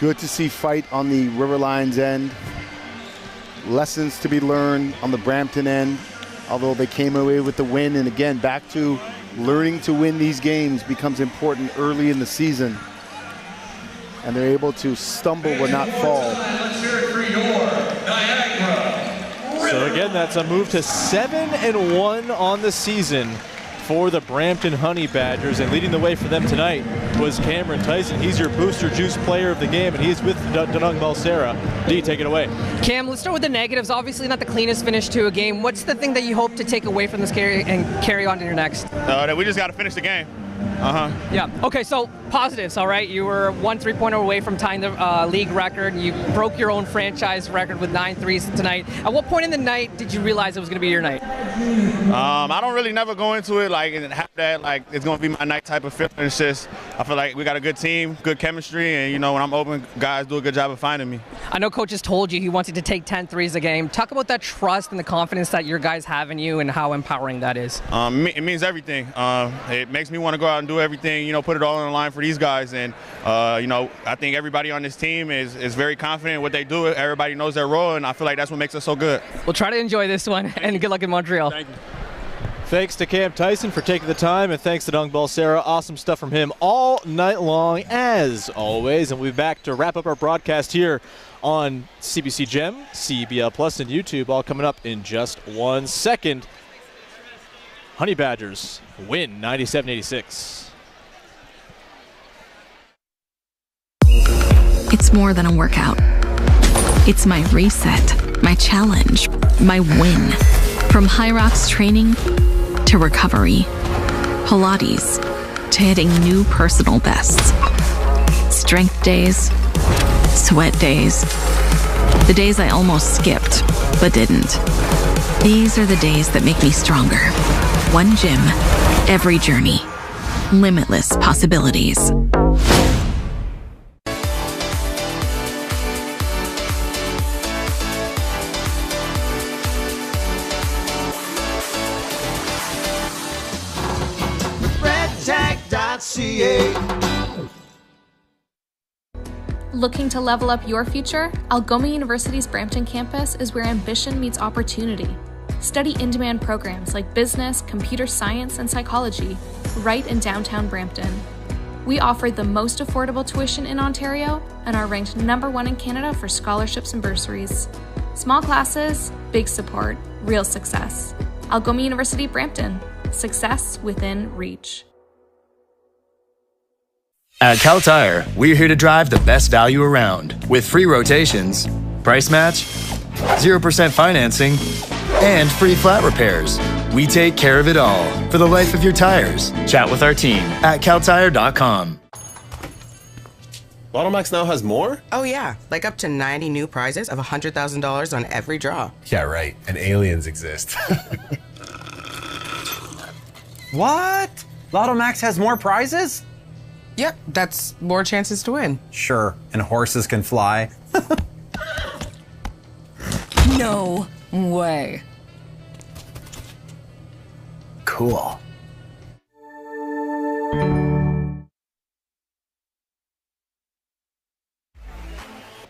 Good to see fight on the Riverlines end. Lessons to be learned on the Brampton end, although they came away with the win. And again, back to learning to win these games becomes important early in the season. And they're able to stumble but not fall. So again, that's a move to 7-1 on the season for the Brampton Honey Badgers, and leading the way for them tonight was Cameron Tyson. He's your Booster Juice player of the game, and he's with Danung Balsera. D, take it away. Cam, let's start with the negatives. Obviously not the cleanest finish to a game. What's the thing that you hope to take away from this carry on to your next? That we just got to finish the game. Yeah. Okay, so positives, all right? You were 1 3-pointer away from tying the league record. You broke your own franchise record with 9 threes tonight. At what point in the night did you realize it was going to be your night? I don't really never go into it like and have that like it's going to be my night type of feeling. It's just I feel like we got a good team, good chemistry, and you know when I'm open, guys do a good job of finding me. I know Coach has told you he wants you to take 10 threes a game. Talk about that trust and the confidence that your guys have in you and how empowering that is. It means everything. It makes me want to go out and do everything, you know, put it all on the line for these guys. And, you know, I think everybody on this team is very confident in what they do. Everybody knows their role, and I feel like that's what makes us so good. We'll try to enjoy this one, and good luck in Montreal. Thank you. Thanks to Cam Tyson for taking the time, and thanks to Dung Balsera. Awesome stuff from him all night long, as always. And we'll be back to wrap up our broadcast here on CBC Gem, CBL Plus, and YouTube, all coming up in just 1 second. Honey Badgers win 97-86. It's more than a workout. It's my reset, my challenge, my win. From High Rocks training to recovery, Pilates to hitting new personal bests. Strength days, sweat days, the days I almost skipped but didn't. These are the days that make me stronger. One gym, every journey, limitless possibilities. Looking to level up your future? Algoma University's Brampton campus is where ambition meets opportunity. Study in-demand programs like business, computer science, and psychology right in downtown Brampton. We offer the most affordable tuition in Ontario and are ranked #1 in Canada for scholarships and bursaries. Small classes, big support, real success. Algoma University Brampton. Success within reach. At Cal Tire, we're here to drive the best value around with free rotations, price match, 0% financing, and free flat repairs. We take care of it all for the life of your tires. Chat with our team at caltire.com. Lotto Max now has more? Oh yeah, like up to 90 new prizes of $100,000 on every draw. Yeah, right. And aliens exist. What? Lotto Max has more prizes? Yep, that's more chances to win. Sure, and horses can fly. No way. Cool.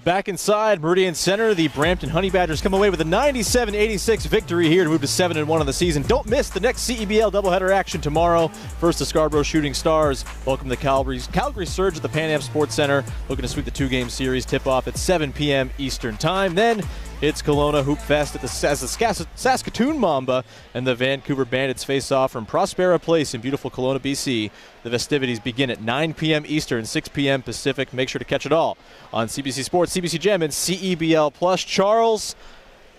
Back inside Meridian Center, the Brampton Honey Badgers come away with a 97-86 victory here to move to 7-1 on the season. Don't miss the next CEBL doubleheader action tomorrow. First, the Scarborough Shooting Stars welcome the Calgary Surge at the Pan Am Sports Center, looking to sweep the two-game series. Tip-off at 7 p.m. Eastern Time. Then it's Kelowna Hoop Fest as the Saskatoon Mamba and the Vancouver Bandits face off from Prospera Place in beautiful Kelowna, BC. The festivities begin at 9 p.m. Eastern, 6 p.m. Pacific. Make sure to catch it all on CBC Sports, CBC Gem, and CEBL Plus. Charles,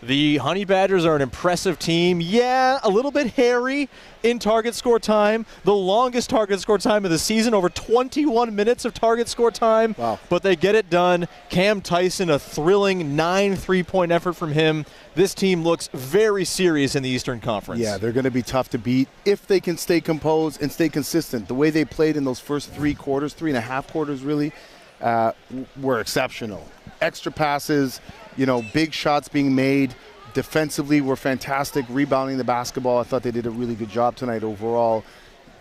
the Honey Badgers are an impressive team. Yeah, a little bit hairy in target score time. The longest target score time of the season, over 21 minutes of target score time. Wow. But they get it done. Cam Tyson, a thrilling 9 3-point effort from him. This team looks very serious in the Eastern Conference. Yeah, they're going to be tough to beat if they can stay composed and stay consistent. The way they played in those first 3 quarters, 3.5 quarters really, were exceptional. Extra passes, big shots being made. Defensively, were fantastic. Rebounding the basketball, I thought they did a really good job tonight overall.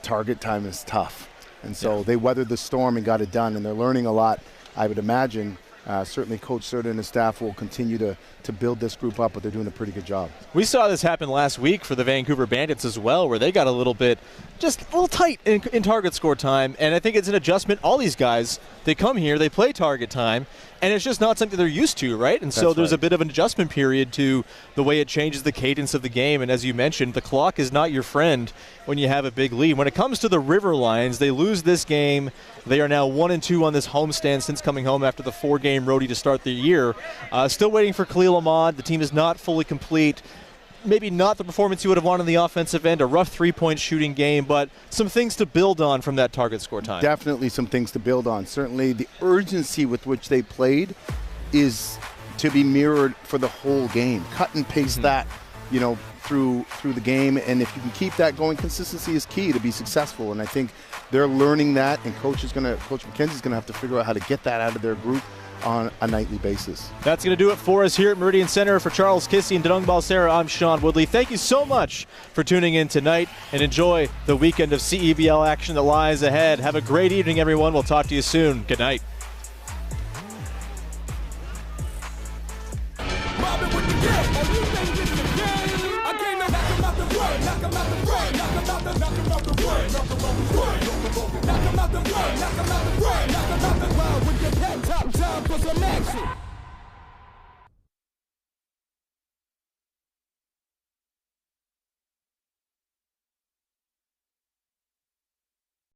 Target time is tough. And so they weathered the storm and got it done, and they're learning a lot, I would imagine. Certainly Coach Serta and his staff will continue to build this group up, but they're doing a pretty good job. We saw this happen last week for the Vancouver Bandits as well, where they got a little tight in target score time, and I think it's an adjustment. All these guys, they come here, they play target time, and it's just not something they're used to, right? And so there's a bit of an adjustment period to the way it changes the cadence of the game, and as you mentioned, the clock is not your friend when you have a big lead. When it comes to the River Lions, they lose this game. They are now 1-2 on this homestand since coming home after the 4-game roadie to start the year. Still waiting for Khalil Ahmad. The team is not fully complete. Maybe not the performance you would have wanted on the offensive end, a rough 3-point shooting game, but some things to build on from that target score time. Definitely some things to build on. Certainly the urgency with which they played is to be mirrored for the whole game. Cut and paste that, through the game, and if you can keep that going, consistency is key to be successful, and I think they're learning that, and Coach McKenzie's going to have to figure out how to get that out of their group on a nightly basis. That's going to do it for us here at Meridian Center. For Charles Kissy and Dung Balsera, I'm Sean Woodley. Thank you so much for tuning in tonight, and enjoy the weekend of CEBL action that lies ahead. Have a great evening, everyone. We'll talk to you soon. Good night. I came to knock him out the run, knock him out the run. Knock 'em out the way, knock 'em out the way, knock 'em out the world with your pet top down for some action.